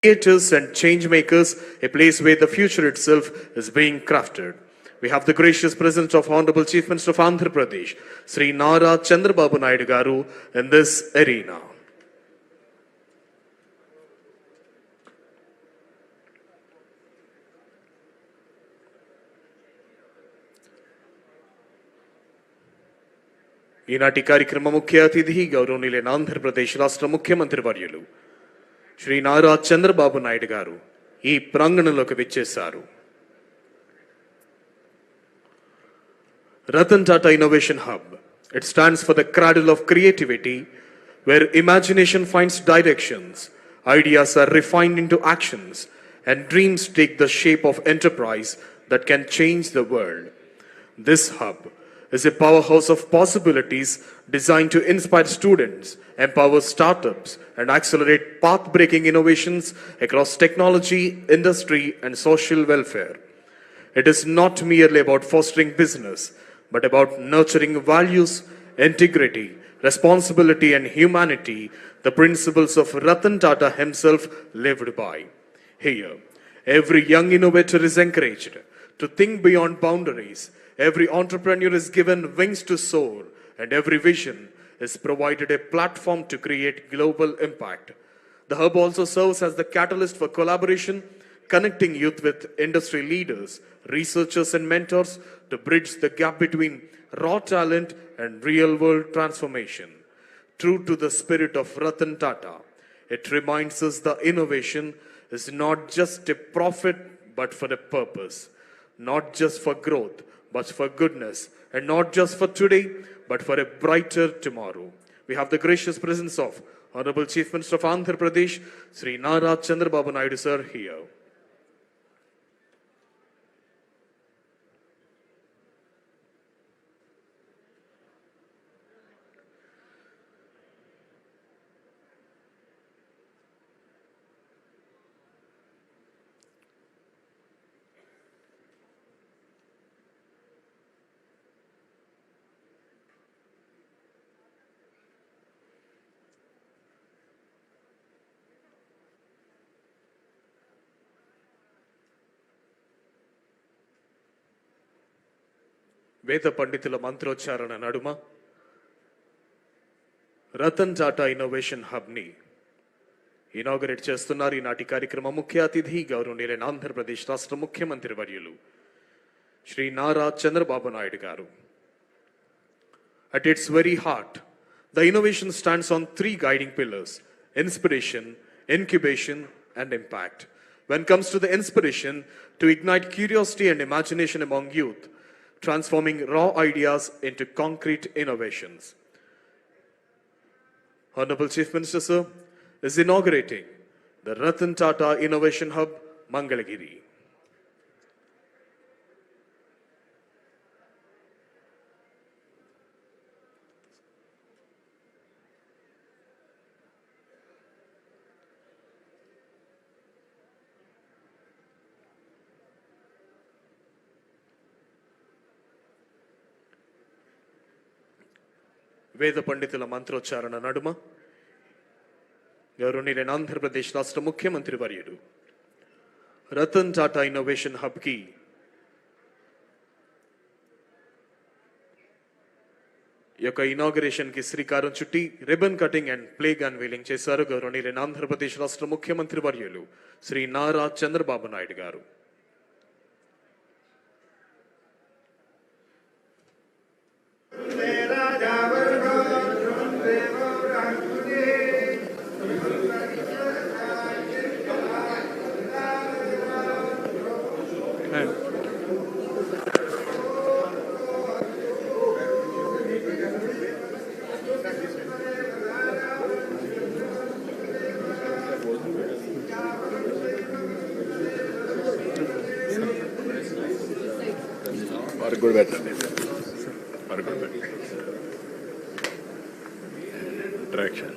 creators and change makers, a place where the future itself is being crafted. We have the gracious presence of Honorable Chief Minister of Andhra Pradesh, Sri Nara Chandrababu Naidu garu, in this arena. ఈనాటి కార్యక్రమ ముఖ్య అతిథి గౌరవనీయులైన ఆంధ్రప్రదేశ్ రాష్ట్ర ముఖ్యమంత్రి వర్యులు శ్రీ నారా చంద్రబాబు నాయుడు గారు ఈ ప్రాంగణంలోకి విచ్చేశారు. Ratan Tata Innovation Hub. It stands for the cradle of creativity, where imagination finds directions, ideas are refined into actions, and dreams take the shape of enterprise that can change the world. This hub is a powerhouse of possibilities designed to inspire students, empower startups, and accelerate path-breaking innovations across technology, industry, and social welfare. It is not merely about fostering business, but about nurturing values, integrity, responsibility, and humanity, the principles of Ratan Tata himself lived by. Here, every young innovator is encouraged to think beyond boundaries. Every entrepreneur is given wings to soar, and every vision is provided a platform to create global impact. The hub also serves as the catalyst for collaboration, connecting youth with industry leaders, researchers, and mentors to bridge the gap between raw talent and real-world transformation. True to the spirit of Ratan Tata, it reminds us that innovation is not just a profit but for a purpose, not just for growth but for goodness, and not just for today but for a brighter tomorrow. We have the gracious presence of Honorable Chief Minister of Andhra Pradesh, Sri Nara Chandrababu Naidu sir here. వేద పండితుల మంత్రోచ్చారణ నడుమ Ratan Tata innovation హబ్ని inaugurate చేస్తున్నారు. ఈనాటి కార్యక్రమ ముఖ్య అతిథి గౌరవనీయులైన ఆంధ్రప్రదేశ్ రాష్ట్ర ముఖ్యమంత్రి వర్యులు శ్రీ నారా చంద్రబాబు నాయుడు గారు. At its very heart, the innovation stands on three guiding pillars: inspiration, incubation, and impact. When it comes to the inspiration, to ignite curiosity and imagination among youth, transforming raw ideas into concrete innovations. Honorable Chief Minister sir is inaugurating the Ratan Tata Innovation Hub, Mangalagiri. వేద పండితుల మంత్రోచ్చారణ నడుమ గౌరవనీయులైన ఆంధ్రప్రదేశ్ రాష్ట్ర ముఖ్యమంత్రి వర్యుడు Ratan Tata innovation హబ్కి యొక్క ఇనాగరేషన్కి శ్రీకారం చుట్టి ribbon cutting and plague unveiling చేశారు గౌరవనీయులైన ఆంధ్రప్రదేశ్ రాష్ట్ర ముఖ్యమంత్రి వర్యులు శ్రీ నారా చంద్రబాబు నాయుడు గారు. Good better. Very good better. Interaction.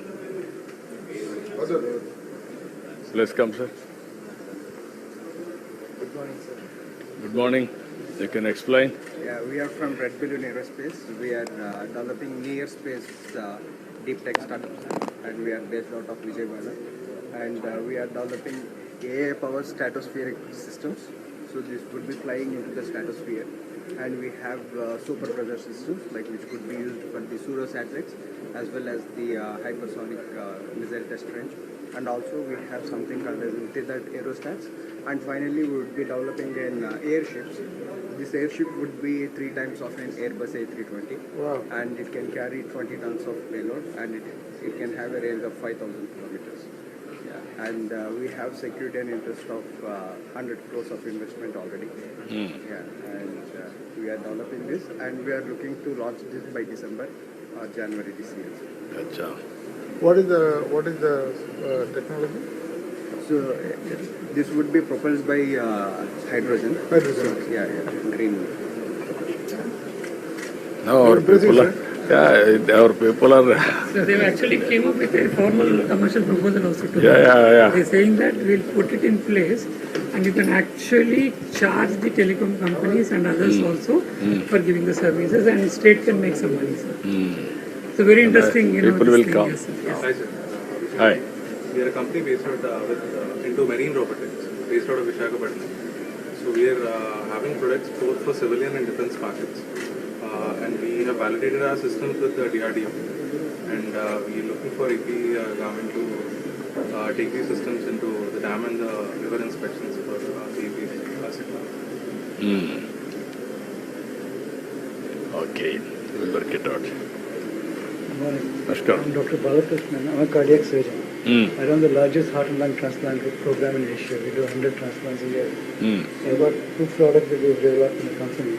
Let's come, sir. Good morning, sir. Good morning. You can explain. Yeah, we are from Red Balloon Aerospace. We are developing near space deep tech startups, and we are based out of Vijayawada. And we are developing AI-powered stratospheric systems. So this would be flying into the stratosphere. And we have super pressure systems, like which could be used for the pseudo satellites as well as the hypersonic missile test range. And also we have something called as tethered aerostats. And finally, we would be developing an airships. This airship would be 3 times of an Airbus A320. Wow. And it can carry 20 tons of payload, and it can have a range of 5,000 kilometers. Yeah. And we have secured an interest of 100 crores of investment already. Yeah. And we are developing this, and we are looking to launch this by December or January this year. Acha. What is the technology? So this would be propelled by hydrogen. Hydrogen. So, yeah, green. Now our people are, our people are, So they actually came up with a formal commercial proposal also to yeah. They're saying that we'll put it in place and you can actually charge the telecom companies and others also for giving the services, and state can make some money, sir. So very interesting, people this will thing, come. yes, sir. Yes. Hi, sir. Hi. We are a company based out into marine robotics, based out of Visakhapatnam. So we are having products both for civilian and defense markets. And we have validated our systems with the DRDO. And we are looking for AP government to take these systems into the dam and the river inspections for the AP sector. Okay, we'll work it out. Good morning. Namaskar. I'm Dr. Balakrishnan. I'm a cardiac surgeon. I run the largest heart and lung transplant program in Asia. We do 100 transplants a year. I've got 2 products that we've developed in the company.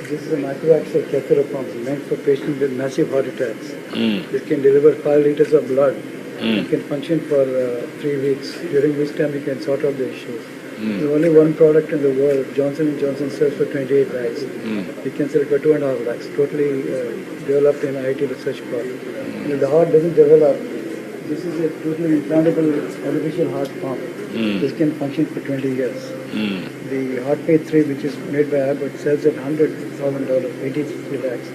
This is a microaxial catheter pump meant for patients with massive heart attacks. It can deliver 5 liters of blood. It can function for 3 weeks, during which time we can sort out the issues. There's only one product in the world. Johnson & Johnson sells for 28 lakhs. We can sell for 2.5 lakhs. Totally developed in IIT Research Park. And if the heart doesn't develop, this is a totally implantable artificial heart pump. This can function for 20 years. The HeartPay 3, which is made by Abbott, sells at $100,000, 83 lakhs.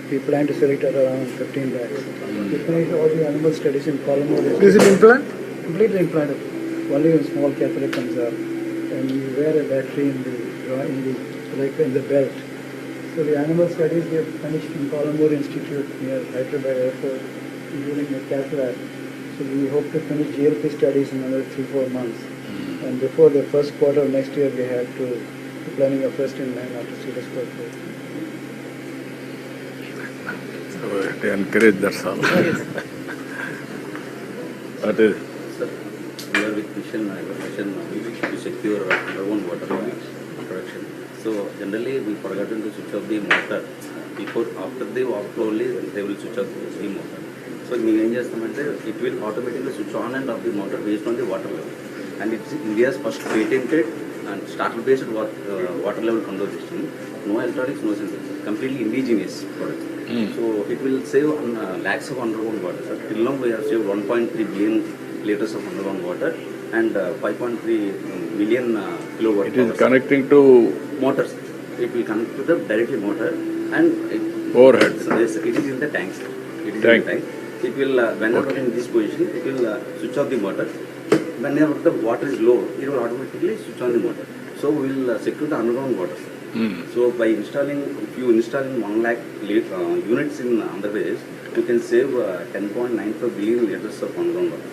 We plan to sell it at around 15 lakhs. We finished all the animal studies in Colombo. Is it implant? Completely implantable. Only a small catheter comes out, and you wear a battery in the belt. So the animal studies we have finished in Colombo Institute near Hyderabad Airport, including a cath lab. So we hope to finish GLP studies in another 3-4 months. And before the first quarter of next year, we have to be planning a first in man after serious purpose. So they encourage, that's all. That is, Sir, we are with mission to secure underground water production. So generally we forgotten to switch off the motor. After the overflow only they will switch off the motor. So we it will automatically switch on and off the motor based on the water level. And it's India's first patented and starter-based water level control system. No electronics, no sensors. Completely indigenous product. So it will save lakhs of underground water. Sir. Till now we have saved 1.3 billion liters of underground water and 5.3 million kilowatt. it is connecting to Motors. It will connect to the directly motor and overhead. it is in the tank. Sir. It is Tank. in the tank. It will whenever in this position, it will switch off the motor. Whenever the water is low, it will automatically switch on the motor. So we will secure the underground water. So by installing, if you install in 1 lakh units in Andhra Pradesh, you can save 10.95 billion liters of underground water.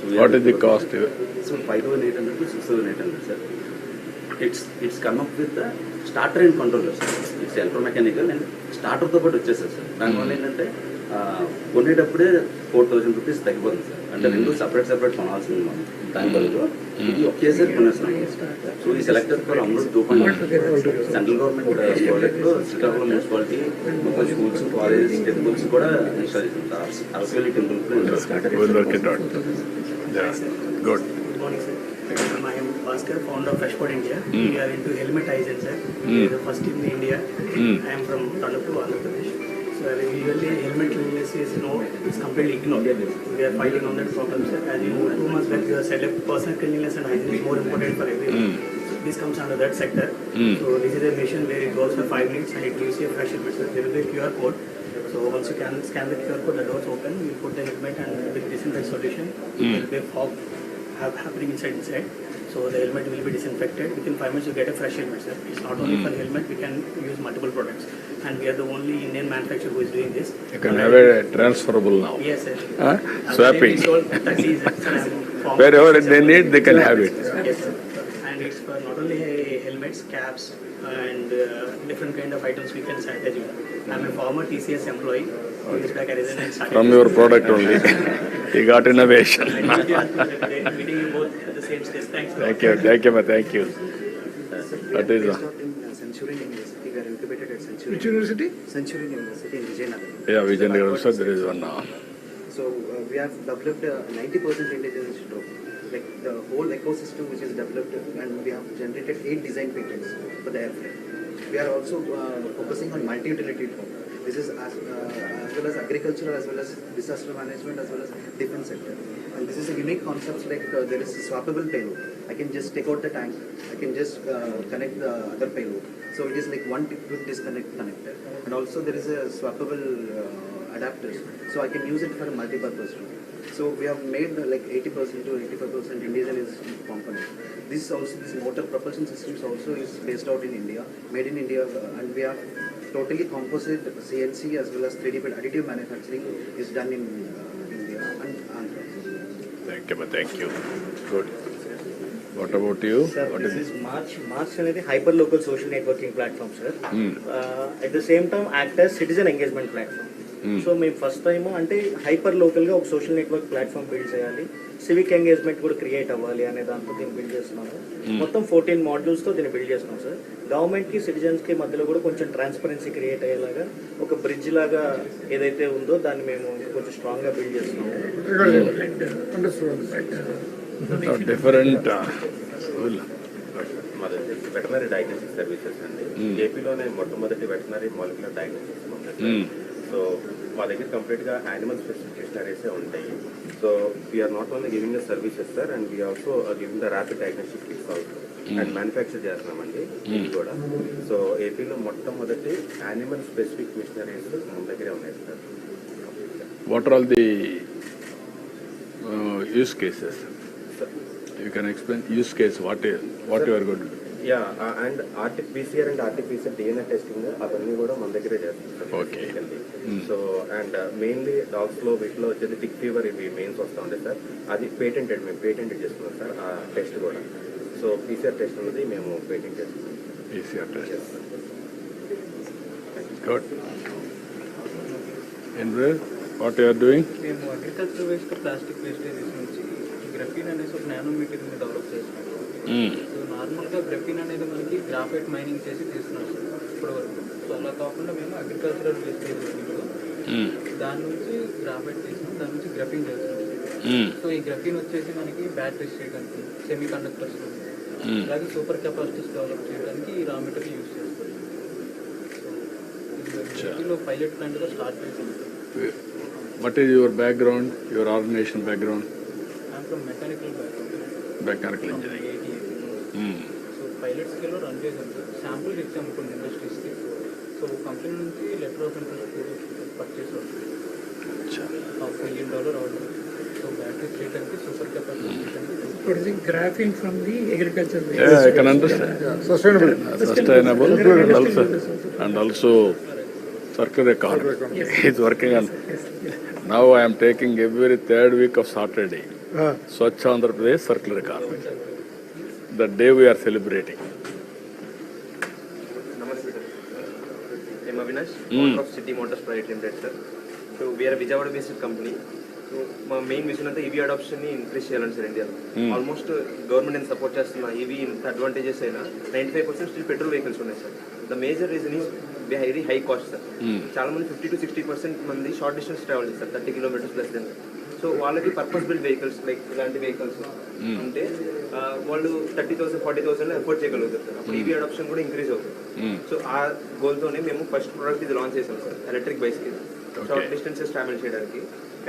So What is the cost? So 5,800 to 6,800, sir. It's come up with the starter and controllers. It's electromechanical and starter తో పాటు వచ్చేసారు sir. దానివల్ల ఏంటంటే కొనేటప్పుడే 4,000 rupees తగ్గిపోతుంది sir. అంటే రెండు separate కొనాల్సింది మనం. దాని బదులు ఇది ఒకేసారి కొనేస్తాం. సో ఈ selector for Amrit 2.0 central government project లో శ్రీకాకుళం మున్సిపాలిటీ మొత్తం స్కూల్స్ కాలేజెస్ టెంపుల్స్ కూడా ఇన్స్టాల్ చేస్తాం sir. Arasavalli temple We'll work it out. Yeah, good. Good morning, sir. I am Bhaskar, founder of Freshport India. We are into helmetization, sir. We are the first in India. I am from Tandapu, Andhra Pradesh. So usually helmet cleanliness is it's completely ignored. We are fighting on that problem, sir. As you know, 2 months back you have said that personal cleanliness and hygiene is more important for everyone. This comes under that sector. So this is a machine where it goes for 5 minutes and it gives you a fresh helmet, sir. There will be a QR code. So once you can scan the QR code, the doors open, we put the helmet and with disinfect solution, there will be a fog happening inside. So So the helmet will be disinfected. Within 5 minutes you get a fresh helmet, sir. It's not only for helmet, we can use multiple products. And we are the only Indian manufacturer who is doing this. You can have a transferable now. Yes, sir. Swapping. We sold 30s, and Wherever they need, they can have it. Yes, sir. And it's for not only helmets, caps, and different kind of items we can sanitize. I'm a former TCS employee. Back I resigned and started From your product only. You got innovation. meeting you both at the same stage. Thanks. Thank you. That is Based out in Centurion University, we are incubated at Centurion. Which university? Centurion University in Vijayanagar. yeah, Vijayanagar also there is one now. So we have developed 90% intelligence drone. Like the whole ecosystem which is developed, and we have generated 8 design patents for the airframe. We are also focusing on multi-utility drone. This is as well as agriculture, as well as disaster management, as well as different sector. And this is a unique concept. Like there is a swappable payload. I can just take out the tank. I can just connect the other payload. So it is like one quick disconnect connector. And also there is a swappable adapters. So I can use it for a multi-purpose drone. So we have made like 80% to 85% indigenous component. This motor propulsion systems also is based out in India, made in India, and we have totally composite CNC as well as 3D additive manufacturing is done in India and Andhra. Thank you. Good. What about you? Sir, What this is is March అనేది hyper-local social networking platform, sir. At the same time, act as citizen engagement platform. So మేము first time అంటే hyper లోకల్గా ఒక social network platform build చేయాలి, civic engagement కూడా create అవ్వాలి అనే దాంతో దీన్ని బిల్డ్ చేస్తున్నాము. మొత్తం 14 మాడ్యూల్స్తో దీన్ని బిల్డ్ చేస్తున్నాం సార్. గవర్నమెంట్కి సిటిజన్స్కి మధ్యలో కూడా కొంచెం ట్రాన్స్పరెన్సీ క్రియేట్ అయ్యేలాగా ఒక బ్రిడ్జ్ లాగా ఏదైతే ఉందో దాన్ని మేము కొంచెం స్ట్రాంగ్గా బిల్డ్ చేస్తున్నాము. డిఫరెంట్ మాది వెటనరీ డయాగ్నోస్టిక్ సర్వీసెస్ అండి. ఏపీలోనే మొట్టమొదటి వెటనరీ మాలిక్యులర్ డయాగ్నోస్టిక్స్. సో మా దగ్గర కంప్లీట్గా యానిమల్ స్పెసిఫిక్ డిక్షనరీసే ఉంటాయి. So we are not only giving the services sir, and we also giving the rapid diagnostic kits also and manufacture చేస్తున్నామండి ఇది కూడా. సో ఏపీలో మొట్టమొదటి యానిమల్ స్పెసిఫిక్ మిషనరీస్ మన దగ్గరే ఉన్నాయి sir. What are all the use cases? You can explain use case. What you are going to do? Yeah, and PCR and RTPCR DNA testing అవన్నీ కూడా మన దగ్గరే చేస్తాం. ఓకే. సో అండ్ మెయిన్లీ డాగ్స్లో వీటిలో వచ్చేది టిక్ ఫీవర్ ఇవి mains వస్తూ ఉంటాయి సార్. అది మేము పేటెంటెడ్ చేసుకున్నాం సార్ ఆ టెస్ట్ కూడా. సో PCR టెస్ట్ అనేది మేము పేటెంట్ చేస్తున్నాం. PCR test. Good. And what you are doing? మేము అగ్రికల్చర్ వేస్ట్ ప్లాస్టిక్ వేస్టేజెస్ నుంచి గ్రఫీన్ అనేసి ఒక నానో మెటీరియల్ని డెవలప్ చేస్తున్నాం. సో నార్మల్గా గ్రఫీన్ అనేది మనకి గ్రాఫైట్ మైనింగ్ చేసి తీస్తున్నాం సార్ ఇప్పటి వరకు. సో అలా కాకుండా మేము అగ్రికల్చరల్ వేస్టేజెస్ దాని నుంచి గ్రాఫైట్ తీసినాం, దాని నుంచి గ్రఫీన్ చేస్తున్నాం. సో ఈ గ్రఫీన్ వచ్చేసి మనకి బ్యాటరీస్ చేయడానికి, సెమీ కండక్టర్స్, అలాగే సూపర్ కెపాసిటీస్ డెవలప్ చేయడానికి ఈ రా మెటీరియల్ యూజ్ చేస్తాం. సో ఇది పైలట్ ప్లాంట్గా స్టార్ట్ చేసాం. What is your background, your organization background? I'm from mechanical background. Mechanical engineering. So pilot స్కేల్లో రన్ చేసాం సార్. శాంపుల్ ఇచ్చాము కొన్ని ఇండస్ట్రీస్కి. సో కంపెనీ నుంచి లెటర్ ఆఫ్ ఇంట్రెస్ట్ పర్చేస్ అవుతుంది. $5 million ఆర్డర్. సో బ్యాటరీ చేయడానికి, super capacity చేయడానికి. Producing graphene from the agriculture waste. Yeah, I can understand. Sustainable. Sustainable and also circular economy. He's working on. Now I am taking every third week of Saturday. Swachh Andhra Pradesh circular economy. The day we are celebrating. Namaste sir. I'm Avinash, owner of City Motors Private Limited sir. So we are a Vijayawada based company. So my main vision is EV adoption ni increase cheyalani sir India. Almost government and support chestunna EV advantages aina 95% still petrol vehicles unnai sir. The major reason is very high cost sir. చాలా మంది 50 to 60% మంది short distance travel చేస్తారు, 30 kilometers plus then. So వాళ్ళకి purpose built vehicles like ఇలాంటి vehicles ఉంటే వాళ్ళు 30,000 40,000 afford చేయగలుగుతారు sir. అప్పుడు ఈవీ అడాప్షన్ కూడా ఇంక్రీజ్ అవుతుంది. సో ఆ గోల్తోనే మేము ఫస్ట్ ప్రోడక్ట్ ఇది లాంచ్ చేసాం సార్, ఎలక్ట్రిక్ బైక్స్కి షార్ట్ డిస్టెన్సెస్ ట్రావెల్ చేయడానికి.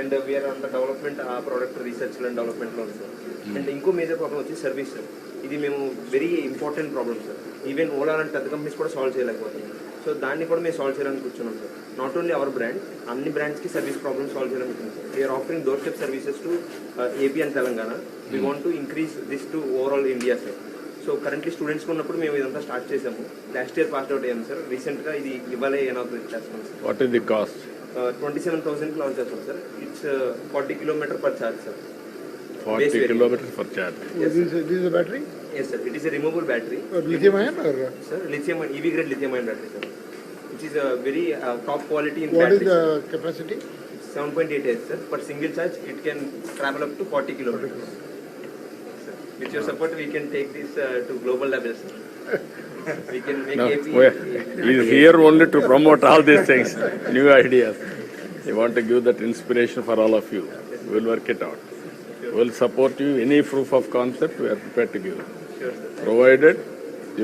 And we're on the development ఆ ప్రోడక్ట్ రీసెర్చ్ అండ్ డెవలప్మెంట్లో ఉంది సార్. అండ్ ఇంకో మేజర్ ప్రాబ్లం వచ్చి సర్వీస్ సార్. ఇది మేము very important problem sir. Even Ola లాంటి పెద్ద కంపెనీస్ కూడా సాల్వ్ చేయలేకపోతున్నాం. సో దాన్ని కూడా మేము సాల్వ్ చేయాలని కూర్చున్నాం sir. Not only our brand, అన్ని బ్రాండ్స్కి సర్వీస్ ప్రాబ్లమ్ సాల్వ్ చేయాలనుకుంటున్నాం sir. We are offering door step services to AP and Telangana. We want to increase this to overall India sir. So currently students ఉన్నప్పుడు మేము ఇదంతా స్టార్ట్ చేసాము. Last year pass out అయ్యాము sir. రీసెంట్గా ఇది ఇవాళ ఇనాగ్రేట్ చేస్తాం sir. What is the cost? 27,000 launch చేస్తాం sir. It's 40 kilometers per charge sir. 40 kilometers per charge. Yes, This is a battery? Yes sir, it is a removable battery. Lithium ion or? Sir, lithium EV grade lithium ion battery sir, which is a very top quality in What battery. is the capacity? 7.88 sir. Per single charge it can travel up to 40 kilometers. Sir, with your support we can take this to global levels. We can make No, AP. he is here only to promote all these things, new ideas. We want to give that inspiration for all of you. We will work it out. We will support you. Any proof of concept, we are prepared to give. Sure sir. Provided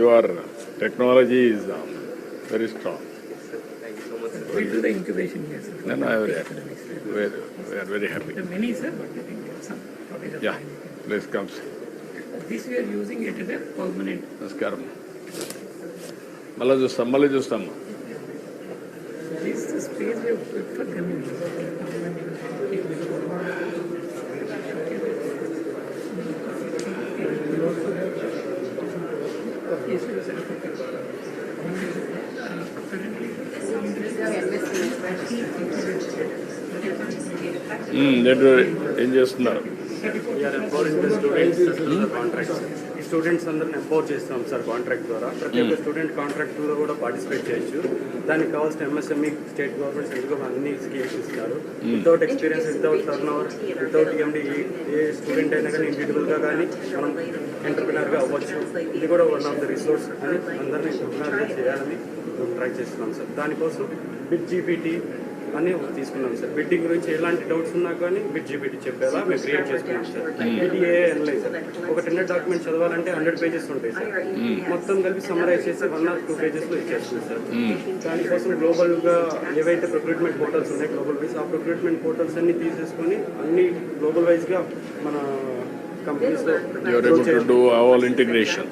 your technology is very strong. Sir, thank you so much sir. We do the incubation here, sir. Then we are very happy. The many, sir, but I think there are some shortage of Yeah, time. please come. This we are using it as a permanent. నమస్కారం. మళ్ళీ చూస్తాం. This is the space we have put for them. Yes, sir. ఏం చేస్తున్నారు? We are empowering the students contracts. ఈ students అందరిని empower చేస్తాం sir contract ద్వారా. ప్రతి ఒక్క స్టూడెంట్ కాంట్రాక్ట్లో కూడా పార్టిసిపేట్ చేయొచ్చు. దానికి కావాల్సిన MSME state government central government అన్ని స్కీమ్స్ ఇస్తున్నారు. Without experience, without turn over, without EMD ఏ స్టూడెంట్ అయినా కానీ ఇండివిజువల్గా కానీ మనం ఎంటర్ప్రినర్గా అవ్వచ్చు. ఇది కూడా వన్ ఆఫ్ ద రిసోర్స్ అని అందరినీ ఎంటర్ప్రినర్గా చేయాలని ట్రై చేస్తున్నాం సార్. దానికోసం బిట్ GPT అని తీసుకున్నాం సార్. బిడ్డింగ్ గురించి ఎలాంటి డౌట్స్ ఉన్నా కానీ బిట్ GPT చెప్పేలా మేము క్రియేట్ చేసుకున్నాం సార్. BDA అనలైజర్ ఒక టెండర్ డాక్యుమెంట్ చదవాలంటే 100 pages ఉంటాయి సార్. మొత్తం కలిపి సమ్మరైజ్ చేసి 1 or 2 pages ఇచ్చేస్తుంది సార్. దానికోసం గ్లోబల్గా ఏవైతే ప్రొక్యూర్మెంట్ పోర్టల్స్ ఉన్నాయి గ్లోబల్ వైజ్, ఆ ప్రొక్యూర్మెంట్ పోర్టల్స్ అన్ని తీసేసుకొని అన్ని గ్లోబల్ వైజ్గా మన కంపెనీస్లో do all integration.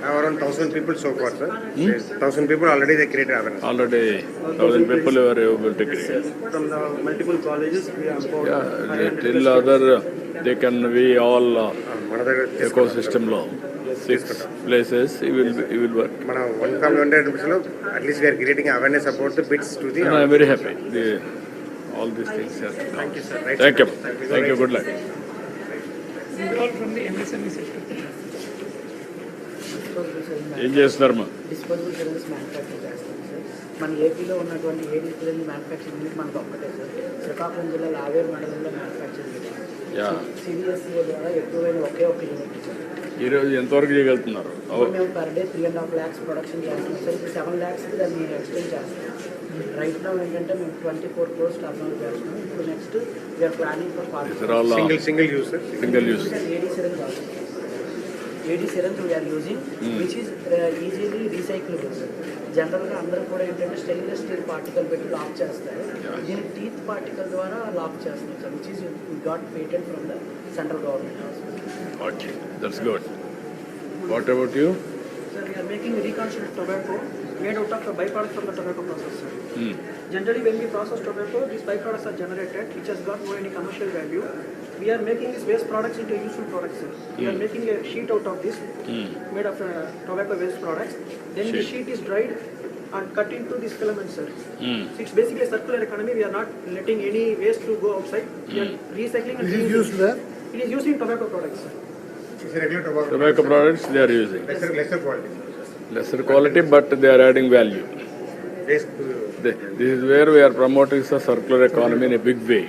Around 1,000 people so far, sir. 1,000 people already they created awareness. Already 1,000 people you are able to create. From the multiple colleges we are about Till other they can be all ecosystem law. 6 places he will work. Mana 100 lo at least we are creating awareness about the bits to the. I am very happy. All these things are. Thank you sir. Thank you. Thank you. Good luck. All from the MSME sector. ఏం చేస్తున్నారమ్మా? Disposable cylinders manufacture చేస్తాం sir. మన ఏపీలో ఉన్నటువంటి 7 cylinder manufacturing unit మనకు ఒక్కటే sir. Srikakulam జిల్లాలో ఆవేరు మండలంలో manufacturing CBSE ద్వారా ఎక్కువైన ఒకే ఒక యూనిట్ సార్. ఈరోజు ఎంతవరకు చేయగలుగుతున్నారు? మేము పర్ డే 3.5 lakhs ప్రొడక్షన్ చేస్తున్నాం సార్. ఇప్పుడు 7 lakhsకి దాన్ని ఎక్స్టెండ్ చేస్తాం. రైట్ నౌ ఏంటంటే మేము 24 crores టర్న్ ఓవర్ చేస్తున్నాం. ఇప్పుడు next we are planning for 40 single use sir. Single use. AD syringe we are using, which is easily recyclable. జనరల్గా అందరూ కూడా ఏంటంటే స్టెయిన్లెస్ స్టీల్ పార్టికల్ పెట్టి లాక్ చేస్తారు. దీన్ని టీత్ పార్టికల్ ద్వారా లాక్ చేస్తున్నాం sir, which is got patent from the central government. Okay, that's good. What about you? Sir, we are making reconstructed tobacco made out of the byproduct from the tobacco process, sir. Generally, when we process tobacco, these byproducts are generated, which has got no any commercial value. We are making these waste products into useful products, sir. We are making a sheet out of this, made of tobacco waste products. Then the sheet is dried and cut into these filaments, sir. So it's basically a circular economy. We are not letting any waste to go outside. We are recycling and reusing. Used where? It is used in tobacco products, sir. It's a regular Tobacco products they are using. lesser quality. Lesser quality, but they are adding value. This is where we are promoting the circular economy in a big way.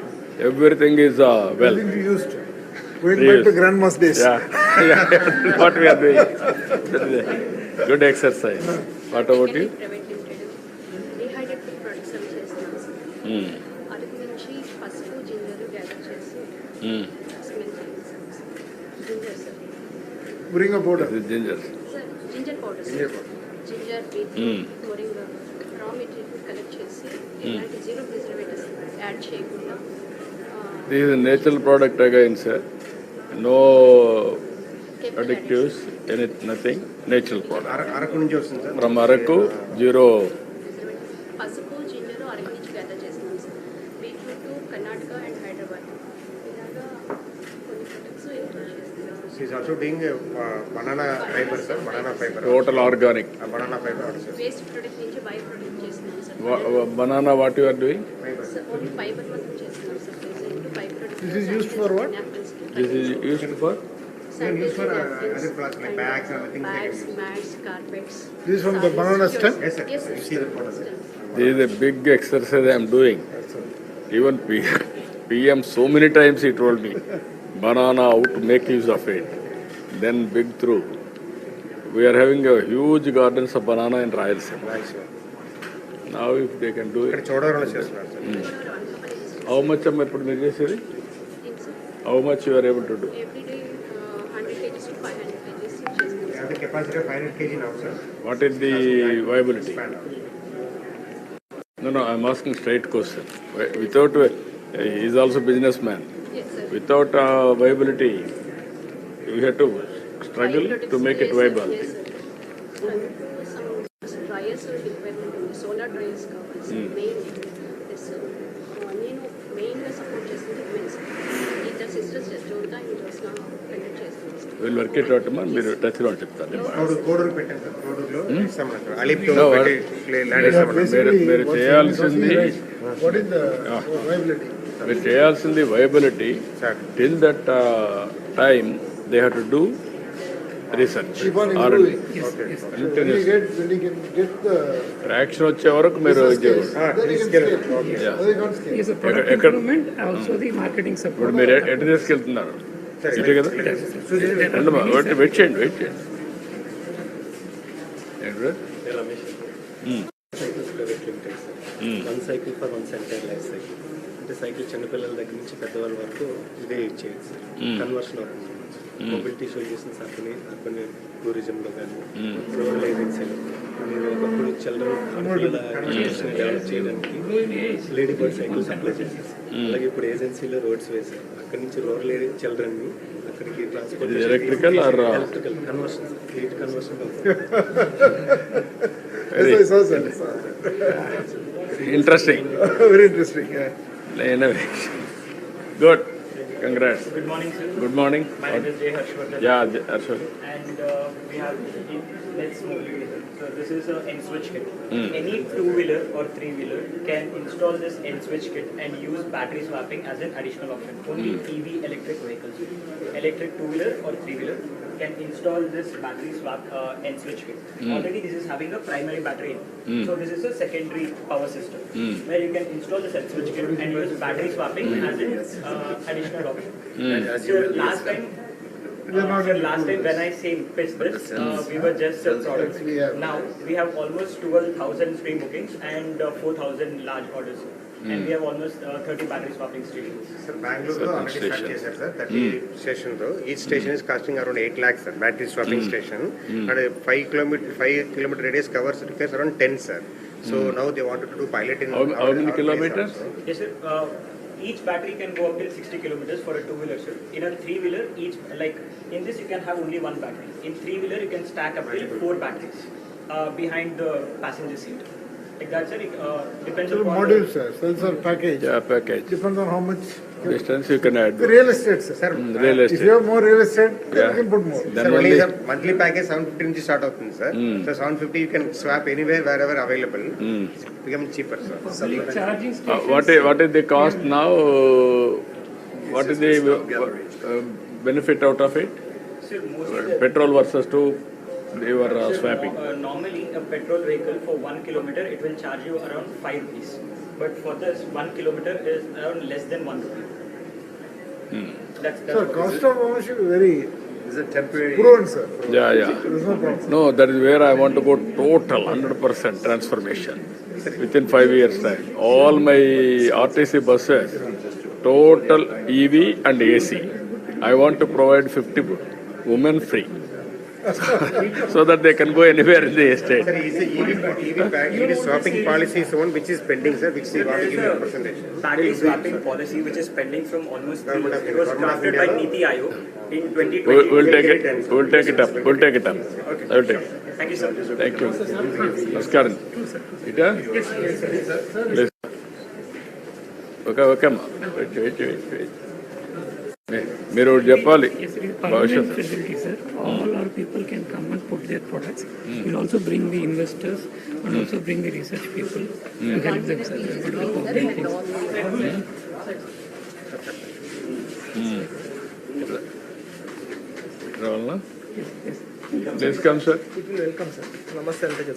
Everything is well. Used. Going back to grandma's days. Yeah, that's what we are doing. That is a good exercise. What about you? Dehydrated products అవి చేస్తున్నాం sir. Araku నుంచి పసుపు ginger gather చేసి smell చేస్తాం sir. Ginger sir. Bring a powder. This is ginger. Sir ginger powder sir. Ginger beetroot moringa raw material collect చేసి ఎలాంటి zero preservatives add చేయకుండా This is a natural product again, sir. No additives, nothing. Natural product. From Araku, zero. పసుపు ginger Araku నుంచి gather చేస్తున్నాం sir. Beetroot Karnataka and Hyderabad ఇలాగా కొన్ని products include చేస్తున్నాం. She's also doing banana fiber, sir. Banana fiber. Total organic. Banana fiber. Waste product నుంచి by product చేస్తున్నాం sir. Banana, what you are doing? Only fibre మాత్రం చేస్తున్నాం sir. Present by product. This is used for what? This is used for? Used for other products like bags and things like bags, mats, carpets. This is from the banana stem? Yes, sir. Yes, sir. You see the photos. This is a big exercise I am doing. Even PM so many times he told me, banana, how to make use of it. Then big through. We are having a huge gardens of banana in Rayalaseema. Now if they can do it. How much am I putting in? How much you are able to do? Every day 100 kgs to 500 kgs చేస్తున్నాం. We have the capacity of 500 kg now, sir. What is the viability? No, I am asking straight question. Without, he is also businessman. Yes, sir. Without viability, you have to struggle to make it viable. Yes, sir. Some dryers requirement ఉంది. Solar dryers కావాలి sir. Main yes నేను మెయిన్గా support చేస్తుంది women's. ఇద్దరు sisters జోరుగా ఈ రోజున conduct చేస్తున్నాను sir. We'll work it out, man. మీరు టచ్లో చెప్తాను. కోడూరు పెట్టాను సార్. కోడూరులో ఇస్తాం సార్. అలిప్తో No, ల్యాండ్ ఇస్తాం. మీరు చేయాల్సింది What is the viability? మీరు చేయాల్సింది viability. Till that time, they have to do research. Keep on R&D. improving. When you get the Traction వచ్చే వరకు మీరు then you can scale. Yeah. Then you can't scale. Is a product improvement, also the marketing support. ఇప్పుడు మీరు ఎటు తీసుకెళ్తున్నారు? ఇదే కదా? రండమ్మా, వెయిట్ చేయండి. ఏంటి bro? Cycles private limited sir. 1 cycle for 1 entire life cycle. అంటే సైకిల్ చిన్నపిల్లల దగ్గర నుంచి పెద్దవాళ్ళ వరకు ఇదే యూజ్ చేయొచ్చు సార్. కన్వర్షన్ అవుతుంది. మొబిలిటీ సొల్యూషన్స్ అర్బన్ టూరిజంలో కానీ రూరల్ ఏజెన్సీలో మీరు ఒకప్పుడు చిల్డ్రన్ డెవలప్ చేయడానికి లేడీ బర్డ్ సైకిల్ సప్లై చేశారు. అలాగే ఇప్పుడు ఏజెన్సీలో రోడ్స్ వేశారు. అక్కడి నుంచి రూరల్ ఏరియా చిల్డ్రన్ని అక్కడికి transport electrical conversion heat conversion Interesting. Very interesting. Innovation. Good. Congrats. Good morning, sir. Good morning. My name is Jay Harshvardhan. Yeah, Harshvardhan. And we have Let's Mobility. So this is an N-switch kit. Any two-wheeler or three-wheeler can install this N-switch kit and use battery swapping as an additional option. Only EV electric vehicles, electric two-wheeler or three-wheeler can install this battery swap N-switch kit. Already this is having a primary battery in. So this is a secondary power system where you can install this N-switch kit and use battery swapping as an additional option. So last time when I pitched this, we were just products. Now we have almost 12,000 stream bookings and 4,000 large orders. And we have almost 30 battery swapping stations. Sir, Bangalore already start చేశారు sir. 30 station తో. Each station is costing around 8 lakhs sir. Battery swapping station. And 5 kilometer radius requires around 10 sir. So now they wanted to do pilot in how many kilometers? Yes sir. Each battery can go up till 60 kilometers for a two-wheeler, sir. In a three-wheeler, in this you can have only one battery. In three-wheeler, you can stack up till 4 batteries behind the passenger seat. Like that, sir. Depends So upon modules, sir. Sensor package. Yeah, package. Depends on how much Distance you can add. the real estate, sir. Real If you have more real estate, then you can put more. Then Sir, only only monthly package 750 నుంచి start అవుతుంది sir. So 750 you can swap anywhere wherever available. It's become cheaper sir. Charging stations. What is the cost now? What is the benefit out of it? Sir, mostly Petrol versus they were swapping. Normally, a petrol vehicle for 1 kilometer, it will charge you around 5 rupees. But for this, 1 kilometer is around less than 1 rupee. That's So what cost of ownership is very Is it temporary? proven, sir. Yeah. There is no problem. No, that is where I want to go total 100% transformation within 5 years time. All my RTC buses, total EV and AC. I want to provide 50 women free. so that they can go anywhere in the estate. Sir, is the EV swapping policy is one which is pending, sir, which you want to give a percentage? Battery swapping policy, which is pending from almost 3 years. It was drafted by Niti Aayog in 2020. We'll take it. We'll take it up. We'll take it up. Okay. I will take it. Thank you, sir. Thank you. Namaskaram. Ita? Please. Okay, ma. Wait. మీరు చెప్పాలి Permanent facility, sir. All our people can come and put their products. We'll also bring the investors and also bring the research people to help them, sir. To do the permanent things. రావాలనా? Please come, sir. Welcome, sir. Namaste, Anta.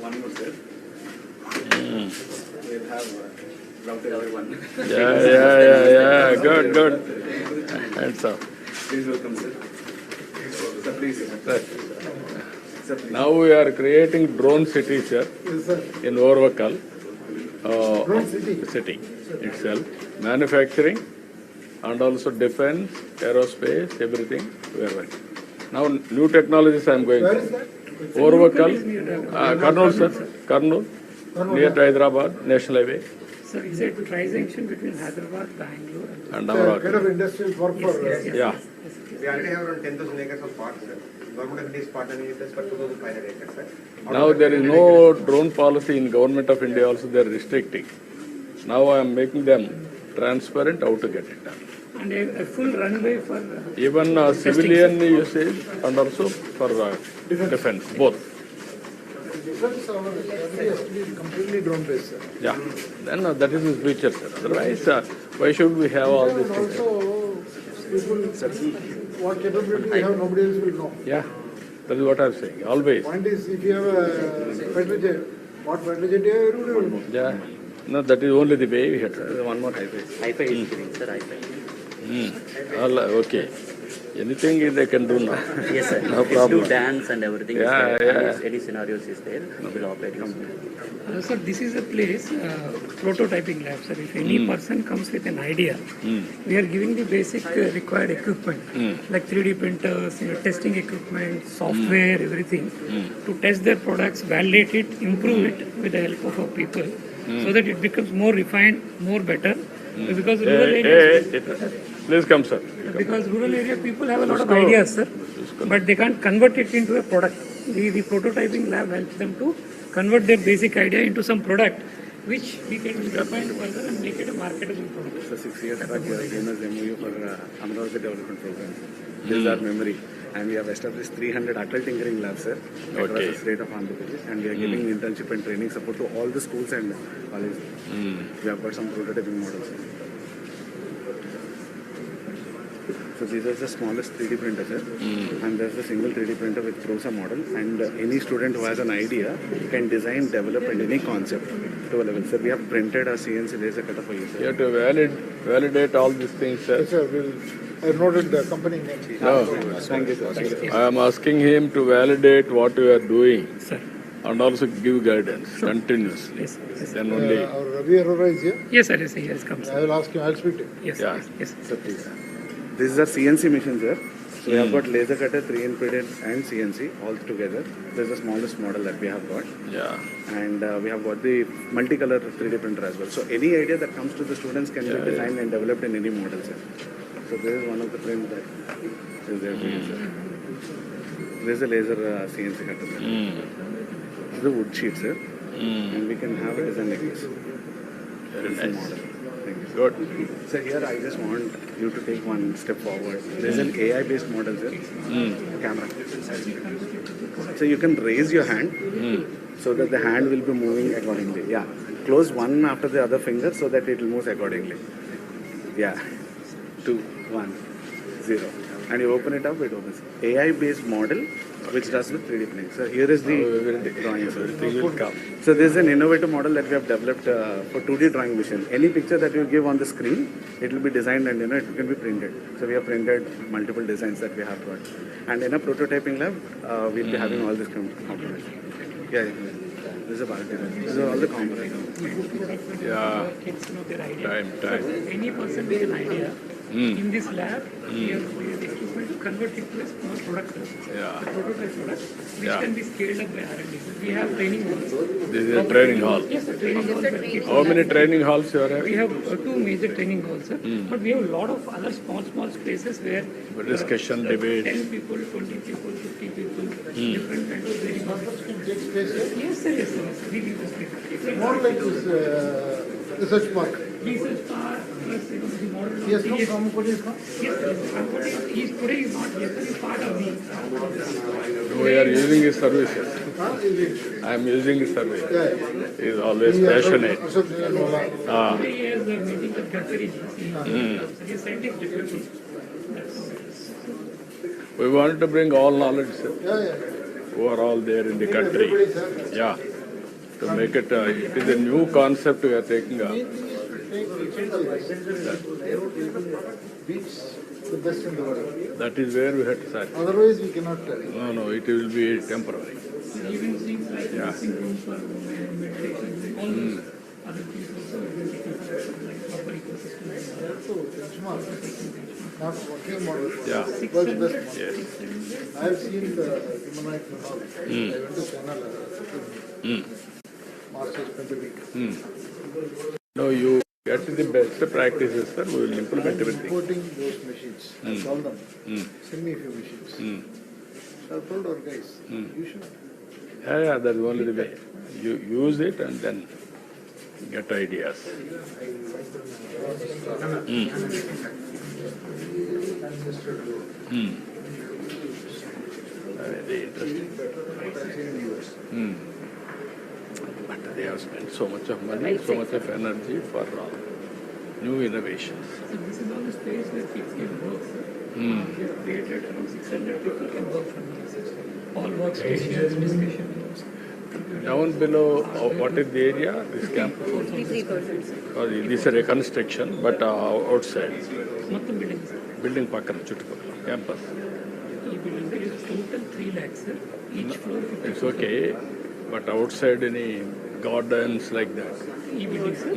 One more, sir. We'll have routed everyone. Yeah. Good. Hands up. Please welcome, sir. Sir, please. Sir, please. Now we are creating drone cities, sir, in Orvakal. Drone city itself. Manufacturing and also defense, aerospace, everything we are working. Now new technologies I am going. Where is that? Orvakal, Kurnool, sir. Kurnool, near to Hyderabad, National Highway. So is it tri-junction between Hyderabad, Bangalore And Kind Amravati. of industrial park for. Yeah. We already have around 10,000 acres of park, sir. Government of India is partnering with us for 2,500 acres, sir. Now there is no drone policy in Government of India also, they are restricting. Now I am making them transparent how to get it done. and a full runway for Even civilian usage and also for defense, both. Defense, our country has to be completely drone based, sir. Yeah, then that is the future, sir. Otherwise, why should we have all these And things? also, people, what capability we have, nobody else will know. Yeah, that is what I am saying, always. Point is, if you have a fighter jet, what fighter jet you have, everybody will know. Yeah, no, that is only the way we have to do. One more hi-fi is giving, sir, hi-fi. Okay. Anything they can do now. Yes, sir. No It's problem. do dance and everything is Yeah, there. yeah. Any scenarios is there. We'll operate it. sir, this is a place, prototyping lab, sir. If any person comes with an idea, we are giving the basic required equipment, like 3D printers, testing equipment, software, everything, to test their products, validate it, improve it with the help of our people, so that it becomes more refined, more better. Because rural areas, Please come, sir. because rural area people have a lot of ideas, sir, but they can't convert it into a product. The prototyping lab helps them to convert their basic idea into some product, which we can refine further and make it a marketable product. So 6 years back, we have famous MOU for Amravati Development Program. This is our memory. And we have established 300 adult tinkering labs, sir, across the state of Andhra Pradesh. And we are giving internship and training support to all the schools and colleges. We have got some prototyping models. So these are the smallest 3D printers, sir. And there's a single 3D printer with Prosa model. And any student who has an idea can design, develop, and any concept to a level. Sir, we have printed a CNC laser cutter for you, sir. You have to validate all these things, sir. Yes, sir, I noted the company name. No. Thank you, sir. Thank you, sir. I am asking him to validate what you are doing Sir. and also give guidance continuously. Yes, yes. Then only. Our Ravi Arora is here. Yes, sir, yes, he has come, sir. I will ask him, I will speak to him. Yes, Yeah. yes. Sir, please. This is a CNC machine, sir. So we have got laser cutter, 3 printed, and CNC all together. This is the smallest model that we have got. Yeah. And we have got the multicolor 3D printer as well. So any idea that comes to the students can be designed and developed in any model, sir. So this is one of the prints that is there for you, sir. This is a laser CNC cutter, sir. This is a wood sheet, sir. And we can have a design like this. Very This is the nice. model. Thank you. Good. So here I just want you to take one step forward. There's an AI based model, sir. Camera. So you can raise your hand so that the hand will be moving accordingly. Yeah. Close one after the other finger so that it will move accordingly. Yeah. 2, 1, 0. And you open it up, it opens. AI based model which does with 3D printing. So here is the drawing, sir. Everything will come. So this is an innovative model that we have developed for 2D drawing vision. Any picture that you give on the screen, it will be designed and it can be printed. So we have printed multiple designs that we have got. And in a prototyping lab, we'll be having all this components. Yeah. These are all the components. Yeah. Kids know their idea. Time. So any person with an idea, in this lab, we have the equipment to convert it to a small product. Yeah. The prototype product, which Yeah. can be scaled up by R&D. We have training halls. This is a training hall. Yes, a training hall. where kids How many learn. training halls you are having? We have two major training halls, sir. But we have a lot of other small spaces where Discussion, debate. 10 people, 20 people, 50 people, different kinds of training halls. Yes, sir, yes, sir. We give this space. More like this research park. Research park, plus the model. He has come from Kodi. Yes, sir. He is today is not here, but he is part of the. We are using his services. I am using his service. He is always passionate. Today he has a meeting with Guntur. He is scientific. We want to bring all knowledge who are all there in the country. Yeah. To make it, it is a new concept we are taking up. Beach, the best in the world. That is where we have to start. Otherwise, we cannot tell. No, it will be temporary. Even things like Yeah. dressing rooms for meditation, all those other things also like proper ecosystem. Not working model. Yeah. Works best model. Yes. I have seen the human rights and all. I went to China March spent a week. No, you get the best practices, sir. We will implement everything. Importing those machines. I call them. Send me a few machines. So I told our guys, you should. Yeah, that's only the way. You use it and then get ideas. Very interesting. But they have spent so much of money, so much of energy for new innovations. So this is all the space where kids can work. We have created around 600 people can work from here. All workstations, discussion rooms. Down below, what is the area? This campus? 53%. This is a reconstruction, but outside. మొత్తం buildings Building పక్కన చుట్టుపక్కల campus. ఈ building there is total 3 lakhs sir. Each floor 50. It's okay, but outside any gardens like that. ఈ building sir.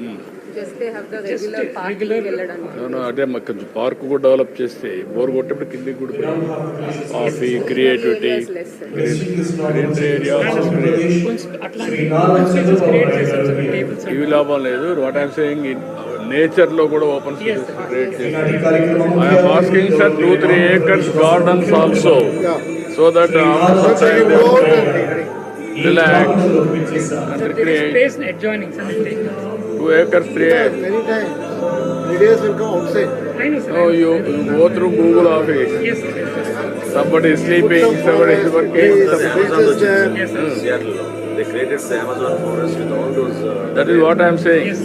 Just they have the regular parking వెళ్ళడానికి. No, అదే మాకు కొంచెం park కూడా డెవలప్ చేస్తే బోర్ కొట్టేప్పుడు కిందికి కూడా కాఫీ క్రియేటివిటీ గ్రీనరీ ఏరియా ఇవి లాభం లేదు. వాట్ ఐఎమ్ సేయింగ్ నేచర్ లో కూడా ఓపెన్ స్పేస్ క్రియేట్ చేసి I'm asking sir 2-3 acres gardens also so that relax and create. Space adjoining sir. 2 acres 3 acres. Many times, videos will come outside. I know sir. No, you go through Google Office. Yes sir. Somebody is sleeping, somebody is working. They created the Amazon forest with all those. That is what I am saying. Yes.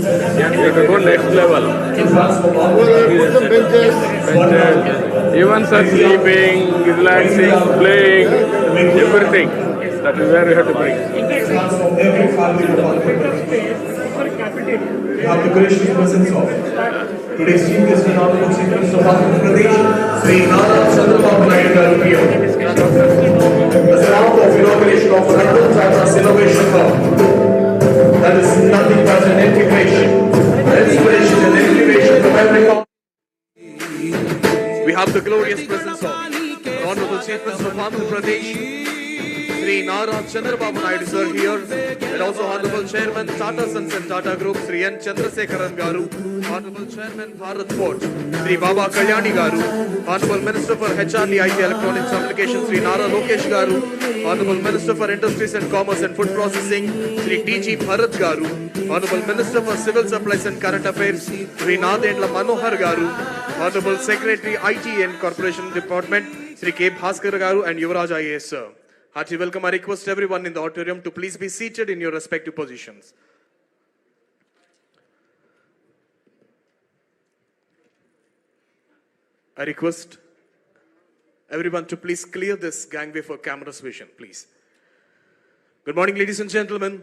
You have to go next level. Put some benches. Even such sleeping, relaxing, playing, everything. That is where we have to bring. We have the gracious presence of today's chief guest and honorable chief minister of Andhra Pradesh, Sri Chandrababu Naidu garu here. The sound of inauguration of Ratan Tata's innovation hub. That is nothing but an integration, inspiration and integration from every We have the glorious presence of Honorable Chief Minister of Andhra Pradesh, Sri Nara Chandrababu Naidu sir here, and also Honorable Chairman Tata Sons and Tata Group, Sri N. Chandrasekharan garu, Honorable Chairman Bharat Port, Sri Baba Kalyani garu, Honorable Minister for HRD IT Electronics Communications, Sri Nara Lokesh garu, Honorable Minister for Industries and Commerce and Food Processing, Sri T.G. Bharat garu, Honorable Minister for Civil Supplies and Current Affairs, Sri Nadendla Manohar garu, Honorable Secretary IT and Corporation Department, Sri K. Bhaskar garu, and Yuvraj IAS sir. Hearty welcome. I request everyone in the auditorium to please be seated in your respective positions. I request everyone to please clear this gangway for camera's vision, please. Good morning, ladies and gentlemen.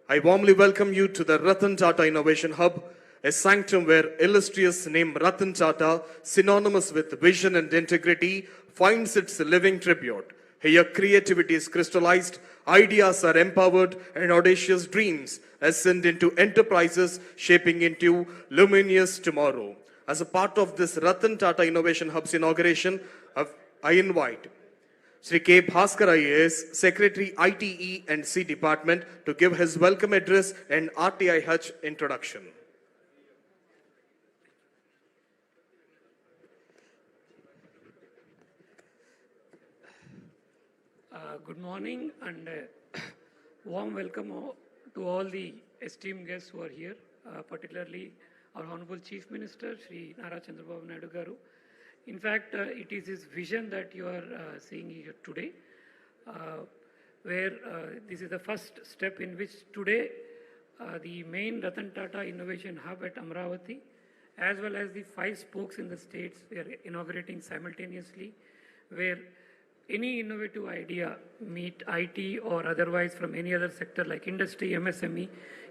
I warmly welcome you to the Ratan Tata Innovation Hub, a sanctum where illustrious name Ratan Tata, synonymous with vision and integrity, finds its living tribute. Here, creativity is crystallized, Ideas are empowered and audacious dreams ascend into enterprises shaping into luminous tomorrow. As a part of this Ratan Tata Innovation Hub's inauguration, I invite Sri K. Bhaskar IAS, Secretary ITE and C Department, to give his welcome address and RTIH introduction. Good morning and warm welcome to all the esteemed guests who are here, particularly our Honorable Chief Minister, Sri Nara Chandrababu Naidu Garu. In fact, it is his vision that you are seeing here today, where this is the first step in which today the main Ratan Tata Innovation Hub at Amravati, as well as the 5 spokes in the states, we are inaugurating simultaneously, where any innovative idea, meet IT or otherwise from any other sector like industry, MSME,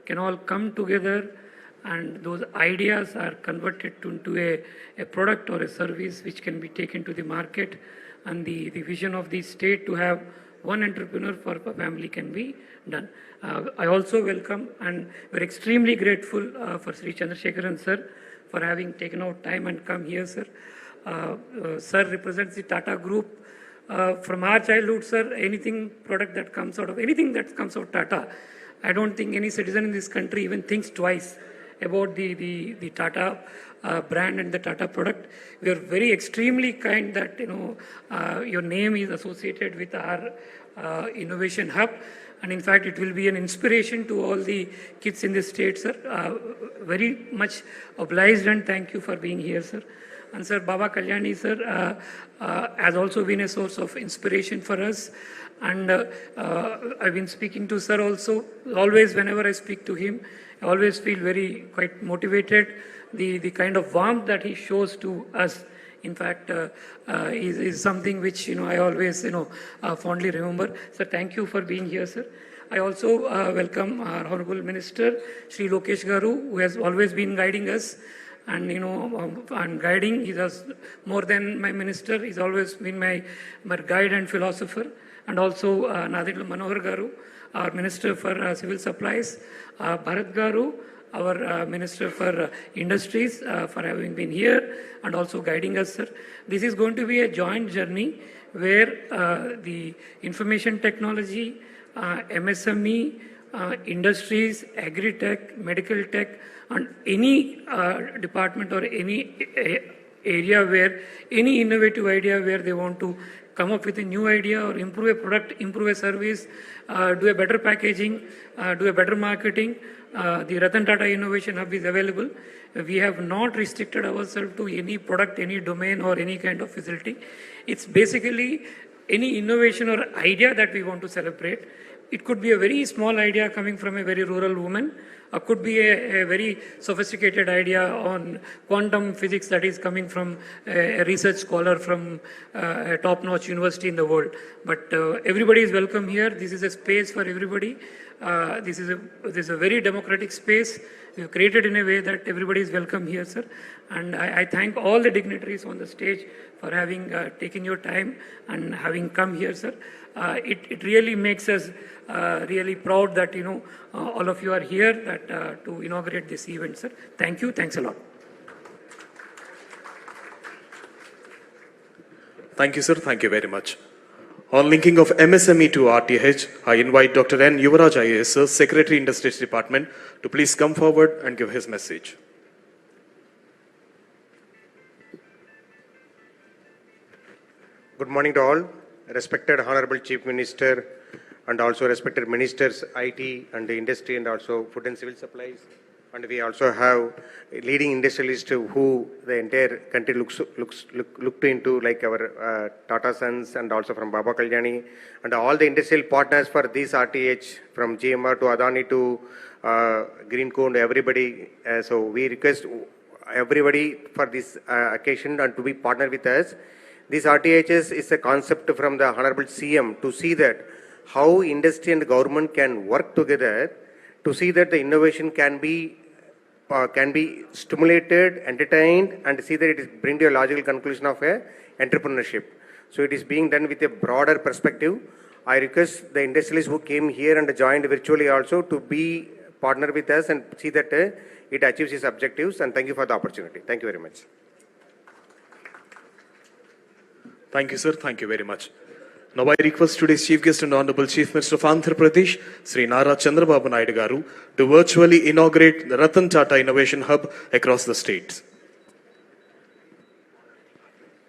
can all come together, and those ideas are converted into a product or a service which can be taken to the market, and the vision of the state to have one entrepreneur for a family can be done. I also welcome and we're extremely grateful for Sri Chandrasekharan sir for having taken out time and come here, sir. Sir represents the Tata Group. From our childhood, sir, anything that comes out of Tata, I don't think any citizen in this country even thinks twice about the Tata brand and the Tata product. We are very extremely kind that your name is associated with our innovation hub, and in fact it will be an inspiration to all the kids in the state, sir. Very much obliged and thank you for being here, sir. And sir, Baba Kalyani sir has also been a source of inspiration for us. And I've been speaking to sir also. Always, whenever I speak to him, I always feel quite motivated. The kind of warmth that he shows to us, in fact, is something which I always fondly remember. Sir, thank you for being here, sir. I also welcome our Honorable Minister, Sri Lokesh Garu, who has always been guiding us. And and guiding, he does more than my minister. He's always been my guide and philosopher. And also Nadidu Manohar Garu, our Minister for Civil Supplies, Bharat Garu, our Minister for Industries, for having been here and also guiding us, sir. This is going to be a joint journey where the information technology, MSME, industries, agri-tech, medical tech, and any department or any area where any innovative idea where they want to come up with a new idea or improve a product, improve a service, do a better packaging, do a better marketing, the Ratan Tata Innovation Hub is available. We have not restricted ourselves to any product, any domain or any kind of facility. It's basically any innovation or idea that we want to celebrate. It could be a very small idea coming from a very rural woman, or could be a very sophisticated idea on quantum physics that is coming from a research scholar from a top-notch university in the world. But everybody is welcome here. This is a space for everybody. This is a very democratic space. We've created in a way that everybody is welcome here, sir. And I thank all the dignitaries on the stage for having taken your time and having come here, sir. It really makes us really proud that all of you are here to inaugurate this event, sir. Thank you. Thanks a lot. Thank you, sir. Thank you very much. On linking of MSME to RTH, I invite Dr. N. Yuvaraj IAS, sir, Secretary Industries Department, to please come forward and give his message. Good morning to all. Respected Honorable Chief Minister and also respected Ministers, IT and the industry and also food and civil supplies. And we also have leading industrialists who the entire country looked into, like our Tata Sons and also from Baba Kalyani and all the industrial partners for this RTH, from GMR to Adani to Greenco and everybody. So we request everybody for this occasion and to be partner with us. This RTHS is a concept from the Honorable CM to see that how industry and government can work together to see that the innovation can be stimulated, entertained, and see that it is bring to a logical conclusion of entrepreneurship. So it is being done with a broader perspective. I request the industrialists who came here and joined virtually also to be partner with us and see that it achieves its objectives. And thank you for the opportunity. Thank you very much. Thank you, sir. Thank you very much. Now I request today's Chief Guest and Honorable Chief Minister of Andhra Pradesh, Sri Nara Chandrababu Naidu garu, to virtually inaugurate the Ratan Tata Innovation Hub across the states.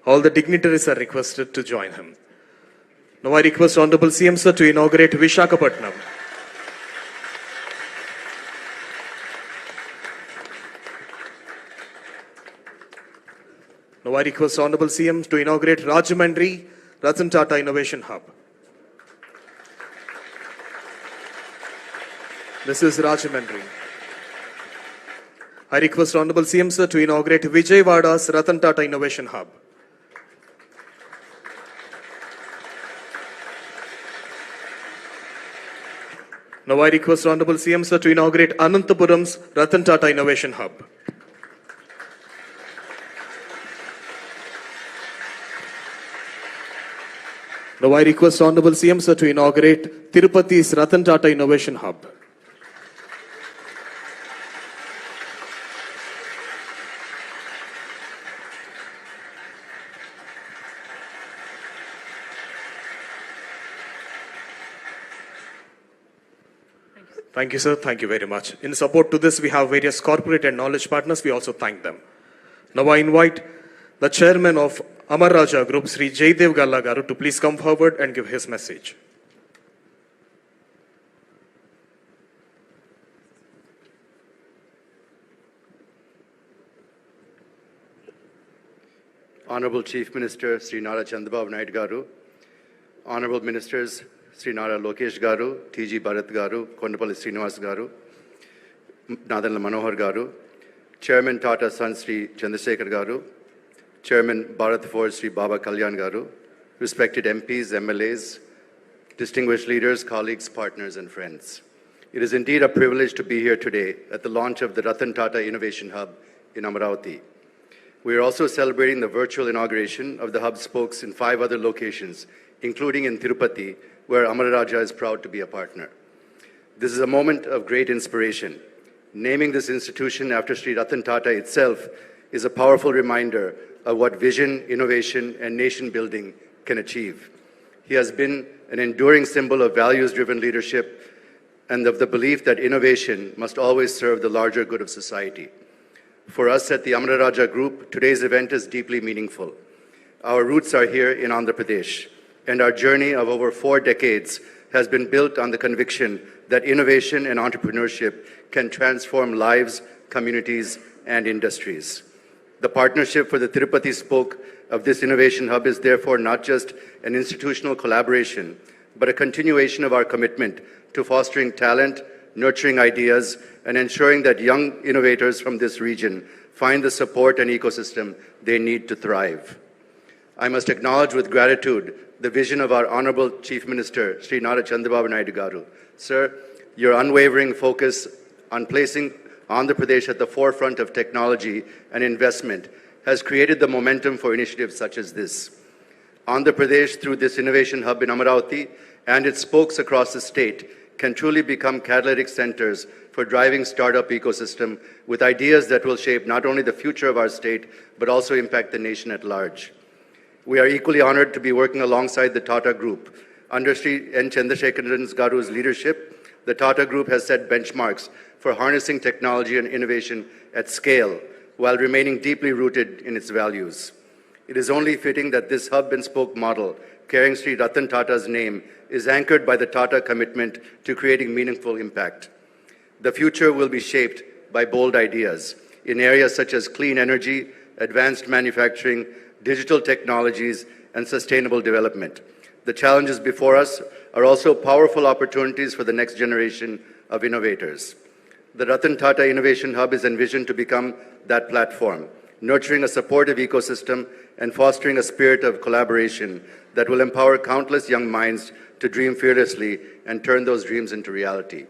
All the dignitaries are requested to join him. Now I request Honorable CM Sir to inaugurate Visakhapatnam. Now I request Honorable CM to inaugurate Rajahmundry Ratan Tata Innovation Hub. This is Rajahmundry. I request Honorable CM Sir to inaugurate Vijayawada's Ratan Tata Innovation Hub. Now I request Honorable CM Sir to inaugurate Anantapuram's Ratan Tata Innovation Hub. Now I request Honorable CM Sir to inaugurate Tirupati's Ratan Tata Innovation Hub. Thank you, sir. Thank you very much. In support to this, we have various corporate and knowledge partners. We also thank them. Now I invite the chairman of Amar Raja Group, Sri Jaydev Galla garu, to please come forward and give his message. Honorable Chief Minister Sri Nara Chandrababu Naidu garu, Honorable Ministers Sri Nara Lokesh garu, T.G. Bharat garu, Kondapalli Srinivas garu, Nadanla Manohar garu, Chairman Tata Son Sri Chandrasekhar garu, Chairman Bharat Forge Sri Baba Kalyan garu, respected MPs, MLAs, distinguished leaders, colleagues, partners and friends. It is indeed a privilege to be here today at the launch of the Ratan Tata Innovation Hub in Amaravati. We are also celebrating the virtual inauguration of the hub spokes in 5 other locations, including in Tirupati, where Amara Raja is proud to be a partner. This is a moment of great inspiration. Naming this institution after Sri Ratan Tata itself is a powerful reminder of what vision, innovation, and nation building can achieve. He has been an enduring symbol of values-driven leadership and of the belief that innovation must always serve the larger good of society. For us at the Amara Raja Group, today's event is deeply meaningful. Our roots are here in Andhra Pradesh, and our journey of over 4 decades has been built on the conviction that innovation and entrepreneurship can transform lives, communities, and industries. The partnership for the Tirupati spoke of this innovation hub is therefore not just an institutional collaboration, but a continuation of our commitment to fostering talent, nurturing ideas, and ensuring that young innovators from this region find the support and ecosystem they need to thrive. I must acknowledge with gratitude the vision of our Honorable Chief Minister, Sri Nara Chandrababu Naidu garu. Sir, your unwavering focus on placing Andhra Pradesh at the forefront of technology and investment has created the momentum for initiatives such as this. Andhra Pradesh, through this innovation hub in Amaravati and its spokes across the state, can truly become catalytic centers for driving startup ecosystem with ideas that will shape not only the future of our state, but also impact the nation at large. We are equally honored to be working alongside the Tata Group. Under Sri N. Chandrasekharan garu's leadership, the Tata Group has set benchmarks for harnessing technology and innovation at scale while remaining deeply rooted in its values. It is only fitting that this hub and spoke model, carrying Sri Ratan Tata's name, is anchored by the Tata commitment to creating meaningful impact. The future will be shaped by bold ideas in areas such as clean energy, advanced manufacturing, digital technologies, and sustainable development. The challenges before us are also powerful opportunities for the next generation of innovators. The Ratan Tata Innovation Hub is envisioned to become that platform, nurturing a supportive ecosystem and fostering a spirit of collaboration that will empower countless young minds to dream fearlessly and turn those dreams into reality.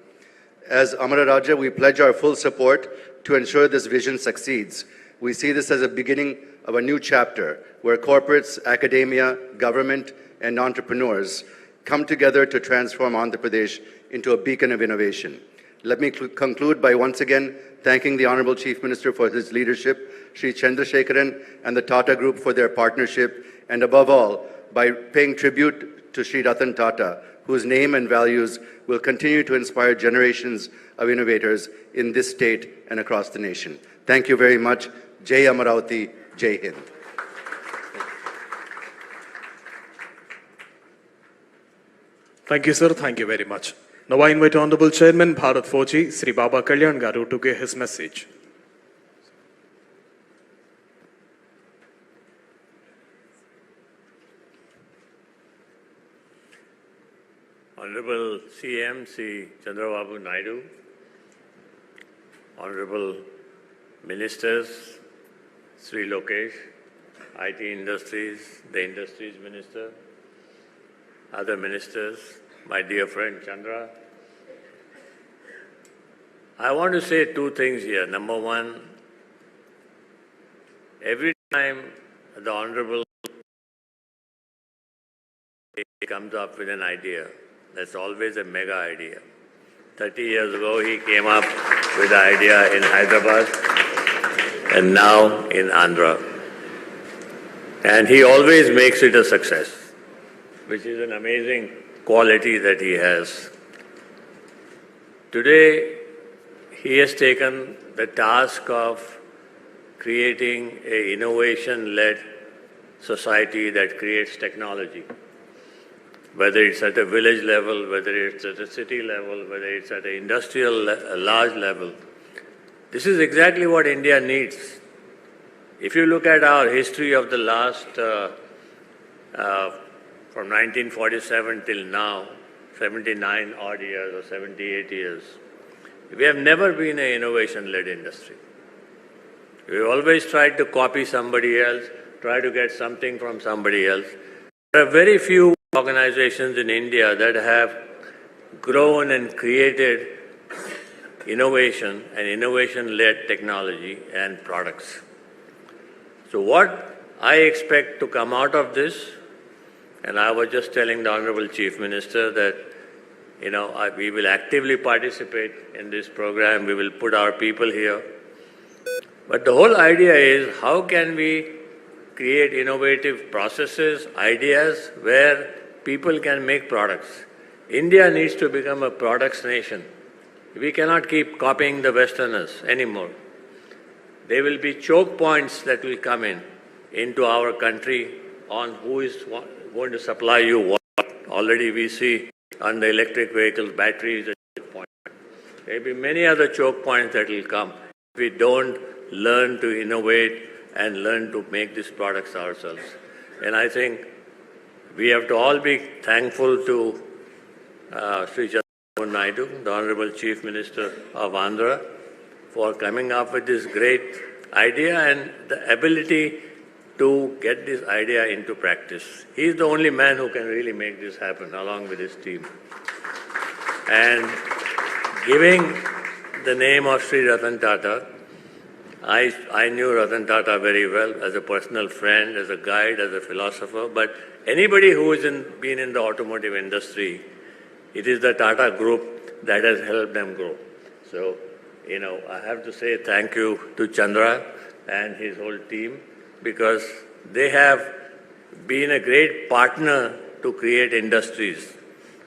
As Amara Raja, we pledge our full support to ensure this vision succeeds. We see this as a beginning of a new chapter where corporates, academia, government, and entrepreneurs come together to transform Andhra Pradesh into a beacon of innovation. Let me conclude by once again thanking the Honorable Chief Minister for his leadership, Sri Chandrasekharan and the Tata Group for their partnership, and above all, by paying tribute to Sri Ratan Tata, whose name and values will continue to inspire generations of innovators in this state and across the nation. Thank you very much. Jai Amaravati, Jai Hind. Thank you, sir. Thank you very much. Now I invite Honorable Chairman Bharat Foji, Sri Baba Kalyan Garu, to give his message. Honorable CM, Sri Chandrababu Naidu, Honorable Ministers, Sri Lokesh, IT Industries, the Industries Minister, other ministers, my dear friend Chandra. I want to say two things here. Number one, every time the Honorable comes up with an idea, that's always a mega idea. 30 years ago, he came up with the idea in Hyderabad and now in Andhra. And he always makes it a success, which is an amazing quality that he has. Today, he has taken the task of creating an innovation-led society that creates technology. Whether it's at a village level, whether it's at a city level, whether it's at an industrial large level. This is exactly what India needs. If you look at our history of the last, from 1947 till now, 79 odd years or 78 years, we have never been an innovation-led industry. We've always tried to copy somebody else, try to get something from somebody else. There are very few organizations in India that have grown and created innovation and innovation-led technology and products. So what I expect to come out of this, and I was just telling the Honorable Chief Minister that, we will actively participate in this program. We will put our people here. But the whole idea is how can we create innovative processes, ideas where people can make products. India needs to become a products nation. We cannot keep copying the Westerners anymore. There will be choke points that will come into our country on who is going to supply you what. Already we see on the electric vehicles, batteries, a choke point. There will be many other choke points that will come if we don't learn to innovate and learn to make these products ourselves. And I think we have to all be thankful to Sri Chandrababu Naidu, the Honorable Chief Minister of Andhra, for coming up with this great idea and the ability to get this idea into practice. He is the only man who can really make this happen, along with his team. And giving the name of Sri Ratan Tata, I knew Ratan Tata very well as a personal friend, as a guide, as a philosopher, but anybody who has been in the automotive industry, it is the Tata Group that has helped them grow. So, I have to say thank you to Chandra and his whole team, because they have been a great partner to create industries.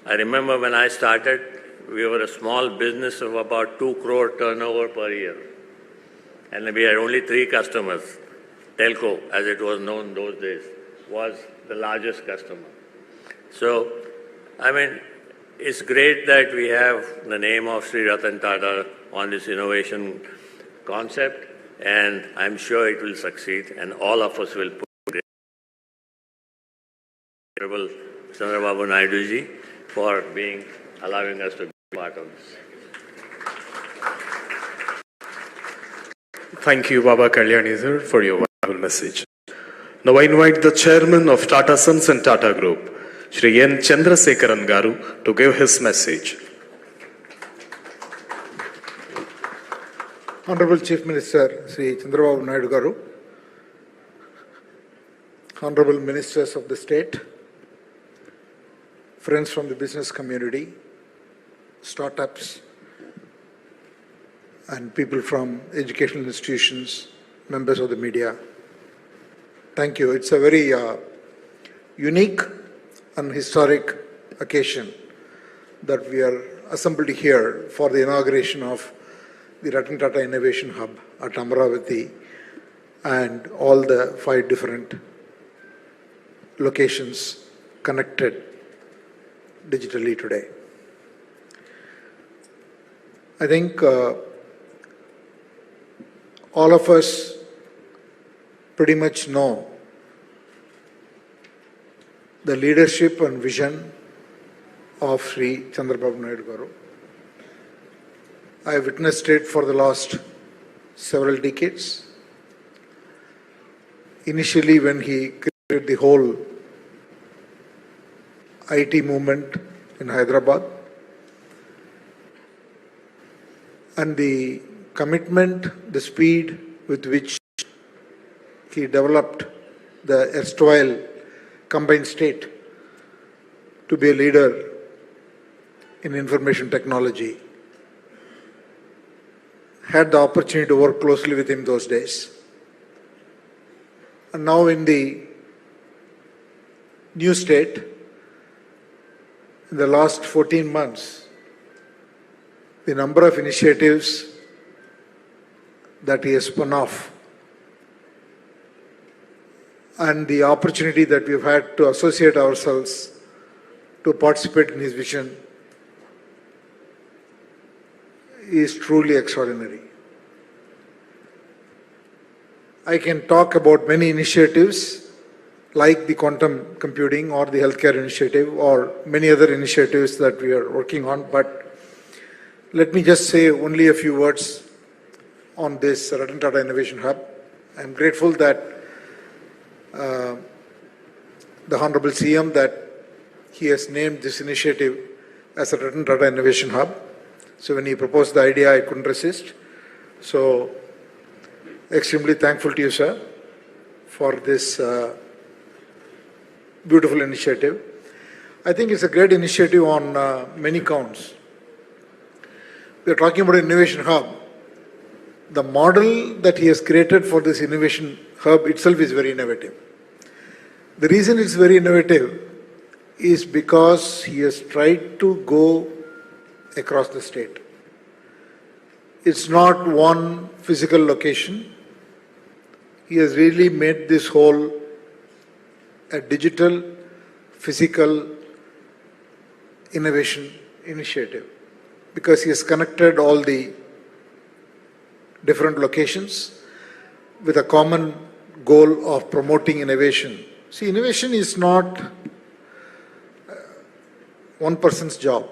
I remember when I started, we were a small business of about 2 crore turnover per year. And we had only 3 customers. Telco, as it was known those days, was the largest customer. So, it's great that we have the name of Sri Ratan Tata on this innovation concept, and I'm sure it will succeed, and all of us will put it. Honorable Chandrababu Naidu ji for allowing us to be part of this. Thank you, Baba Kalyani sir, for your wonderful message. Now I invite the Chairman of Tata Sons and Tata Group, Shri N. Chandrasekharan Garu, to give his message. Honorable Chief Minister Sri Chandrababu Naidu Garu, Honorable Ministers of the State, friends from the business community, startups, and people from educational institutions, members of the media. Thank you. It's a very unique and historic occasion that we are assembled here for the inauguration of the Ratan Tata Innovation Hub at Amaravati and all the 5 different locations connected digitally today. I think all of us pretty much know the leadership and vision of Sri Chandrababu Naidu Garu. I witnessed it for the last several decades. Initially, when he created the whole IT movement in Hyderabad, and the commitment, the speed with which he developed the erstwhile combined state to be a leader in information technology. Had the opportunity to work closely with him those days. And now in the new state, in the last 14 months, the number of initiatives that he has spun off and the opportunity that we've had to associate ourselves to participate in his vision is truly extraordinary. I can talk about many initiatives like the quantum computing or the healthcare initiative or many other initiatives that we are working on, but let me just say only a few words on this Ratan Tata Innovation Hub. I'm grateful that the Honorable CM that he has named this initiative as a Ratan Tata Innovation Hub. So when he proposed the idea, I couldn't resist. So extremely thankful to you, sir, for this beautiful initiative. I think it's a great initiative on many counts. We are talking about an innovation hub. The model that he has created for this innovation hub itself is very innovative. The reason it's very innovative is because he has tried to go across the state. It's not one physical location. He has really made this whole a digital, physical innovation initiative because he has connected all the different locations with a common goal of promoting innovation. See, innovation is not one person's job.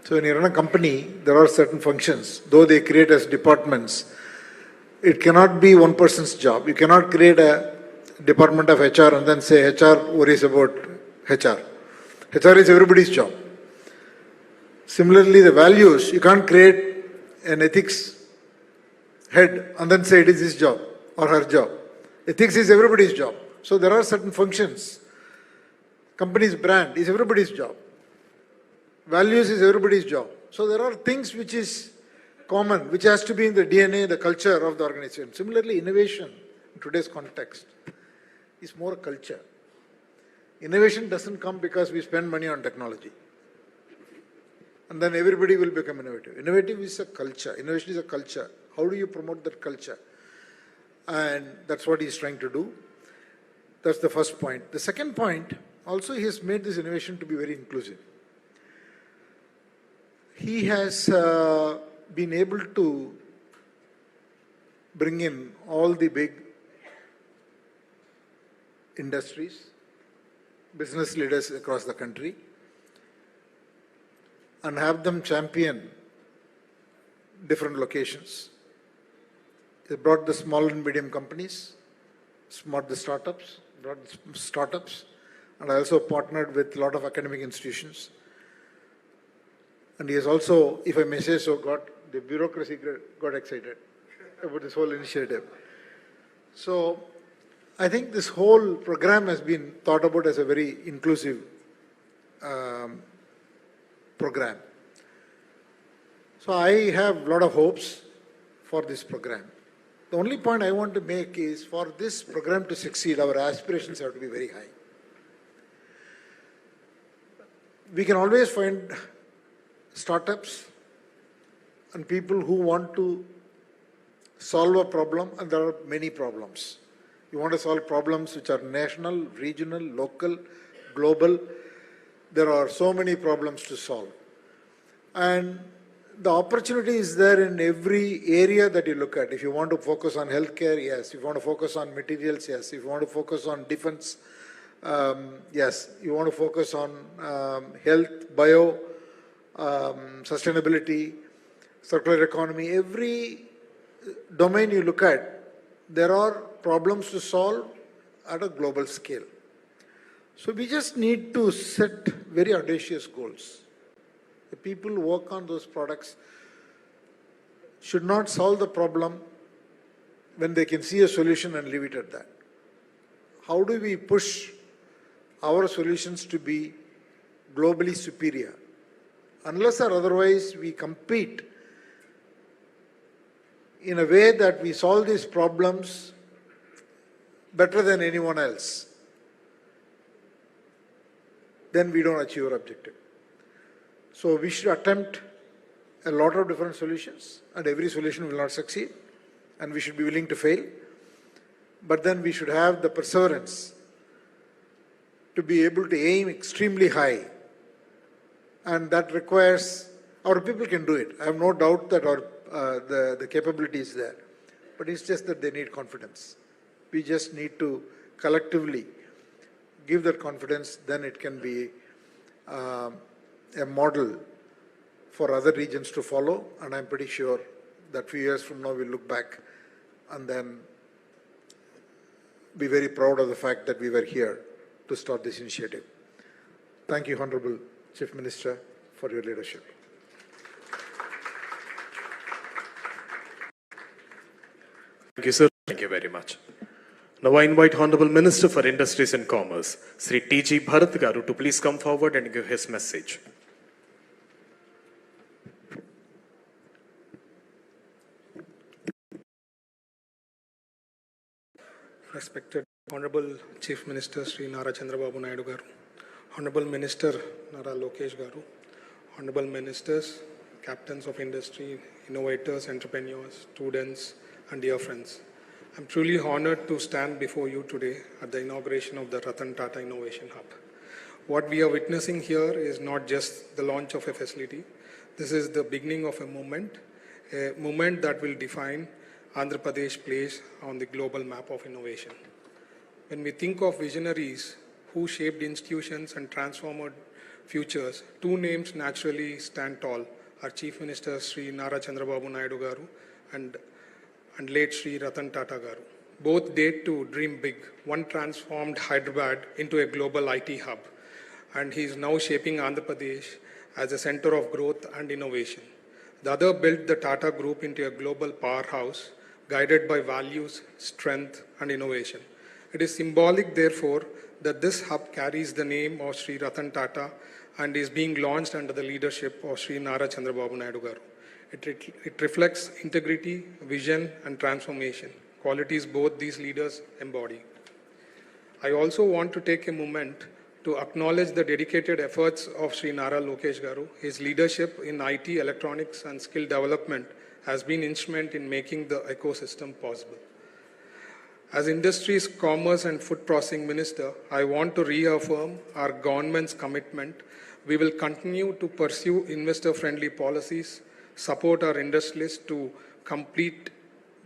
So when you run a company, there are certain functions, though they create as departments. It cannot be one person's job. You cannot create a department of HR and then say HR worries about HR. HR is everybody's job. Similarly, the values, you can't create an ethics head and then say it is his job or her job. Ethics is everybody's job. So there are certain functions. Company's brand is everybody's job. Values is everybody's job. So there are things which is common, which has to be in the DNA, the culture of the organization. Similarly, innovation in today's context is more a culture. Innovation doesn't come because we spend money on technology. And then everybody will become innovative. Innovative is a culture. Innovation is a culture. How do you promote that culture? And that's what he's trying to do. That's the first point. The second point, also he has made this innovation to be very inclusive. He has been able to bring in all the big industries, business leaders across the country, and have them champion different locations. He brought the small and medium companies, brought the startups, and I also partnered with a lot of academic institutions. And he has also, if I may say so, the bureaucracy got excited about this whole initiative. So I think this whole program has been thought about as a very inclusive program. So I have a lot of hopes for this program. The only point I want to make is for this program to succeed, our aspirations have to be very high. We can always find startups and people who want to solve a problem, and there are many problems. You want to solve problems which are national, regional, local, global. There are so many problems to solve. And the opportunity is there in every area that you look at. If you want to focus on healthcare, yes. If you want to focus on materials, yes. If you want to focus on defense, yes. You want to focus on health, bio, sustainability, circular economy. Every domain you look at, there are problems to solve at a global scale. So we just need to set very audacious goals. The people who work on those products should not solve the problem when they can see a solution and leave it at that. How do we push our solutions to be globally superior? Unless or otherwise we compete in a way that we solve these problems better than anyone else, then we don't achieve our objective. So we should attempt a lot of different solutions, and every solution will not succeed, and we should be willing to fail. But then we should have the perseverance to be able to aim extremely high, and that requires, our people can do it. I have no doubt that the capability is there, but it's just that they need confidence. We just need to collectively give that confidence, then it can be a model for other regions to follow, and I'm pretty sure that few years from now we'll look back and then be very proud of the fact that we were here to start this initiative. Thank you, Honorable Chief Minister, for your leadership. Thank you, sir. Thank you very much. Now I invite Honorable Minister for Industries and Commerce, Sri T.G. Bharat Garu, to please come forward and give his message. Respected Honorable Chief Minister Sri Nara Chandrababu Naidu Garu, Honorable Minister Nara Lokesh Garu, Honorable Ministers, Captains of Industry, Innovators, Entrepreneurs, Students, and dear friends. I'm truly honored to stand before you today at the inauguration of the Ratan Tata Innovation Hub. What we are witnessing here is not just the launch of a facility. This is the beginning of a movement that will define Andhra Pradesh place on the global map of innovation. When we think of visionaries who shaped institutions and transformed futures, two names naturally stand tall. Our Chief Minister Sri Nara Chandrababu Naidu Garu and late Sri Ratan Tata Garu. Both date to dream big. One transformed Hyderabad into a global IT hub, and he is now shaping Andhra Pradesh as a center of growth and innovation. The other built the Tata Group into a global powerhouse, guided by values, strength, and innovation. It is symbolic, therefore, that this hub carries the name of Sri Ratan Tata and is being launched under the leadership of Sri Nara Chandrababu Naidu Garu. It reflects integrity, vision, and transformation, qualities both these leaders embody. I also want to take a moment to acknowledge the dedicated efforts of Sri Nara Lokesh Garu. His leadership in IT, electronics, and skill development has been instrumental in making the ecosystem possible. As Industries, Commerce, and Food Processing Minister, I want to reaffirm our government's commitment. We will continue to pursue investor-friendly policies, support our industrialists to compete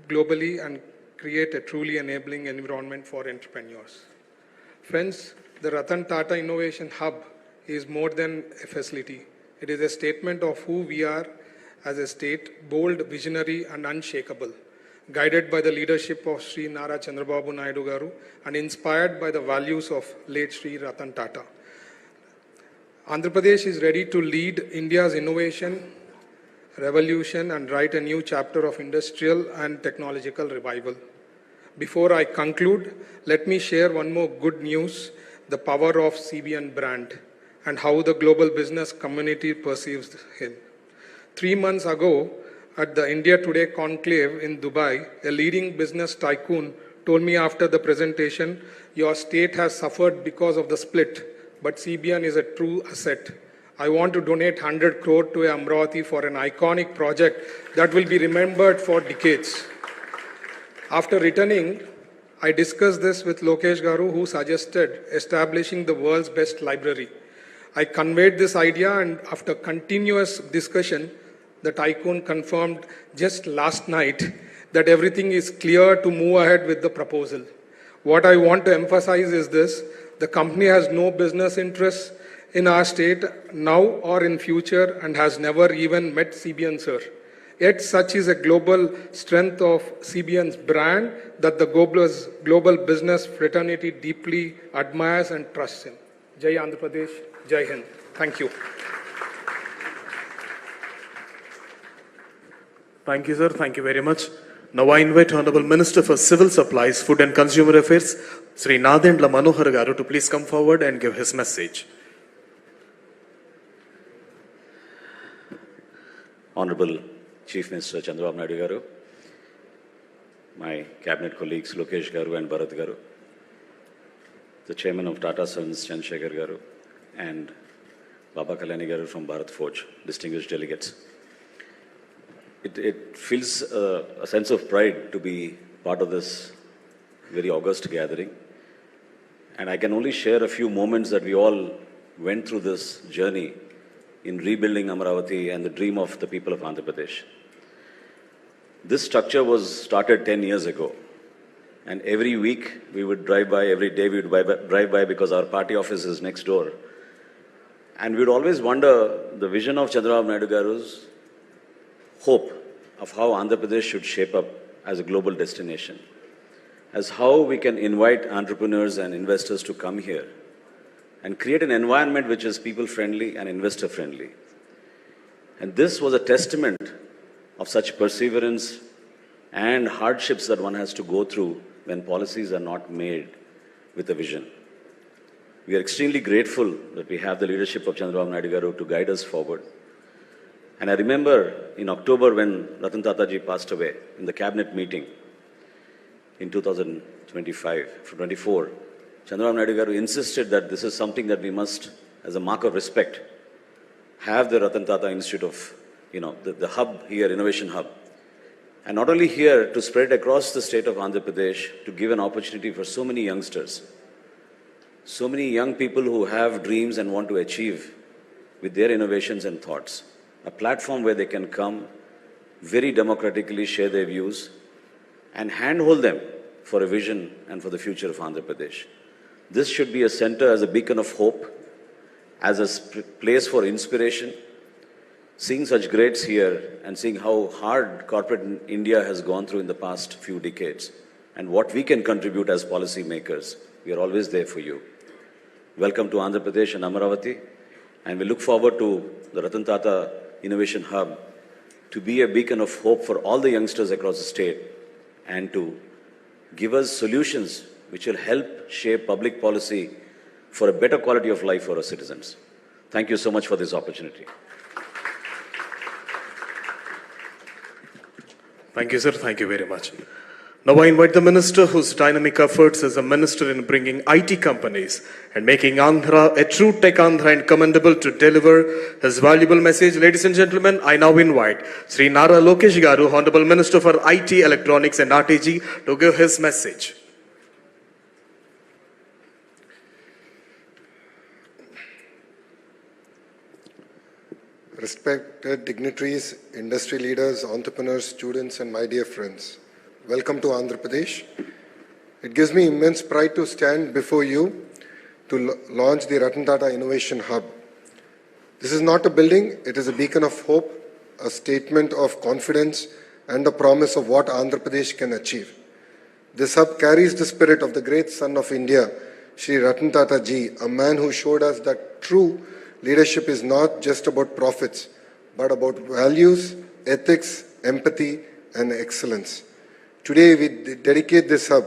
globally, and create a truly enabling environment for entrepreneurs. Friends, the Ratan Tata Innovation Hub is more than a facility. It is a statement of who we are as a state, bold, visionary, and unshakable, guided by the leadership of Sri Nara Chandrababu Naidu Garu and inspired by the values of late Sri Ratan Tata. Andhra Pradesh is ready to lead India's innovation revolution and write a new chapter of industrial and technological revival. Before I conclude, let me share one more good news, the power of CBN brand. and how the global business community perceives him. 3 months ago, at the India Today conclave in Dubai, a leading business tycoon told me after the presentation, your state has suffered because of the split, but CBN is a true asset. I want to donate 100 crore to Amravati for an iconic project that will be remembered for decades. After returning, I discussed this with Lokesh Garu, who suggested establishing the world's best library. I conveyed this idea, and after continuous discussion, the tycoon confirmed just last night that everything is clear to move ahead with the proposal. What I want to emphasize is this: the company has no business interests in our state now or in future and has never even met CBN sir. Yet such is a global strength of CBN's brand that the global business fraternity deeply admires and trusts him. Jai Andhra Pradesh, Jai Hind. Thank you. Thank you, sir. Thank you very much. Now I invite Honorable Minister for Civil Supplies, Food and Consumer Affairs, Sri Nara Lokesh Garu, to please come forward and give his message. Honorable Chief Minister Chandrababu Naidu Garu, my cabinet colleagues Lokesh Garu and Bharat Garu, the Chairman of Tata Sons Chandrasekhar Garu, and Baba Kalyani Garu from Bharat Forge, distinguished delegates. It feels a sense of pride to be part of this very august gathering. And I can only share a few moments that we all went through this journey in rebuilding Amravati and the dream of the people of Andhra Pradesh. This structure was started 10 years ago. And every week we would drive by, every day we would drive by because our party office is next door. And we would always wonder the vision of Chandrababu Naidu Garu's hope of how Andhra Pradesh should shape up as a global destination, as how we can invite entrepreneurs and investors to come here and create an environment which is people-friendly and investor-friendly. And this was a testament of such perseverance and hardships that one has to go through when policies are not made with a vision. We are extremely grateful that we have the leadership of Chandrababu Naidu Garu to guide us forward. And I remember in October when Ratan Tata ji passed away in the cabinet meeting in 2024, Chandrababu Naidu Garu insisted that this is something that we must, as a mark of respect, have the Ratan Tata Institute of, the hub here, innovation hub. And not only here, to spread across the state of Andhra Pradesh, to give an opportunity for so many youngsters, so many young people who have dreams and want to achieve with their innovations and thoughts. A platform where they can come, very democratically share their views, and handhold them for a vision and for the future of Andhra Pradesh. This should be a center as a beacon of hope, as a place for inspiration. Seeing such greats here and seeing how hard corporate India has gone through in the past few decades and what we can contribute as policy makers, we are always there for you. Welcome to Andhra Pradesh and Amravati, and we look forward to the Ratan Tata Innovation Hub to be a beacon of hope for all the youngsters across the state and to give us solutions which will help shape public policy for a better quality of life for our citizens. Thank you so much for this opportunity. Thank you, sir. Thank you very much. Now I invite the minister whose dynamic efforts as a minister in bringing IT companies and making Andhra a true tech Andhra and commendable to deliver his valuable message. Ladies and gentlemen, I now invite Sri Nara Lokesh Garu, Honorable Minister for IT, Electronics and RTG, to give his message. Respected dignitaries, industry leaders, entrepreneurs, students, and my dear friends, welcome to Andhra Pradesh. It gives me immense pride to stand before you to launch the Ratan Tata Innovation Hub. This is not a building, it is a beacon of hope, a statement of confidence, and a promise of what Andhra Pradesh can achieve. This hub carries the spirit of the great son of India, Shri Ratan Tata ji, a man who showed us that true leadership is not just about profits, but about values, ethics, empathy, and excellence. Today, we dedicate this hub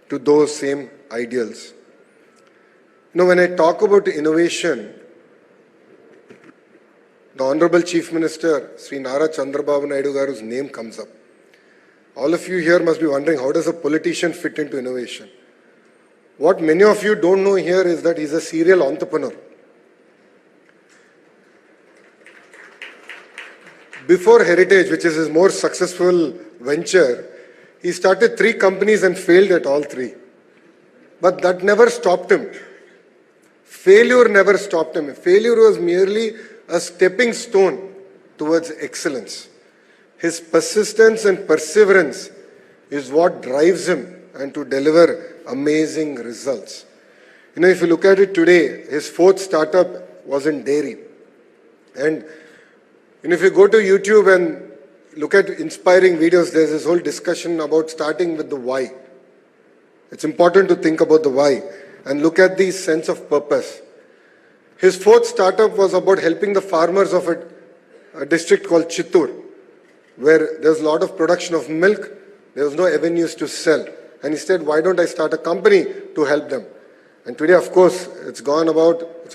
to those same ideals. When I talk about innovation, the Honorable Chief Minister, Sri Nara Chandrababu Naidu garu's name comes up. All of you here must be wondering, how does a politician fit into innovation? What many of you don't know here is that he's a serial entrepreneur. Before Heritage, which is his more successful venture, he started 3 companies and failed at all 3. But that never stopped him. Failure never stopped him. Failure was merely a stepping stone towards excellence. His persistence and perseverance is what drives him and to deliver amazing results. You know, if you look at it today, his 4th startup was in dairy. And if you go to YouTube and look at inspiring videos, there's this whole discussion about starting with the why. It's important to think about the why and look at the sense of purpose. His 4th startup was about helping the farmers of a district called Chittur, where there's a lot of production of milk, there was no avenues to sell. And he said, why don't I start a company to help them? And today, of course, it's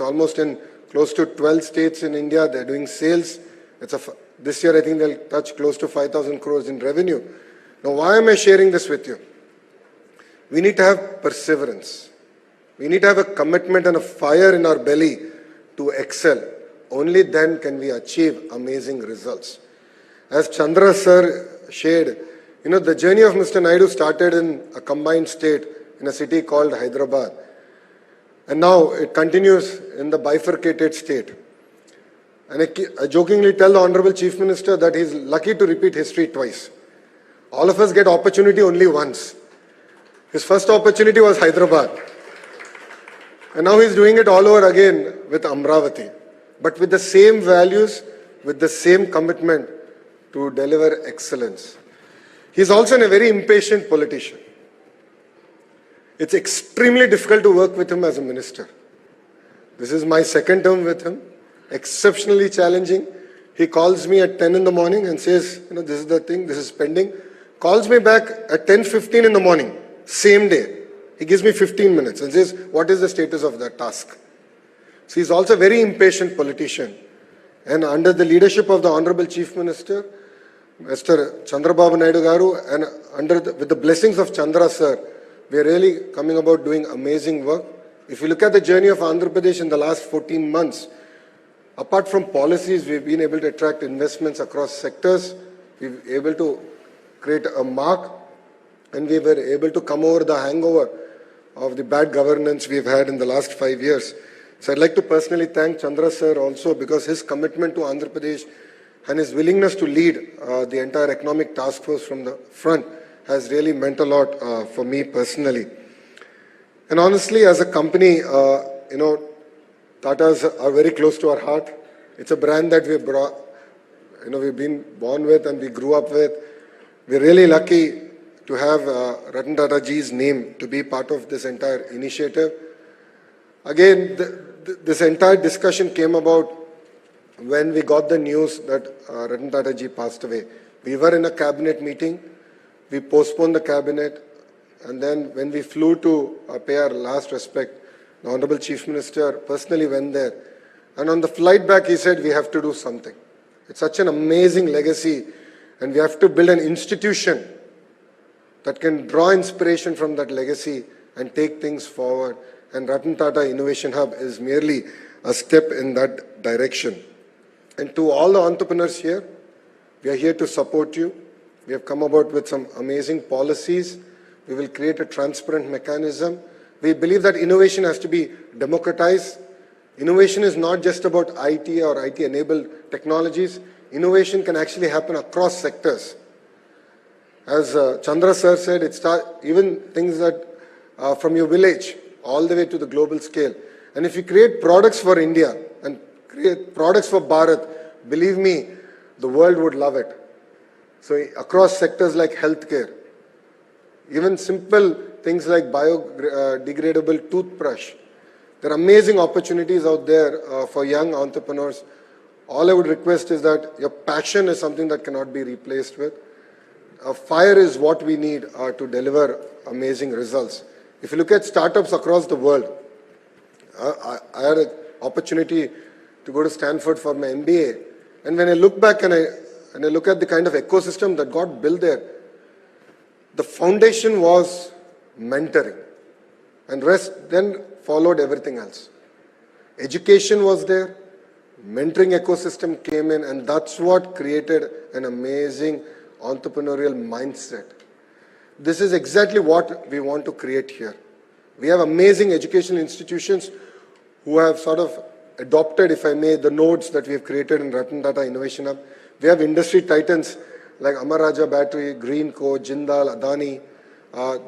almost in close to 12 states in India. They're doing sales. This year, I think they'll touch close to 5,000 crores in revenue. Now, why am I sharing this with you? We need to have perseverance. We need to have a commitment and a fire in our belly to excel. Only then can we achieve amazing results. As Chandra sir shared, the journey of Mr. Naidu started in a combined state in a city called Hyderabad. And now it continues in the bifurcated state. And I jokingly tell the Honorable Chief Minister that he's lucky to repeat history twice. All of us get opportunity only once. His first opportunity was Hyderabad. And now he's doing it all over again with Amravati. But with the same values, with the same commitment to deliver excellence. He's also a very impatient politician. It's extremely difficult to work with him as a minister. This is my 2nd term with him. Exceptionally challenging. He calls me at 10 in the morning and says, this is the thing, this is pending. Calls me back at 10:15 in the morning, same day. He gives me 15 minutes and says, what is the status of that task? So he's also a very impatient politician. And under the leadership of the Honorable Chief Minister, Mr. Chandrababu Naidu garu, and with the blessings of Chandra sir, we are really coming about doing amazing work. If you look at the journey of Andhra Pradesh in the last 14 months, apart from policies, we've been able to attract investments across sectors. We've been able to create a mark, and we were able to come over the hangover of the bad governance we've had in the last 5 years. So I'd like to personally thank Chandra sir also, because his commitment to Andhra Pradesh and his willingness to lead the entire economic task force from the front has really meant a lot for me personally. And honestly, as a company, Tatas are very close to our heart. It's a brand that we've been born with and we grew up with. We're really lucky to have Ratan Tata ji's name to be part of this entire initiative. Again, this entire discussion came about when we got the news that Ratan Tata ji passed away. We were in a cabinet meeting. We postponed the cabinet. And then when we flew to pay our last respect, the Honorable Chief Minister personally went there. And on the flight back, he said, we have to do something. It's such an amazing legacy. And we have to build an institution that can draw inspiration from that legacy and take things forward. And Ratan Tata Innovation Hub is merely a step in that direction. And to all the entrepreneurs here, we are here to support you. We have come about with some amazing policies. We will create a transparent mechanism. We believe that innovation has to be democratized. Innovation is not just about IT or IT-enabled technologies. Innovation can actually happen across sectors. As Chandra sir said, even things that from your village all the way to the global scale. And if you create products for India and create products for Bharat, believe me, the world would love it. So across sectors like healthcare, even simple things like biodegradable toothbrush, there are amazing opportunities out there for young entrepreneurs. All I would request is that your passion is something that cannot be replaced with. Fire is what we need to deliver amazing results. If you look at startups across the world, I had an opportunity to go to Stanford for my MBA, And when I look back and I look at the kind of ecosystem that got built there, the foundation was mentoring, and rest then followed everything else. Education was there, mentoring ecosystem came in, and that's what created an amazing entrepreneurial mindset. This is exactly what we want to create here. We have amazing educational institutions who have sort of adopted, if I may, the nodes that we have created in Ratan Tata Innovation Hub. We have industry titans like Amar Raja Battery, Greenco, Jindal, Adani,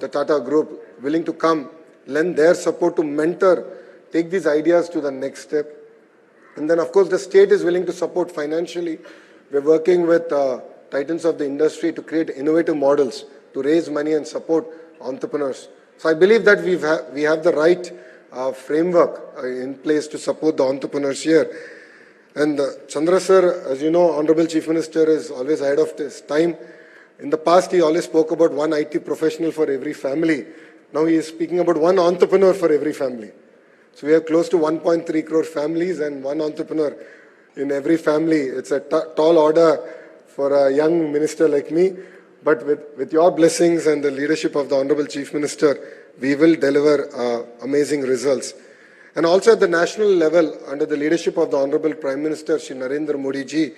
the Tata Group, willing to come, lend their support to mentor, take these ideas to the next step. And then, of course, the state is willing to support financially. We're working with titans of the industry to create innovative models to raise money and support entrepreneurs. So I believe that we have the right framework in place to support the entrepreneurs here. And Chandra sir, as you know, Honorable Chief Minister is always ahead of his time. In the past, he always spoke about one IT professional for every family. Now he is speaking about one entrepreneur for every family. So we have close to 1.3 crore families and one entrepreneur in every family. It's a tall order for a young minister like me. But with your blessings and the leadership of the Honorable Chief Minister, we will deliver amazing results. And also at the national level, under the leadership of the Honorable Prime Minister, Shri Narendra Modi ji,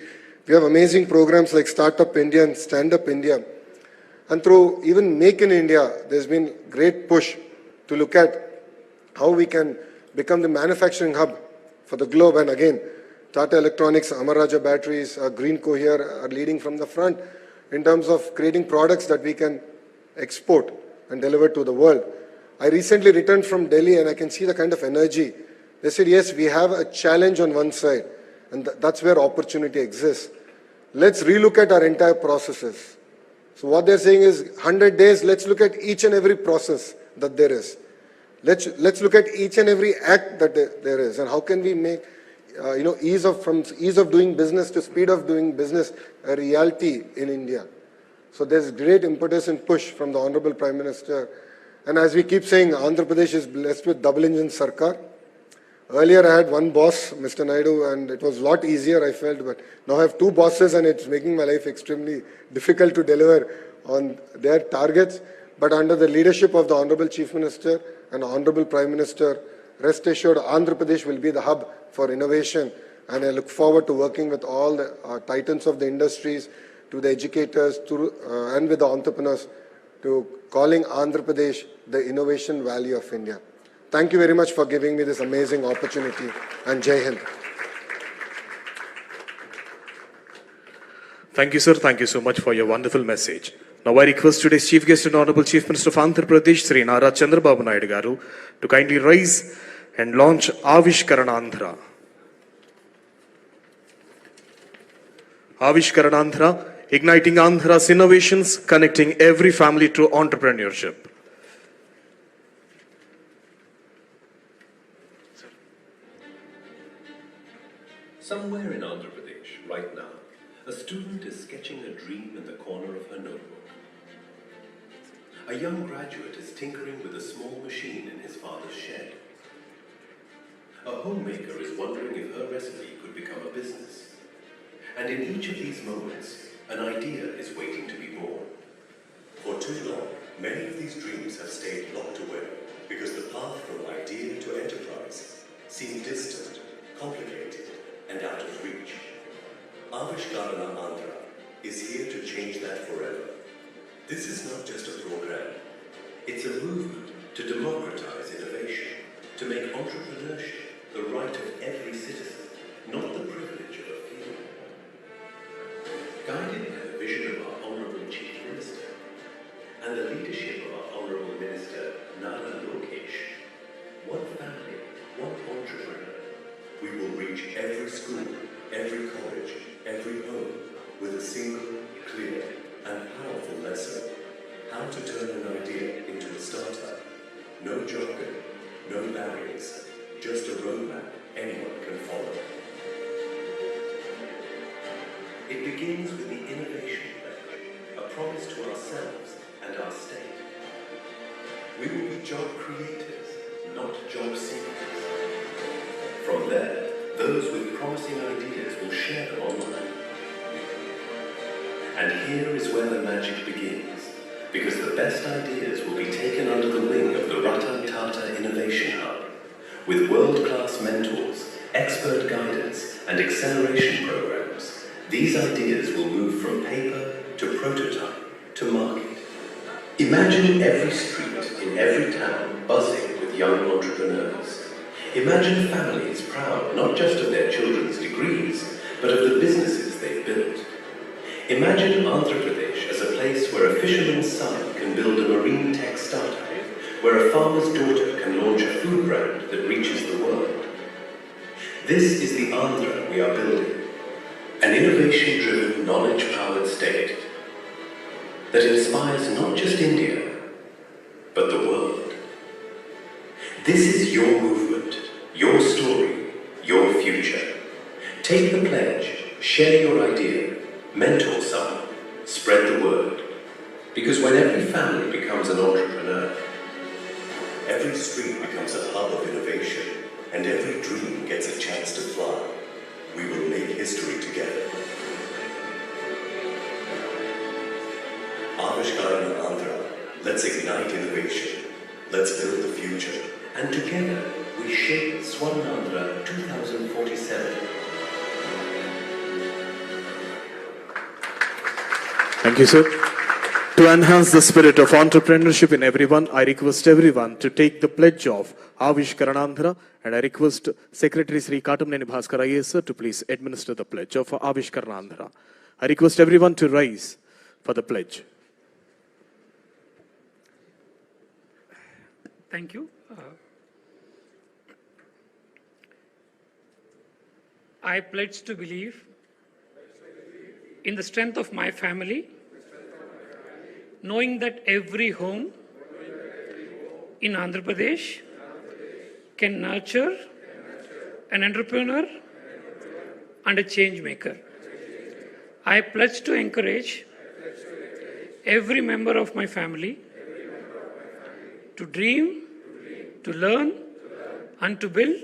we have amazing programs like Startup India and Stand Up India. And through even Make in India, there's been great push to look at how we can become the manufacturing hub for the globe. And again, Tata Electronics, Amar Raja Batteries, Greenco here are leading from the front in terms of creating products that we can export and deliver to the world. I recently returned from Delhi and I can see the kind of energy. They said, yes, we have a challenge on one side, and that's where opportunity exists. Let's relook at our entire processes. So what they're saying is 100 days, let's look at each and every process that there is. Let's look at each and every act that there is, and how can we make from ease of doing business to speed of doing business a reality in India. So there's great impetus and push from the Honorable Prime Minister. And as we keep saying, Andhra Pradesh is blessed with double-engine Sarkar. Earlier I had one boss, Mr. Naidu, and it was a lot easier, I felt, but now I have two bosses and it's making my life extremely difficult to deliver on their targets. But under the leadership of the Honorable Chief Minister and Honorable Prime Minister, rest assured Andhra Pradesh will be the hub for innovation. And I look forward to working with all the titans of the industries, to the educators, and with the entrepreneurs, to calling Andhra Pradesh the innovation valley of India. Thank you very much for giving me this amazing opportunity, and Jai Hind. Thank you, sir. Thank you so much for your wonderful message. Now I request today's Chief Guest and Honorable Chief Minister of Andhra Pradesh, Sri Nara Chandrababu Naidu garu, to kindly rise and launch Avishkaranandhra. Avishkaranandhra, igniting Andhra's innovations, connecting every family to entrepreneurship. Somewhere in Andhra Pradesh, right now, a student is sketching a dream in the corner of her notebook. A young graduate is tinkering with a small machine in his father's shed. A homemaker is wondering if her recipe could become a business. And in each of these moments, an idea is waiting to be born. For too long, many of these dreams have stayed locked away because the path from idea to enterprise seemed distant, complicated, and out of reach. Avishkarana Andhra is here to change that forever. This is not just a program. It's a movement to democratize innovation, to make entrepreneurship the right of every citizen, not the privilege of a few. Guided by the vision of our Honourable Chief Minister and the leadership of our Honourable Minister Nara Lokesh, one family, one entrepreneur, we will reach every school, every college, every home with a single, clear and powerful lesson. How to turn an idea into a startup. No jargon, no barriers, just a roadmap anyone can follow. It begins with the innovation pledge, a promise to ourselves and our state. We will be job creators, not job seekers. From there, the those with promising ideas will share them online. And here is where the magic begins, because the best ideas will be taken under the wing of the Ratan Tata Innovation Hub, with world-class mentors, expert guidance, and acceleration programs. These ideas will move from paper to prototype to market. Imagine every street in every town buzzing with young entrepreneurs. Imagine families proud not just of their children's degrees, but of the businesses they've built. Imagine Andhra Pradesh as a place where a fisherman's son can build a marine tech startup, where a farmer's daughter can launch a food brand that reaches the world. This is the Andhra we are building, an innovation-driven, knowledge-powered state that inspires not just India, but the world. This is your movement, your story, your future. Take the pledge, share your idea, mentor someone, spread the word. Because when every family becomes an entrepreneur, every street becomes a hub of innovation, and every dream gets a chance to fly. We will make history together. Avishkarana Andhra. Let's ignite innovation. Let's build the future. And together, we shape Swarnandhra 2047. Thank you, sir. To enhance the spirit of entrepreneurship in everyone, I request everyone to take the pledge of Avishkaranandhra, and I request Secretary Sri Katamneni Bhaskar IAS sir to please administer the pledge of Avishkaranandhra. I request everyone to rise for the pledge. Thank you. I pledge to believe in the strength of my family, knowing that every home in Andhra Pradesh can nurture an entrepreneur and a change maker. I pledge to encourage every member of my family to dream, to learn, and to build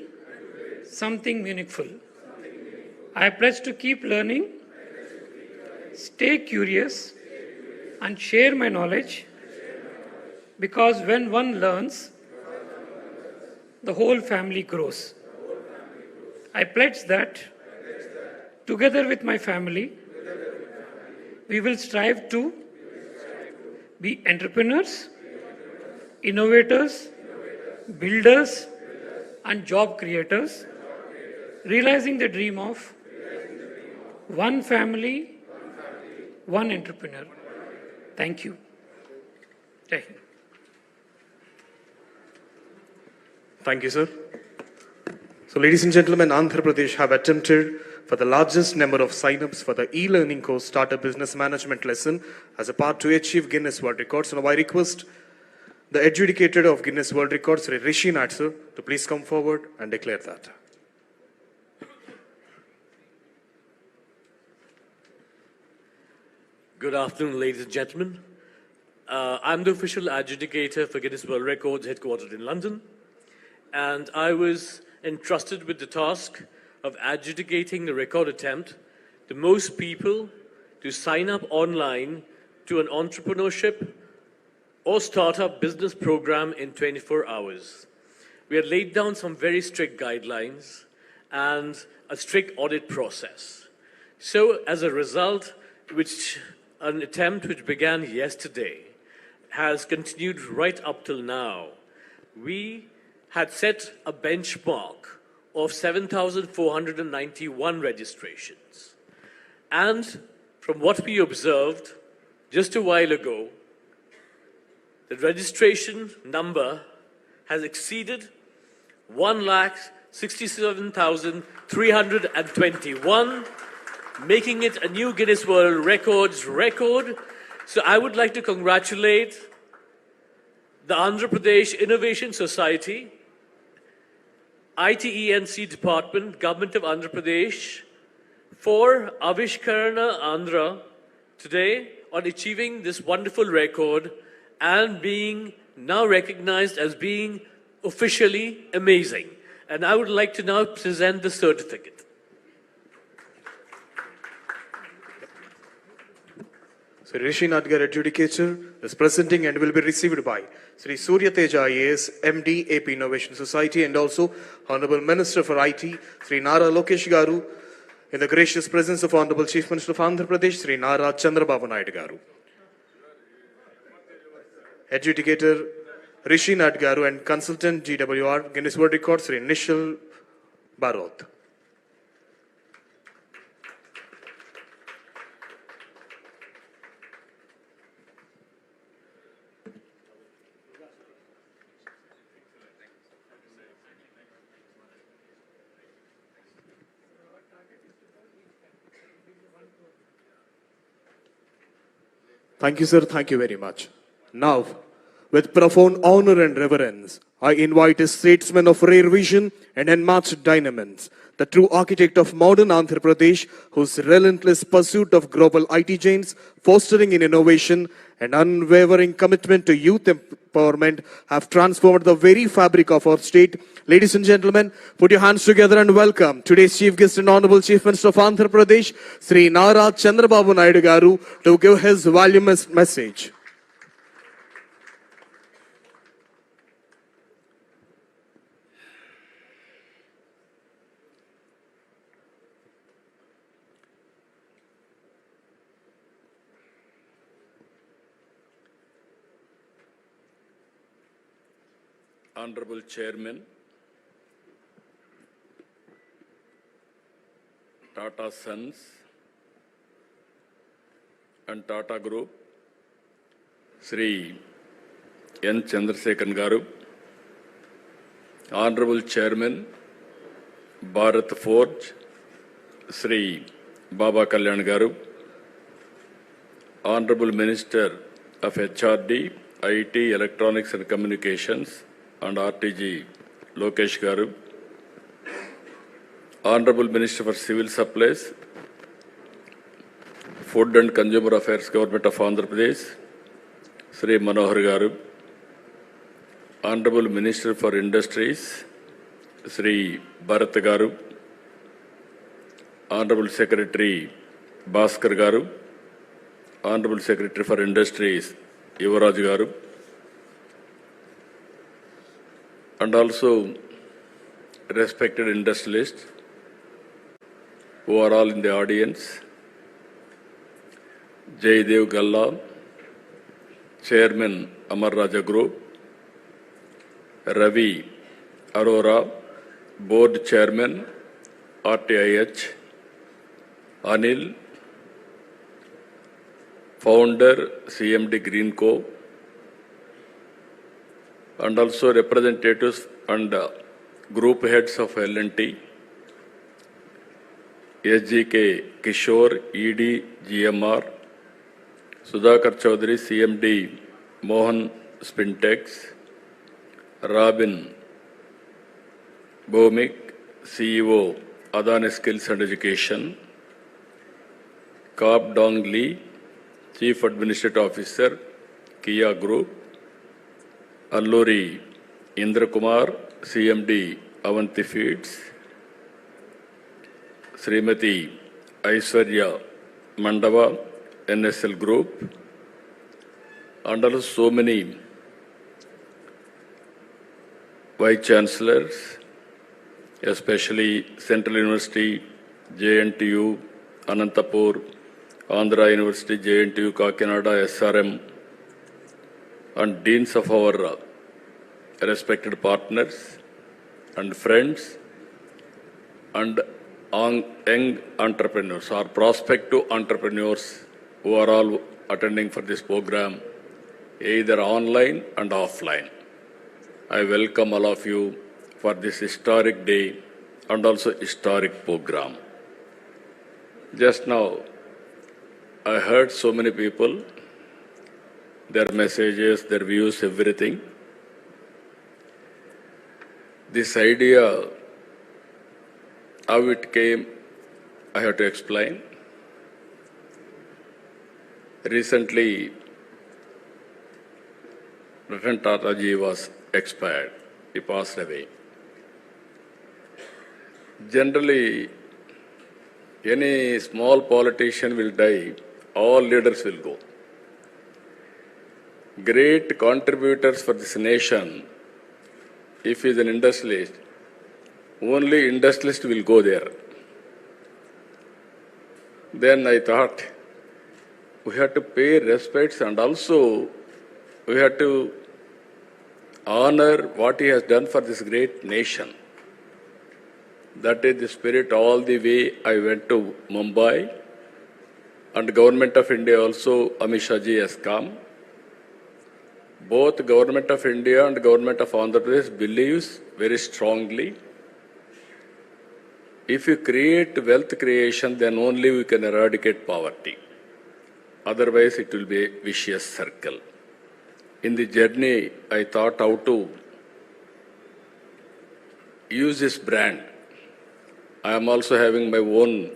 something meaningful. I pledge to keep learning, stay curious, and share my knowledge, because when one learns, the whole family grows. I pledge that together with my family, we will strive to be entrepreneurs, innovators, builders, and job creators, realizing the dream of one family, one entrepreneur. Thank you. Jai Hind. Thank you, sir. So, ladies and gentlemen, Andhra Pradesh have attempted for the largest number of sign-ups for the e-learning course Startup Business Management lesson as a part to achieve Guinness World Records. So now I request the adjudicator of Guinness World Records, Rishi Nath sir, to please come forward and declare that. Good afternoon, ladies and gentlemen. I'm the official adjudicator for Guinness World Records headquartered in London, and I was entrusted with the task of adjudicating the record attempt, the most people to sign up online to an entrepreneurship or startup business program in 24 hours. We had laid down some very strict guidelines and a strict audit process. So as a result, an attempt which began yesterday has continued right up till now. We had set a benchmark of 7,491 registrations. And from what we observed just a while ago, the registration number has exceeded 1,67,321, making it a new Guinness World Records record. So I would like to congratulate the Andhra Pradesh Innovation Society, ITENC Department, Government of Andhra Pradesh, for Avishkarana Andhra today on achieving this wonderful record and being now recognized as being officially amazing. And I would like to now present the certificate. So Rishi Nadgar, adjudicator, is presenting and will be received by Sri Surya Teja IAS, MD, AP Innovation Society, and also Honorable Minister for IT, Sri Nara Lokesh Garu, in the gracious presence of Honorable Chief Minister of Andhra Pradesh, Sri Nara Chandrababu Naidu Garu. Adjudicator Rishi Nadgaru and Consultant GWR, Guinness World Record, Sri Nishal Barot. Thank you, sir. Thank you very much. Now, with profound honor and reverence, I invite a statesman of rare vision and unmatched dynamism, the true architect of modern Andhra Pradesh, whose relentless pursuit of global IT giants, fostering in innovation, and unwavering commitment to youth empowerment have transformed the very fabric of our state. Ladies and gentlemen, put your hands together and welcome today's Chief Guest and Honorable Chief Minister of Andhra Pradesh, Sri Nara Chandrababu Naidu Garu, to give his voluminous message. Honorable Chairman, Tata Sons and Tata Group, Sri N. Chandrasekhan Garu, Honorable Chairman, Bharat Forge, Sri Baba Kalyan Garu, Honorable Minister of HRD, IT, Electronics and Communications, and RTG, Lokesh Garu, Honorable Minister for Civil Supplies, Food and Consumer Affairs, Government of Andhra Pradesh, Sri Manohar Garu, Honorable Minister for Industries, Sri Bharat Garu, Honorable Secretary Bhaskar Garu, Honorable Secretary for Industries, Yuvaraj Garu, and also respected industrialists who are all in the audience, Jaydev Galla, Chairman Amar Raja Group, Ravi Arora, Board Chairman RTIH, Anil, Founder CMD Greenco, and also representatives and group heads of L&T, SGK Kishore, ED GMR, Sudhakar Chaudhary, CMD Mohan Spintex, Robin Bhomik, CEO Adani Skills and Education, Kap Dong Lee, Chief Administrative Officer, Kia Group, Alluri Indra Kumar, CMD Avanti Feeds, Srimati Aishwarya Mandava, NSL Group, and also so many Vice Chancellors, especially Central University, JNTU, Anantapur, Andhra University, JNTU, Kakinada, SRM, and deans of our respected partners and friends and young entrepreneurs or prospective entrepreneurs who are all attending for this program, either online and offline. I welcome all of you for this historic day and also historic program. Just now, I heard so many people, their messages, their views, everything. This idea, how it came, I have to explain. Recently, Ratan Tata ji was expired. He passed away. Generally, any small politician will die, all leaders will go. Great contributors for this nation, if he is an industrialist, only industrialist will go there. Then I thought, we have to pay respects and also we have to honor what he has done for this great nation. That is the spirit all the way I went to Mumbai, and Government of India also, Amit Shah ji has come. Both Government of India and Government of Andhra Pradesh believes very strongly, if you create wealth creation, then only we can eradicate poverty. Otherwise, it will be a vicious circle. In the journey, I thought how to use this brand. I am also having my own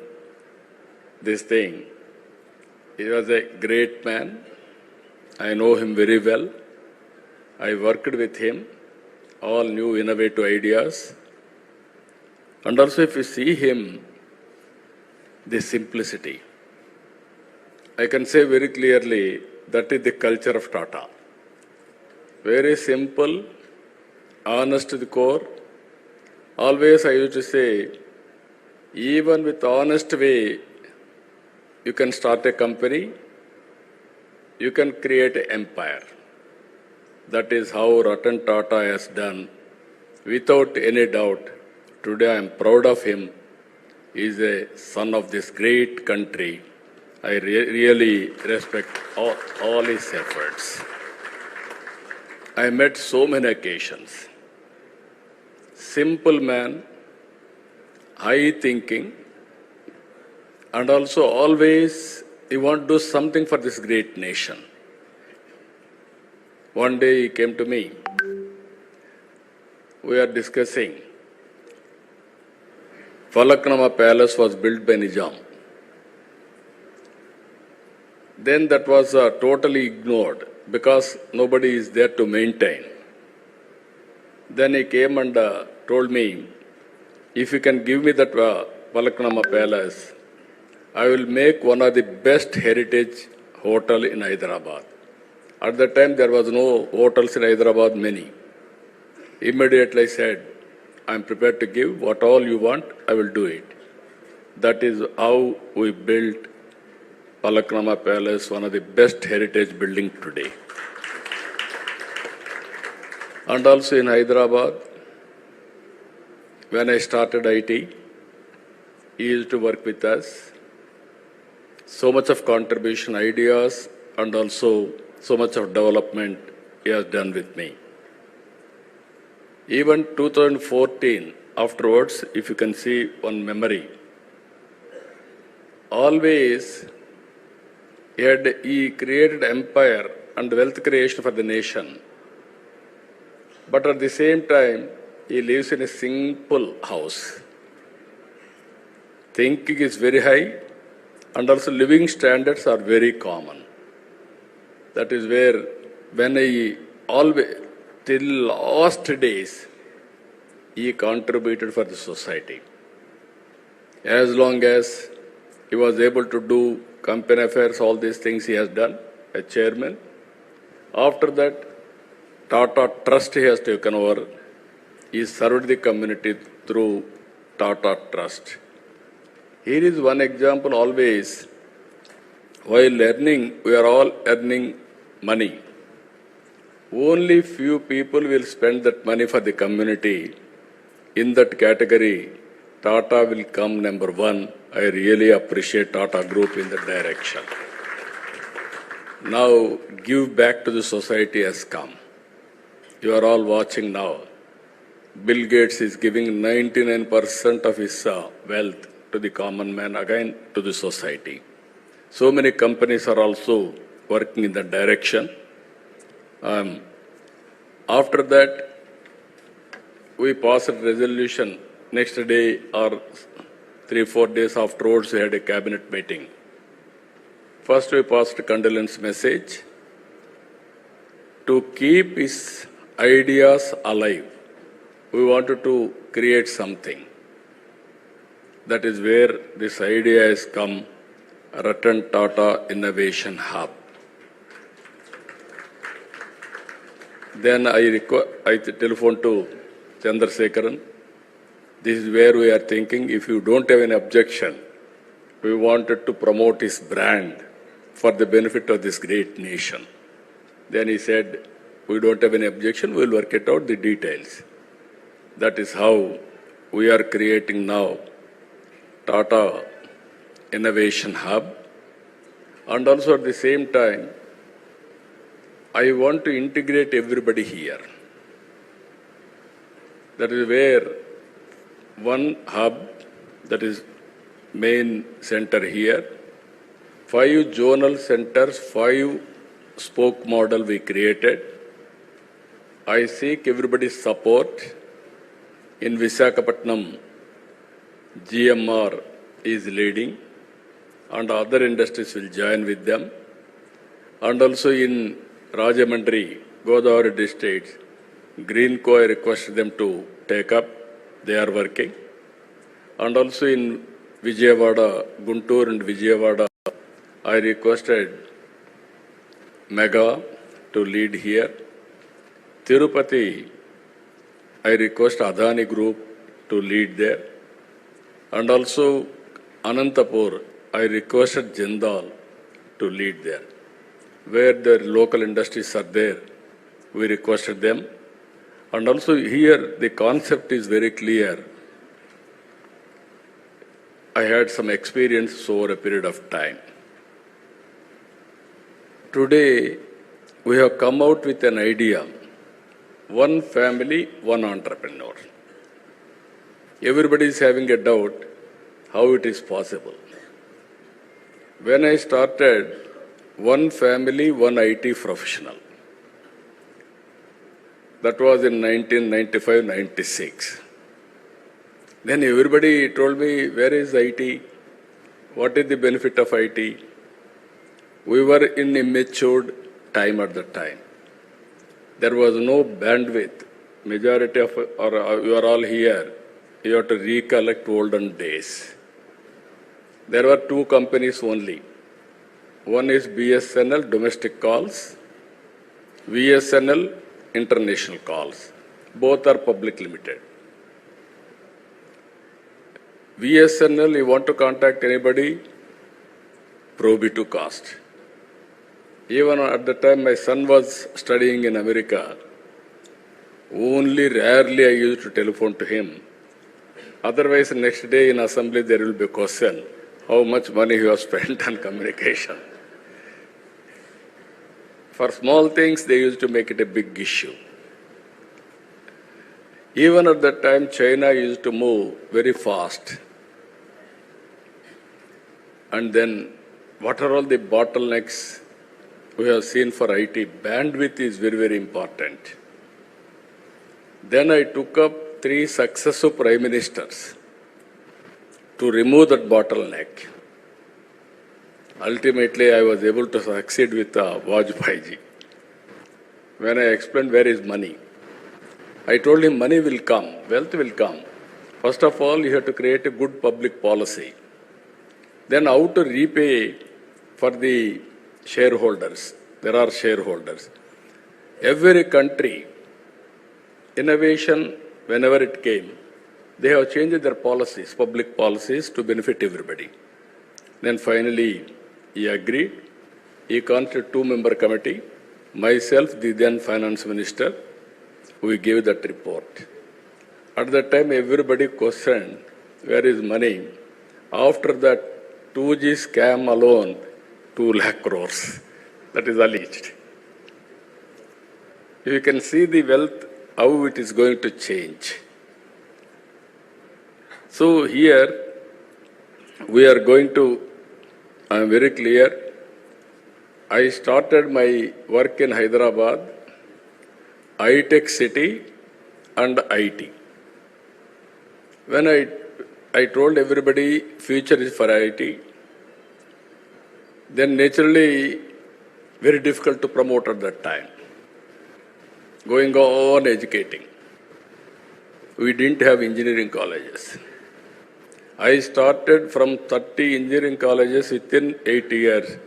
this thing. He was a great man. I know him very well. I worked with him, all new innovative ideas. And also if you see him, the simplicity. I can say very clearly, that is the culture of Tata. Very simple, honest to the core. Always I used to say, even with honest way, you can start a company, you can create an empire. That is how Ratan Tata has done. Without any doubt, today I am proud of him. He is a son of this great country. I really respect all his efforts. I met so many occasions. Simple man, high thinking, and also always he want to do something for this great nation. One day he came to me. We are discussing. Falaknama Palace was built by Nizam. Then that was totally ignored because nobody is there to maintain. Then he came and told me, if you can give me that Falaknama Palace, I will make one of the best heritage hotel in Hyderabad. At that time, there was no hotels in Hyderabad, many. Immediately I said, I am prepared to give what all you want, I will do it. That is how we built Falaknama Palace, one of the best heritage building today. And also in Hyderabad, when I started IT, he used to work with us. So much of contribution, ideas, and also so much of development he has done with me. Even 2014, afterwards, if you can see one memory, always he created empire and wealth creation for the nation. But at the same time, he lives in a simple house. Thinking is very high, and also living standards are very common. That is where, when he always, till last days, he contributed for the society. As long as he was able to do company affairs, all these things he has done, as chairman. After that, Tata Trust he has taken over. He served the community through Tata Trust. Here is one example always. While earning, we are all earning money. Only few people will spend that money for the community. In that category, Tata will come number one. I really appreciate Tata Group in that direction. Now, give back to the society has come. You are all watching now. Bill Gates is giving 99% of his wealth to the common man, again to the society. So many companies are also working in that direction. After that, we passed a resolution. Next day or 3-4 days afterwards, we had a cabinet meeting. First, we passed a condolence message to keep his ideas alive. We wanted to create something. That is where this idea has come, Ratan Tata Innovation Hub. Then I telephoned to Chandrasekharan. This is where we are thinking, if you don't have any objection, we wanted to promote his brand for the benefit of this great nation. Then he said, we don't have any objection, we'll work it out, the details. That is how we are creating now Tata Innovation Hub. And also at the same time, I want to integrate everybody here. That is where one hub, that is main center here, 5 zonal centers, 5 spoke model we created. I seek everybody's support. In Visakhapatnam, GMR is leading, and other industries will join with them. And also in Rajamandri, Godavari districts, Greenco, I requested them to take up. They are working. And also in Vijayawada, Guntur and Vijayawada, I requested Mega to lead here. Tirupati, I request Adani Group to lead there. And also Anantapur, I requested Jindal to lead there. Where the local industries are there, we requested them. And also here, the concept is very clear. I had some experience over a period of time. Today, we have come out with an idea. One family, one entrepreneur. Everybody is having a doubt how it is possible. When I started, one family, one IT professional. That was in 1995-96. Then everybody told me, where is IT? What is the benefit of IT? We were in immature time at the time. There was no bandwidth. Majority of, you are all here, you have to recollect olden days. There were 2 companies only. One is BSNL, domestic calls, VSNL, international calls. Both are public limited. VSNL, you want to contact anybody, prohibitive cost. Even at the time my son was studying in America, only rarely I used to telephone to him. Otherwise, next day in assembly there will be a question, how much money you have spent on communication. For small things, they used to make it a big issue. Even at that time, China used to move very fast. And then, what are all the bottlenecks we have seen for IT? Bandwidth is very, very important. Then I took up 3 successive prime ministers to remove that bottleneck. Ultimately, I was able to succeed with Vajpayee ji. When I explained where is money, I told him money will come, wealth will come. First of all, you have to create a good public policy. Then how to repay for the shareholders. There are shareholders. Every country, innovation, whenever it came, they have changed their policies, public policies, to benefit everybody. Then finally, he agreed. He constituted 2-member committee. Myself, the then finance minister, we gave that report. At that time, everybody questioned, where is money? After that 2G scam alone, 2 lakh crores. That is alleged. You can see the wealth, how it is going to change. So here, we are going to, I am very clear, I started my work in Hyderabad, high-tech city and IT. When I told everybody future is for IT, then naturally very difficult to promote at that time. Going on educating. We didn't have engineering colleges. I started from 30 engineering colleges within 8 years.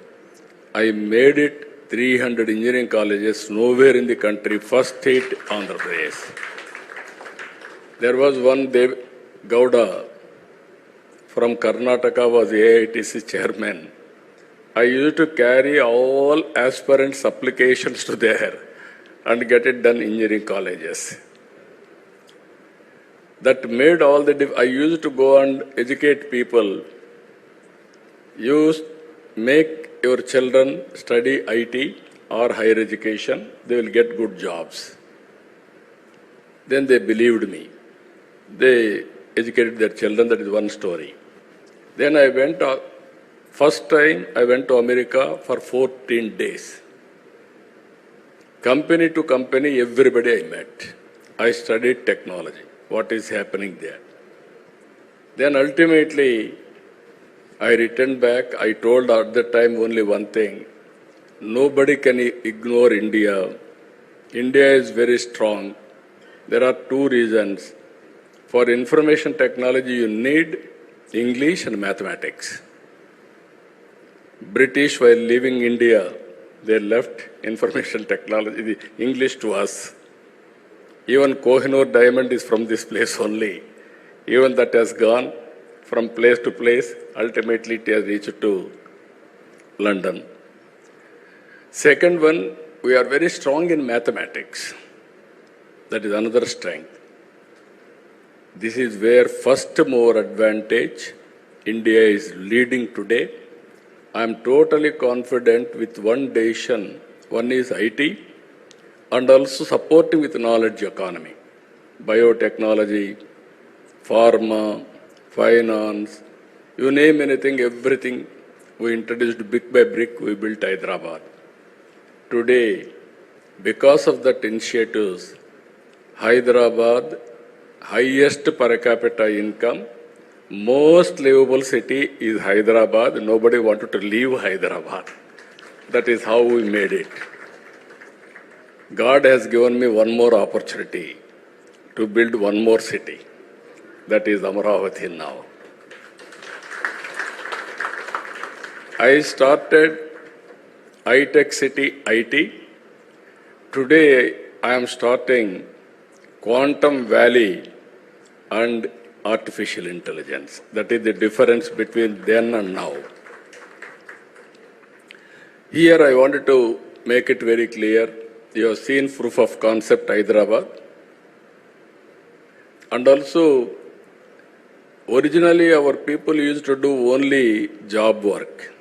I made it 300 engineering colleges, nowhere in the country, first state, Andhra Pradesh. There was one Dev Gowda from Karnataka was AITC chairman. I used to carry all aspirants' applications to there and get it done in engineering colleges. That made all the I used to go and educate people. Make your children study IT or higher education, they will get good jobs. Then they believed me. They educated their children, that is one story. Then I went, first time I went to America for 14 days. Company to company, everybody I met. I studied technology, what is happening there. Then ultimately, I returned back. I told at that time only one thing. Nobody can ignore India. India is very strong. There are two reasons. For information technology, you need English and mathematics. British, while leaving India, they left information technology, the English to us. Even Kohinoor diamond is from this place only. Even that has gone from place to place. Ultimately, it has reached to London. Second one, we are very strong in mathematics. That is another strength. This is where first mover advantage India is leading today. I am totally confident with one decision. One is IT and also supporting with knowledge economy, biotechnology, pharma, finance, you name anything, everything we introduced brick by brick, we built Hyderabad. Today, because of that initiatives, Hyderabad, highest per capita income, most livable city is Hyderabad. Nobody wanted to leave Hyderabad. That is how we made it. God has given me one more opportunity to build one more city. That is Amaravati now. I started high-tech city IT. Today I am starting Quantum Valley and artificial intelligence. That is the difference between then and now. Here I wanted to make it very clear. You have seen proof of concept Hyderabad. And also, originally our people used to do only job work.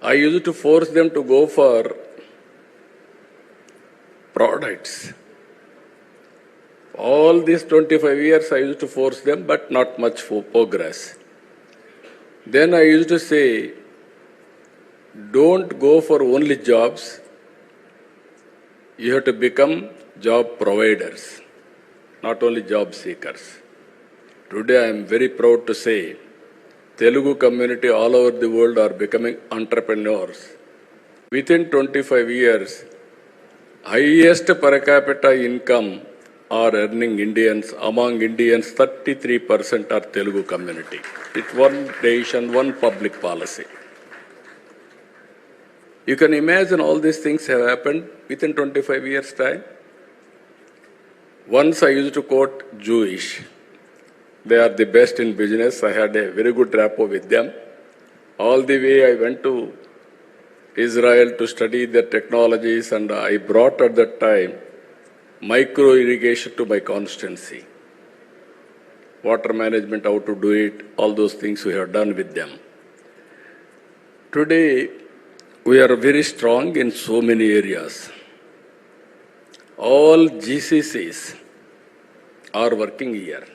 I used to force them to go for products. All these 25 years I used to force them, but not much for progress. Then I used to say, don't go for only jobs. You have to become job providers, not only job seekers. Today I am very proud to say, Telugu community all over the world are becoming entrepreneurs. Within 25 years, highest per capita income are earning Indians. Among Indians, 33% are Telugu community. It's one decision, one public policy. You can imagine all these things have happened within 25 years' time. Once I used to quote Jewish. They are the best in business. I had a very good rapport with them. All the way I went to Israel to study their technologies, and I brought at that time micro irrigation to my constituency. Water management, how to do it, all those things we have done with them. Today, we are very strong in so many areas. All GCCs are working here.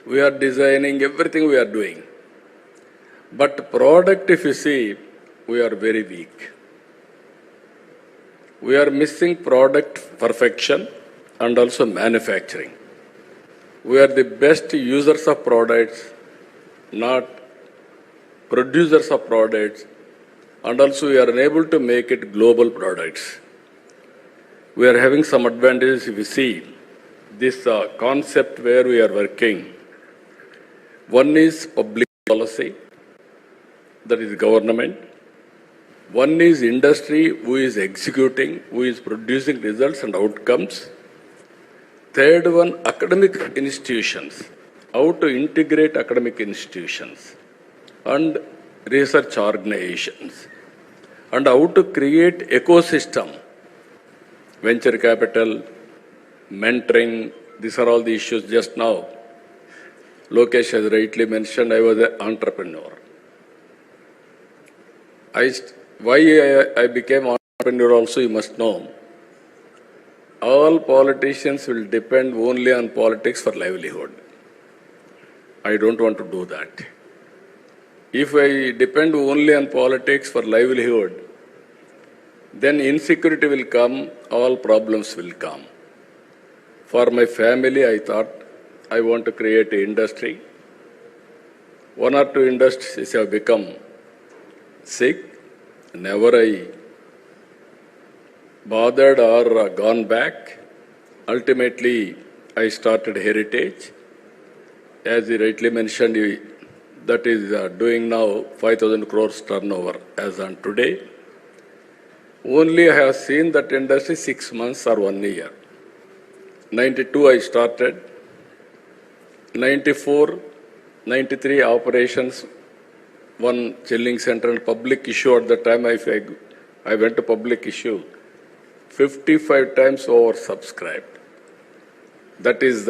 We are designing everything we are doing. But product, if you see, we are very weak. We are missing product perfection and also manufacturing. We are the best users of products, not producers of products, and also we are unable to make it global products. We are having some advantages if you see. this concept where we are working. One is public policy, that is government. One is industry, who is executing, who is producing results and outcomes. Third one, academic institutions, how to integrate academic institutions and research organizations, and how to create ecosystem, venture capital, mentoring. These are all the issues. Just now, Lokesh has rightly mentioned, I was an entrepreneur. Why I became entrepreneur also, you must know. All politicians will depend only on politics for livelihood. I don't want to do that. If I depend only on politics for livelihood, then insecurity will come, all problems will come. For my family, I thought I want to create an industry. One or two industries have become sick. Never I bothered or gone back. Ultimately, I started Heritage. As he rightly mentioned, that is doing now 5,000 crores turnover as on today. Only I have seen that industry 6 months or 1 year. 92 I started. 94, 93 operations, one chilling center and public issue at the time I went to public issue. 55 times oversubscribed. That is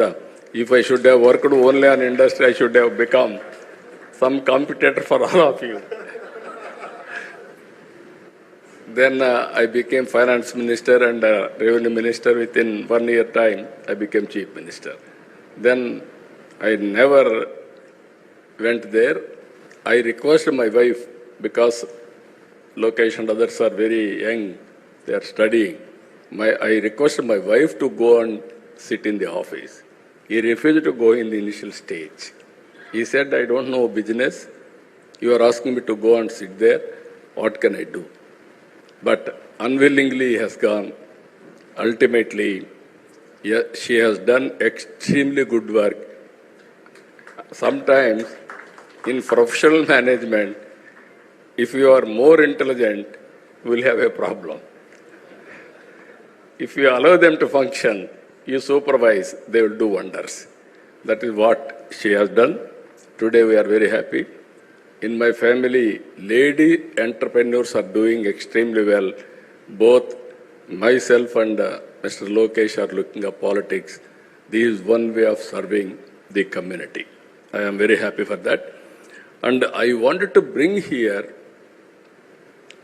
if I should have worked only on industry, I should have become some competitor for all of you. Then I became finance minister and revenue minister. Within 1 year time, I became chief minister. Then I never went there. I requested my wife, because Lokesh and others are very young, they are studying. I requested my wife to go and sit in the office. He refused to go in the initial stage. He said, I don't know business. You are asking me to go and sit there. What can I do? But unwillingly he has gone. Ultimately, she has done extremely good work. Sometimes in professional management, if you are more intelligent, you will have a problem. If you allow them to function, you supervise, they will do wonders. That is what she has done. Today we are very happy. In my family, lady entrepreneurs are doing extremely well. Both myself and Mr. Lokesh are looking at politics. This is one way of serving the community. I am very happy for that. And I wanted to bring here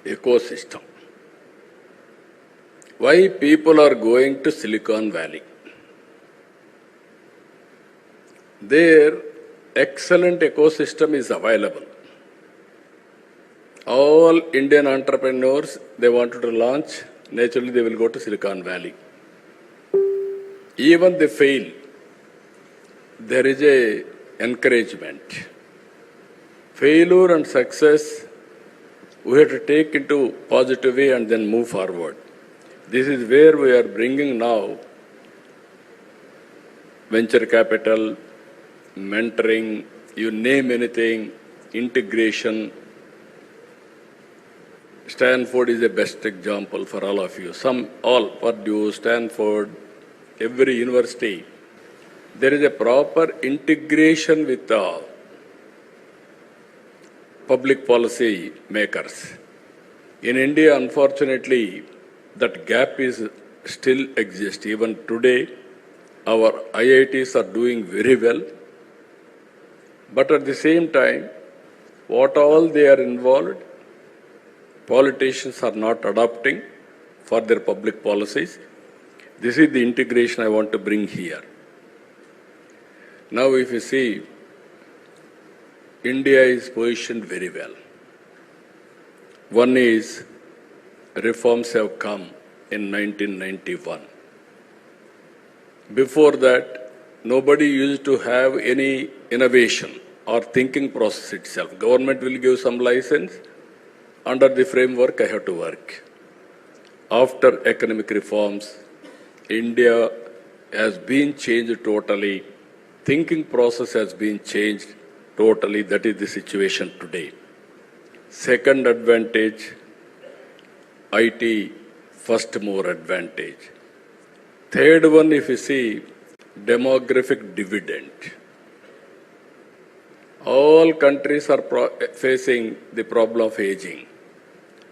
ecosystem. Why people are going to Silicon Valley? There, excellent ecosystem is available. All Indian entrepreneurs, they wanted to launch, naturally they will go to Silicon Valley. Even they fail, there is a encouragement. Failure and success, we have to take into positive way and then move forward. This is where we are bringing now venture capital, mentoring, you name anything, integration. Stanford is the best example for all of you. Purdue, Stanford, every university. There is a proper integration with the public policy makers. In India, unfortunately, that gap is still exists. Even today, our IITs are doing very well. But at the same time, what all they are involved, politicians are not adopting for their public policies. This is the integration I want to bring here. Now if you see, India is positioned very well. One is, reforms have come in 1991. Before that, nobody used to have any innovation or thinking process itself. Government will give some license. Under the framework, I have to work. After economic reforms, India has been changed totally. Thinking process has been changed totally. That is the situation today. Second advantage, IT first mover advantage. Third one, if you see, demographic dividend. All countries are facing the problem of aging,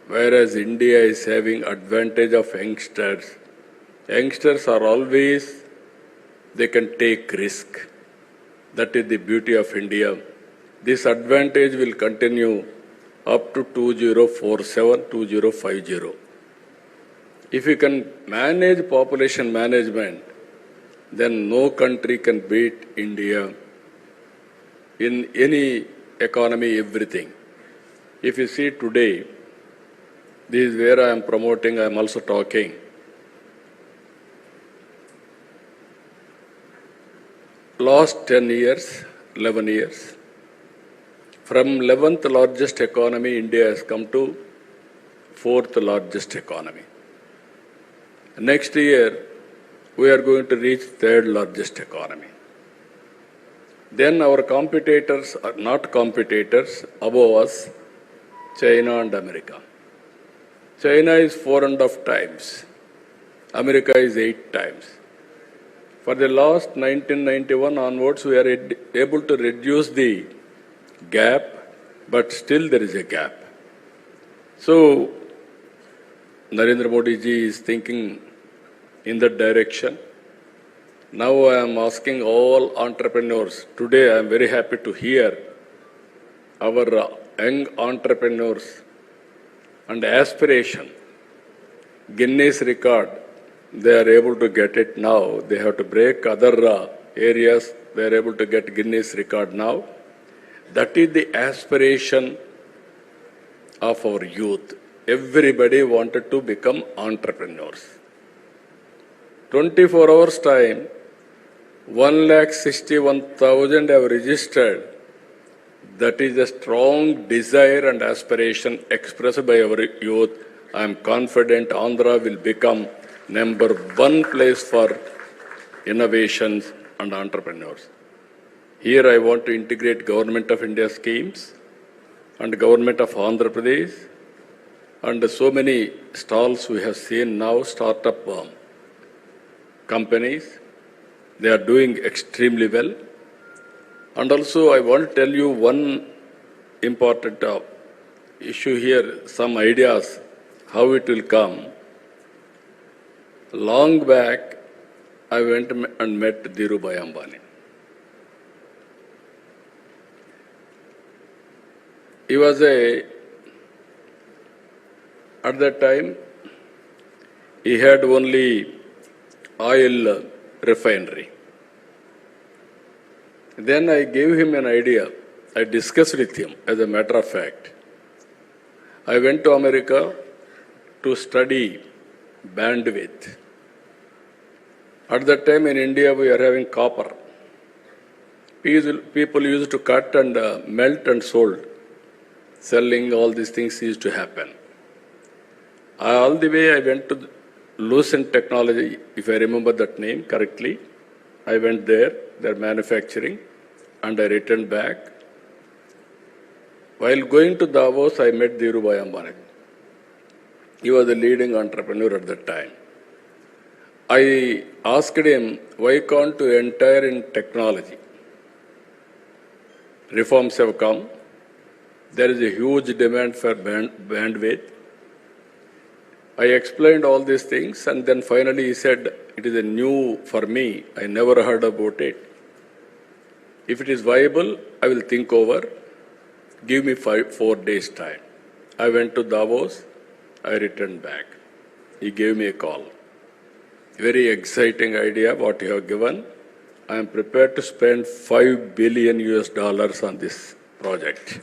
whereas India is having advantage of youngsters. Youngsters are always, they can take risk. That is the beauty of India. This advantage will continue up to 2047, 2050. If you can manage population management, then no country can beat India in any economy, everything. If you see today, this is where I am promoting, I am also talking. Last 10 years, 11 years, from 11th largest economy, India has come to 4th largest economy. Next year, we are going to reach 3rd largest economy. Then our competitors are not competitors above us, China and America. China is 4.5 times. America is 8 times. For the last 1991 onwards, we are able to reduce the gap, but still there is a gap. So, Narendra Modi ji is thinking in that direction. Now I am asking all entrepreneurs. Today I am very happy to hear our young entrepreneurs and aspiration. Guinness record, they are able to get it now. They have to break other areas. They are able to get Guinness record now. That is the aspiration of our youth. Everybody wanted to become entrepreneurs. 24 hours time, 161,000 have registered. That is a strong desire and aspiration expressed by our youth. I am confident Andhra will become #1 place for innovations and entrepreneurs. Here I want to integrate Government of India schemes and Government of Andhra Pradesh and so many stalls we have seen now, startup companies. They are doing extremely well. And also I want to tell you one important issue here, some ideas, how it will come. Long back, I went and met Dhirubhai Ambani. He was at that time, he had only oil refinery. Then I gave him an idea. I discussed with him, as a matter of fact. I went to America to study bandwidth. At that time in India, we are having copper. People used to cut and melt and sold. Selling, all these things used to happen. All the way I went to Lucent Technology, if I remember that name correctly. I went there, they're manufacturing, and I returned back. While going to Davos, I met Dhirubhai Ambani. He was a leading entrepreneur at that time. I asked him, why can't you enter in technology? Reforms have come. There is a huge demand for bandwidth. I explained all these things, and then finally he said, it is a new for me. I never heard about it. If it is viable, I will think over. Give me 4 days time. I went to Davos. I returned back. He gave me a call. Very exciting idea what you have given. I am prepared to spend $5 billion on this project.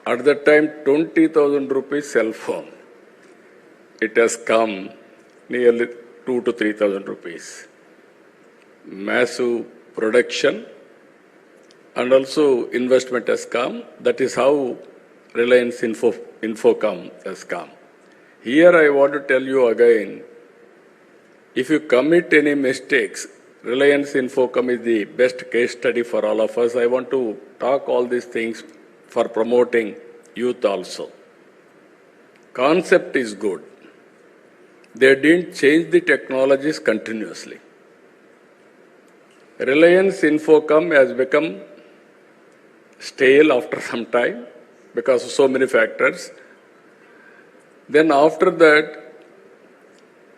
At that time, 20,000 rupees cell phone. It has come nearly 2,000 to 3,000 rupees. Massive production and also investment has come. That is how Reliance Infocom has come. Here I want to tell you again, If you commit any mistakes, Reliance Infocom is the best case study for all of us. I want to talk all these things for promoting youth also. Concept is good. They didn't change the technologies continuously. Reliance Infocom has become stale after some time because of so many factors. Then after that,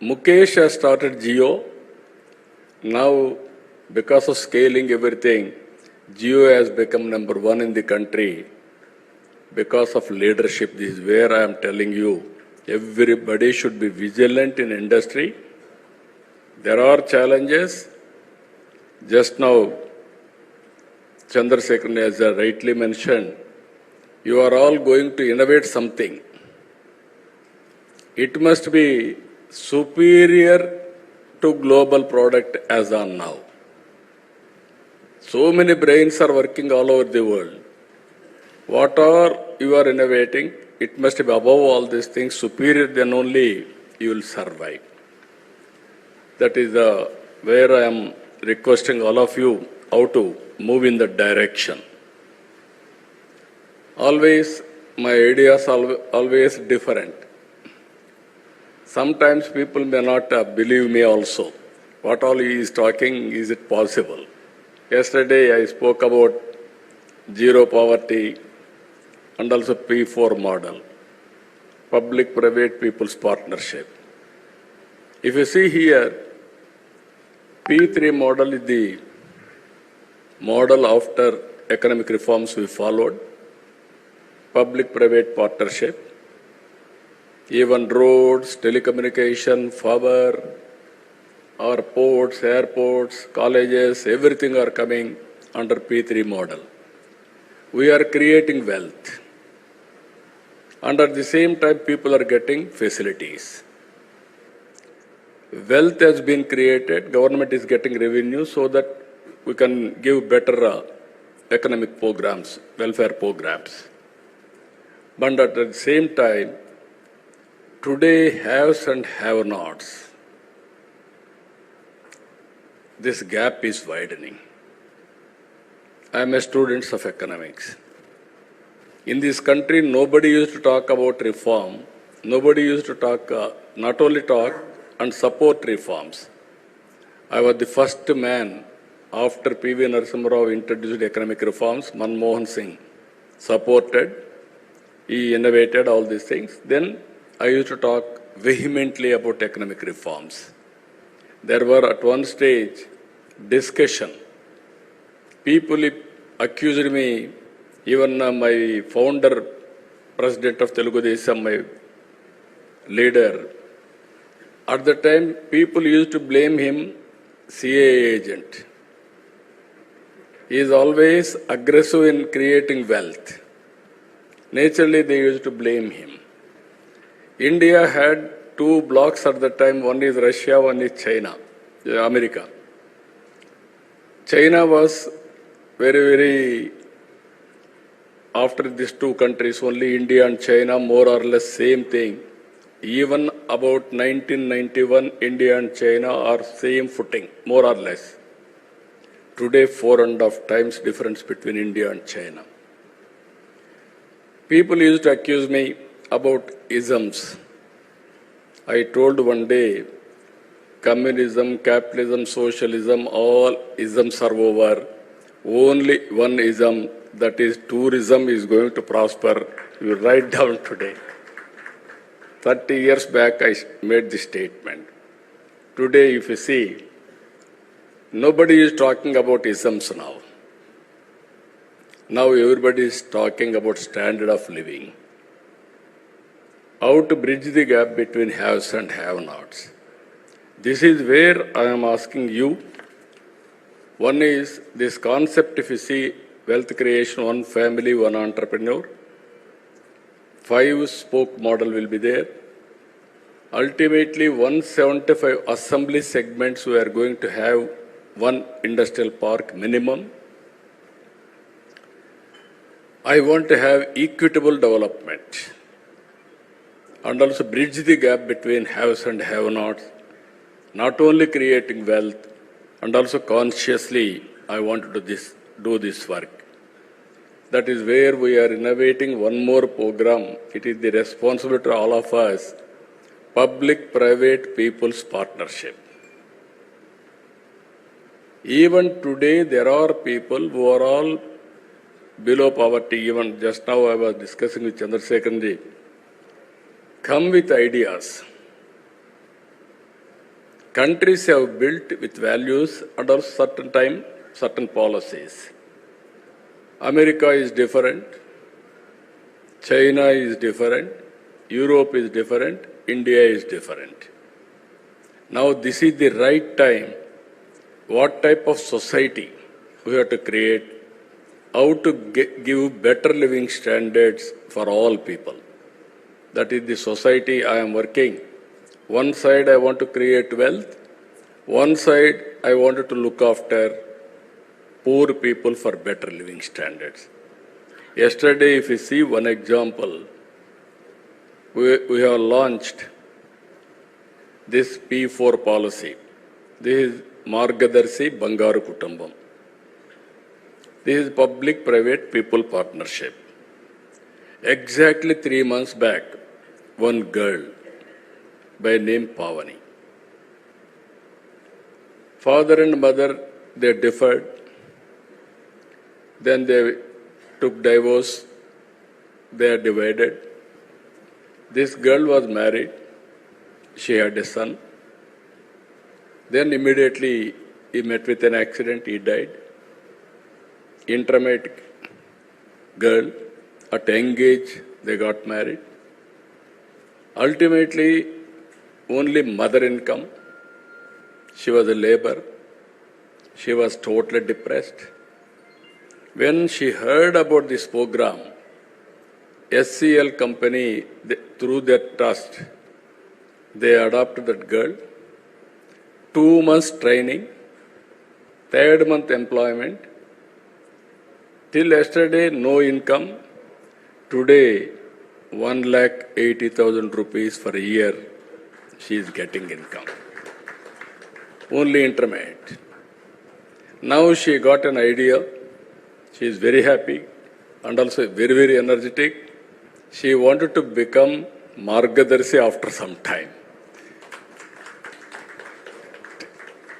Mukesh has started Jio. Now, because of scaling everything, Jio has become number one in the country because of leadership. This is where I am telling you, everybody should be vigilant in industry. There are challenges. Just now, Chandrasekhar has rightly mentioned, you are all going to innovate something. It must be superior to global product as on now. So many brains are working all over the world. What are you are innovating? It must be above all these things, superior, then only you will survive. That is where I am requesting all of you how to move in that direction. Always, my ideas are always different. Sometimes people may not believe me also. What all he is talking, is it possible? Yesterday I spoke about zero poverty and also P4 model, public-private people's partnership. If you see here, P3 model is the model after economic reforms we followed, public-private partnership. Even roads, telecommunication, power, or ports, airports, colleges, everything are coming under P3 model. We are creating wealth. And at the same time, people are getting facilities. Wealth has been created, government is getting revenue so that we can give better economic programs, welfare programs. But at the same time, today, haves and have-nots. This gap is widening. I am a student of economics. In this country, nobody used to talk about reform. Nobody used to talk, not only talk, and support reforms. I was the first man after P.V. Narasimha Rao introduced economic reforms. Manmohan Singh supported. He innovated all these things. Then I used to talk vehemently about economic reforms. There were at one stage discussion. People accused me, even my founder, president of Telugu Desam, my leader. At the time, people used to blame him CA agent. He is always aggressive in creating wealth. Naturally, they used to blame him. India had two blocks at the time. One is Russia, one is China, America. China was very, after these two countries, only India and China, more or less same thing. Even about 1991, India and China are same footing, more or less. Today, 4.5 times difference between India and China. People used to accuse me about isms. I told one day, communism, capitalism, socialism, all isms are over. Only one ism, that is tourism, is going to prosper. You write down today. 30 years back, I made this statement. Today, if you see, nobody is talking about isms now. Now everybody is talking about standard of living. How to bridge the gap between haves and have-nots. This is where I am asking you. One is this concept, if you see, wealth creation, one family, one entrepreneur. 5-spoke model will be there. Ultimately, 175 assembly segments we are going to have one industrial park minimum. I want to have equitable development and also bridge the gap between haves and have-nots. not only creating wealth, and also consciously I want to do this work. That is where we are innovating one more program. It is the responsibility of all of us, public-private people's partnership. Even today, there are people who are all below poverty. Even just now I was discussing with Chandrasekharji. Come with ideas. Countries have built with values and also certain time, certain policies. America is different. China is different. Europe is different. India is different. Now this is the right time. What type of society we have to create, how to give better living standards for all people. That is the society I am working. One side I want to create wealth, one side I wanted to look after poor people for better living standards. Yesterday, if you see one example, we have launched this P4 policy. This is Margadarshi Bangaru Kutumbam. This is public-private people partnership. Exactly 3 months back, one girl by name Pavani. Father and mother, they differed. Then they took divorce. They are divided. This girl was married. She had a son. Then immediately he met with an accident. He died. Intermediate girl, at young age, they got married. Ultimately, only mother income. She was a labor. She was totally depressed. When she heard about this program, SCL company, through their trust, they adopted that girl. 2 months training, 3rd month employment. Till yesterday, no income. Today, 1,80,000 rupees for a year, she is getting income. Only intermediate. Now she got an idea. She is very happy and also very, very energetic. She wanted to become Margadarshi after some time.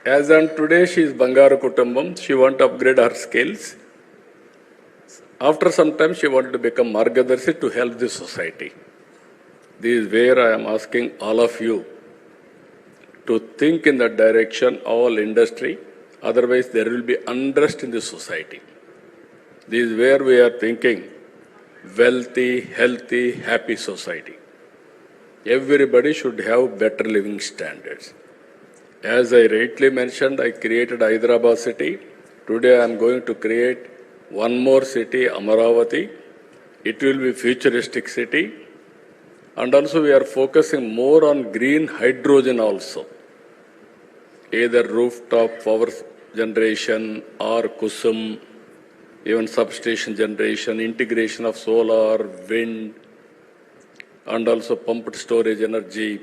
As on today, she is Bangaru Kutumbam. She wants to upgrade her skills. After some time, she wanted to become Margadarshi to help the society. This is where I am asking all of you to think in that direction, all industry. Otherwise, there will be unrest in the society. This is where we are thinking wealthy, healthy, happy society. Everybody should have better living standards. As I rightly mentioned, I created Hyderabad city. Today I am going to create one more city, Amaravati. It will be futuristic city. And also we are focusing more on green hydrogen also. Either rooftop power generation or kusum, even substation generation, integration of solar, wind, and also pumped storage energy.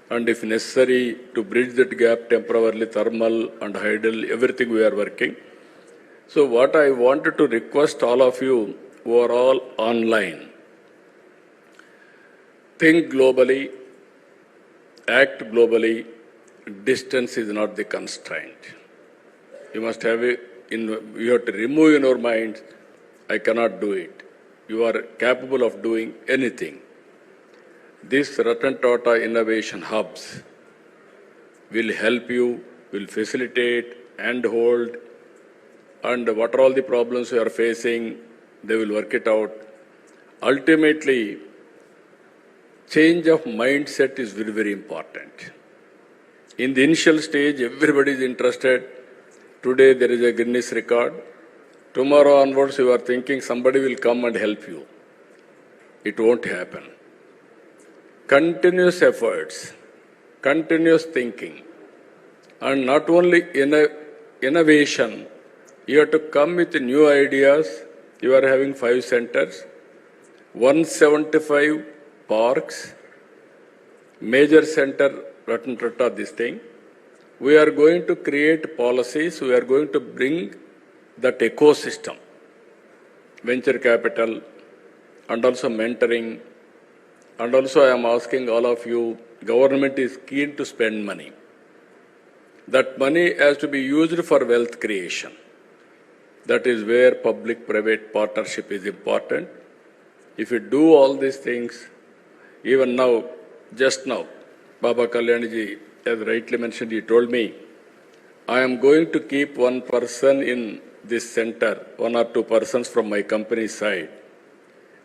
And if necessary, to bridge that gap temporarily, thermal and hydel, everything we are working. So what I wanted to request all of you who are all online, think globally, act globally. Distance is not the constraint. You must have you have to remove in your mind, I cannot do it. You are capable of doing anything. These Ratan Tata innovation hubs will help you, will facilitate and hold, and what are all the problems you are facing, they will work it out. Ultimately, change of mindset is very, very important. In the initial stage, everybody is interested. Today there is a Guinness record. Tomorrow onwards, you are thinking somebody will come and help you. It won't happen. Continuous efforts, continuous thinking, and not only innovation, you have to come with new ideas. You are having 5 centers, 175 parks, major center Ratan Tata this thing. We are going to create policies, we are going to bring that ecosystem, venture capital, and also mentoring, and also I am asking all of you, government is keen to spend money. That money has to be used for wealth creation. That is where public-private partnership is important. If you do all these things, even now, just now, Baba Kalyanji, as rightly mentioned, he told me, I am going to keep one person in this center, 1 or 2 persons from my company side.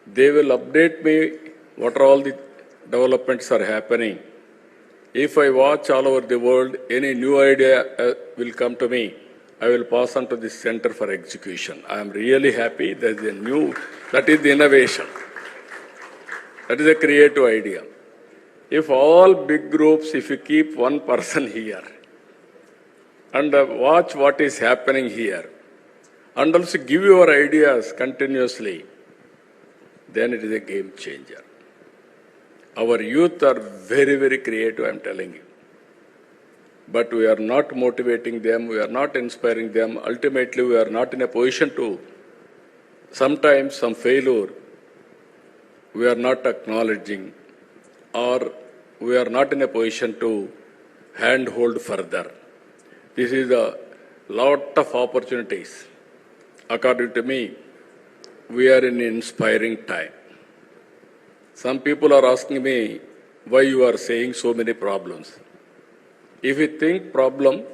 They will update me what are all the developments are happening. If I watch all over the world, any new idea will come to me. I will pass on to this center for execution. I am really happy that that is the innovation. That is a creative idea. If all big groups, if you keep one person here and watch what is happening here and also give your ideas continuously, then it is a game changer. Our youth are very, very creative, I am telling you. But we are not motivating them, we are not inspiring them. Ultimately, we are not in a position to, sometimes some failure, we are not acknowledging, or we are not in a position to handhold further. This is a lot of opportunities. According to me, we are in an inspiring time. Some people are asking me why you are saying so many problems. If you think problem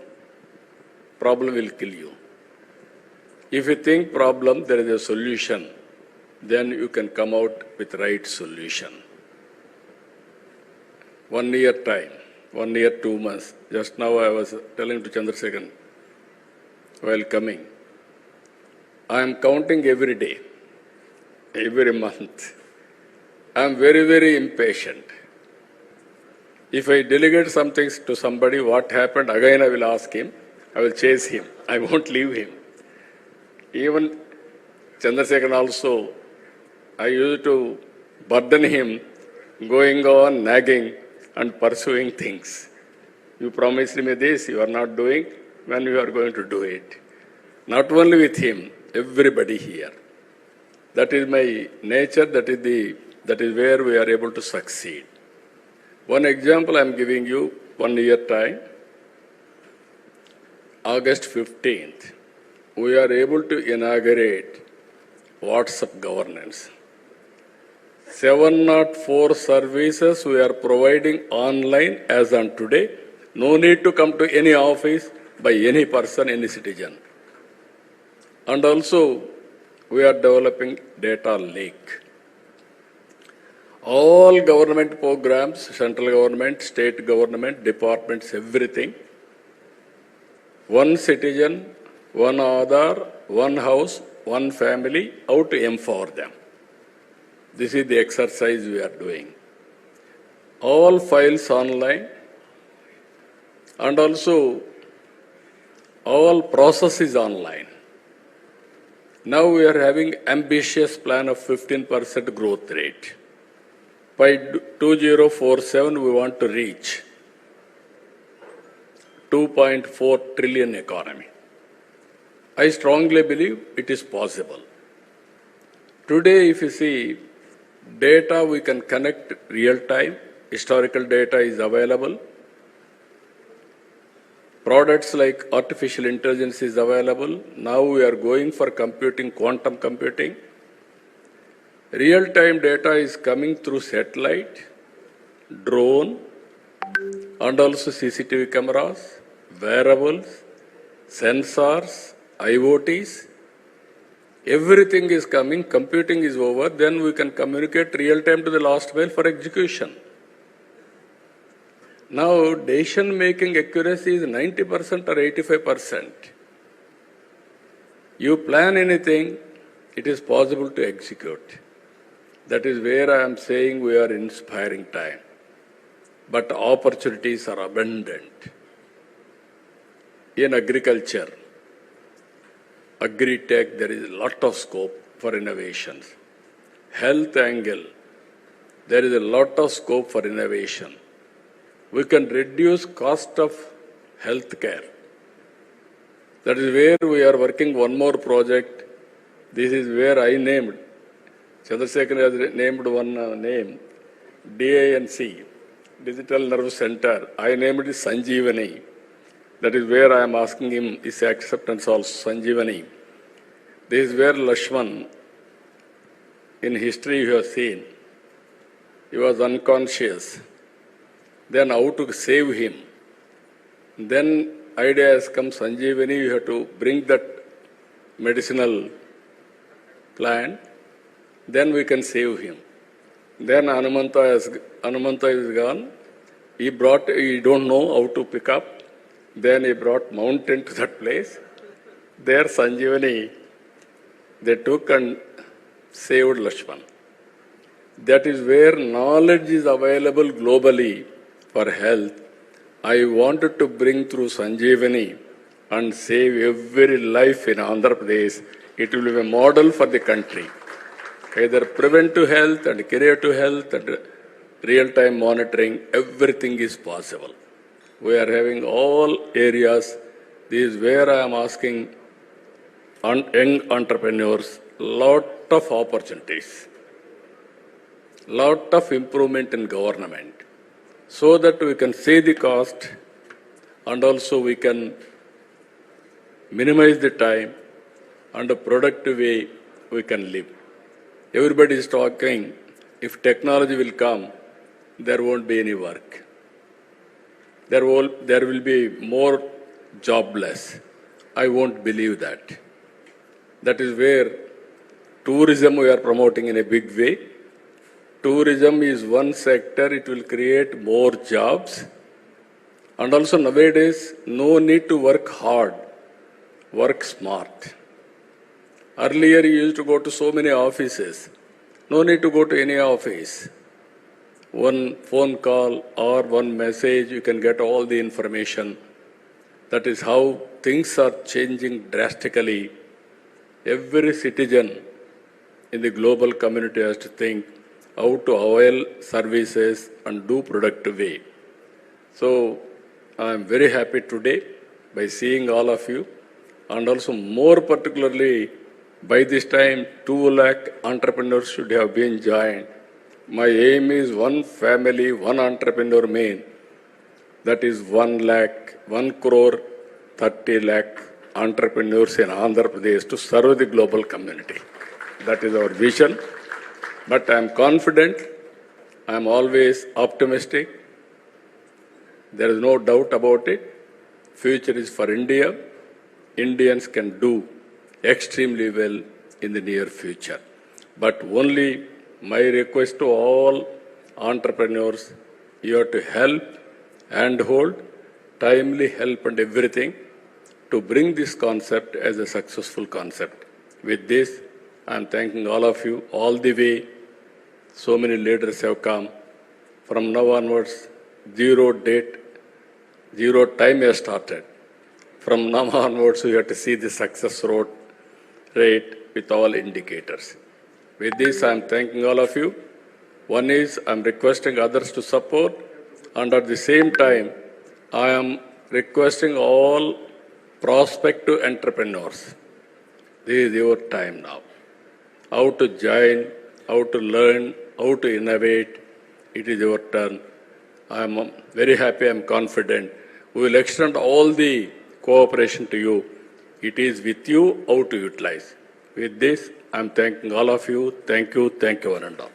will kill you. If you think problem, there is a solution, then you can come out with right solution. 1 year time, 1 year, 2 months. Just now I was telling to Chandrasekhar while coming, I am counting every day, every month. I am very, very impatient. If I delegate some things to somebody, what happened, again I will ask him, I will chase him, I won't leave him. Even Chandrasekhar also, I used to burden him, going on, nagging and pursuing things. You promised me this, you are not doing, when you are going to do it. Not only with him, everybody here. That is my nature, that is where we are able to succeed. One example I am giving you, 1 year time. August 15th, we are able to inaugurate WhatsApp governance. 704 services we are providing online as on today. No need to come to any office by any person, any citizen. And also, we are developing data lake. All government programs, central government, state government, departments, everything. One citizen, one Aadhaar, one house, one family, how to empower them. This is the exercise we are doing. All files online, and also all processes online. Now we are having ambitious plan of 15% growth rate. By 2047, we want to reach 2.4 trillion economy. I strongly believe it is possible. Today, if you see, data we can connect real time, historical data is available. Products like artificial intelligence is available. Now we are going for computing, quantum computing. Real-time data is coming through satellite, drone, and also CCTV cameras, wearables, sensors, IoTs. Everything is coming, computing is over, then we can communicate real-time to the last mile for execution. Now, decision-making accuracy is 90% or 85%. You plan anything, it is possible to execute. That is where I am saying we are inspiring time. But opportunities are abundant. In agriculture, agri-tech, there is a lot of scope for innovations. Health angle, there is a lot of scope for innovation. we can reduce cost of health care. That is where we are working one more project. This is where I named, Chandrasekhar has named one name, DINC, Digital Nerve Center. I named it Sanjeevani. That is where I am asking him his acceptance also, Sanjeevani. This is where Lakshman, in history you have seen, he was unconscious. Then how to save him? Then idea has come, Sanjeevani, you have to bring that medicinal plant, then we can save him. Then Anumanta is gone. He don't know how to pick up. Then he brought mountain to that place. There Sanjeevani, they took and saved Lakshman. That is where knowledge is available globally for health. I wanted to bring through Sanjeevani and save every life in Andhra Pradesh. It will be a model for the country. Either preventive health and curative health and real-time monitoring, everything is possible. We are having all areas. This is where I am asking young entrepreneurs, lot of opportunities, lot of improvement in government, so that we can save the cost and also we can minimize the time and a productive way we can live. Everybody is talking, if technology will come, there won't be any work. There will be more jobless. I won't believe that. That is where tourism we are promoting in a big way. Tourism is one sector, it will create more jobs. And also nowadays, no need to work hard, work smart. Earlier you used to go to so many offices. No need to go to any office. One phone call or one message, you can get all the information. That is how things are changing drastically. Every citizen in the global community has to think how to avail services and do productive way. So I am very happy today by seeing all of you, and also more particularly by this time 2 lakh entrepreneurs should have been joined. My aim is one family, one entrepreneur main. That is 1 crore 30 lakh entrepreneurs in Andhra Pradesh to serve the global community. That is our vision. But I am confident, I am always optimistic. There is no doubt about it. Future is for India. Indians can do extremely well in the near future. But only my request to all entrepreneurs, you have to help and hold, timely help and everything to bring this concept as a successful concept. With this, I am thanking all of you all the way. So many leaders have come. From now onwards, zero date, zero time has started. From now onwards, we have to see the success rate with all indicators. With this, I am thanking all of you. One is, I am requesting others to support, and at the same time, I am requesting all prospective entrepreneurs. This is your time now. How to join, how to learn, how to innovate, it is your turn. I am very happy, I am confident. We will extend all the cooperation to you. It is with you how to utilize. With this, I am thanking all of you. Thank you, one and all.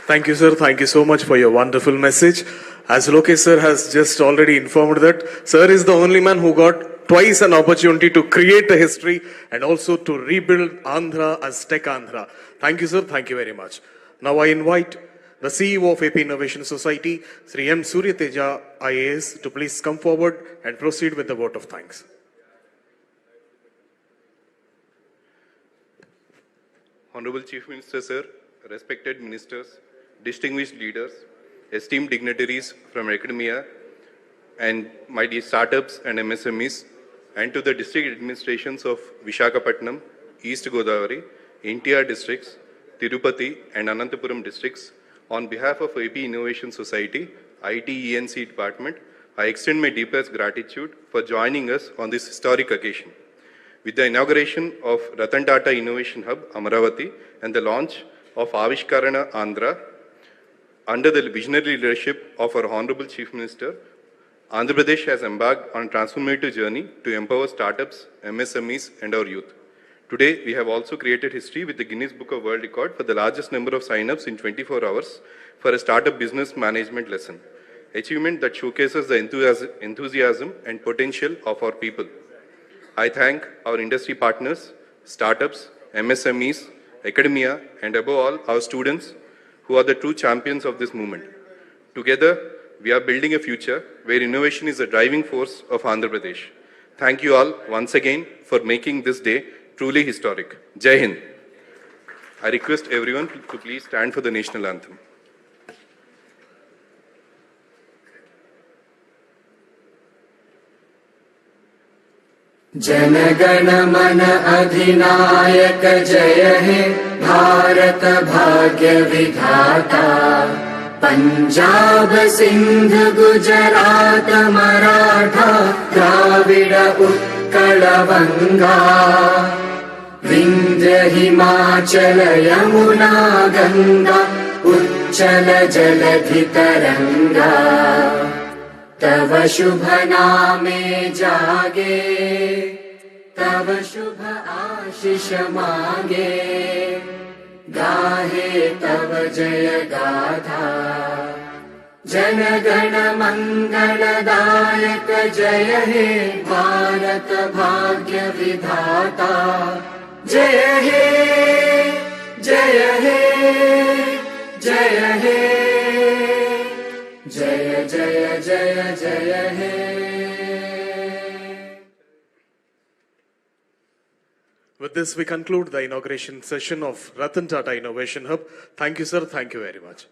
Thank you, sir. Thank you so much for your wonderful message. As Lokesh sir has just already informed that, sir is the only man who got twice an opportunity to create a history and also to rebuild Andhra as Tech Andhra. Thank you, sir. Thank you very much. Now I invite the CEO of AP Innovation Society, Sri M. Suryateja IAS, to please come forward and proceed with the vote of thanks. Honorable Chief Minister, sir, respected ministers, distinguished leaders, esteemed dignitaries from academia, and my dear startups and MSMEs, and to the district administrations of Visakhapatnam, East Godavari, NTR districts, Tirupati and Anantapuram districts, On behalf of AP Innovation Society, IT ENC Department, I extend my deepest gratitude for joining us on this historic occasion. With the inauguration of Ratan Tata Innovation Hub, Amaravati, and the launch of Avishkarana Andhra, under the visionary leadership of our Honorable Chief Minister, Andhra Pradesh has embarked on a transformative journey to empower startups, MSMEs, and our youth. Today, we have also created history with the Guinness Book of World Record for the largest number of sign-ups in 24 hours for a startup business management lesson, achievement that showcases the enthusiasm and potential of our people. I thank our industry partners, startups, MSMEs, academia, and above all, our students, who are the true champions of this movement. Together, we are building a future where innovation is the driving force of Andhra Pradesh. Thank you all once again for making this day truly historic. Jai Hind. I request everyone to please stand for the national anthem. जनगण मन अधिनायक जय हे भारत भाग्य विधाता पंजाब सिंध गुजरात मराठा द्राविड उत्कल बंगा विंध्य हिमाचल यमुना गंगा उच्चल जलधि तरंगा तव शुभ नामे जागे तव शुभ आशीष मांगे गाहे तव जय गाथा जन गण मंगलदायक जय हे भारत भाग्य विधाता जय हे जय हे जय हे जय जय जय जय हे. With this, we conclude the inauguration session of Ratan Tata Innovation Hub. Thank you, sir. Thank you very much.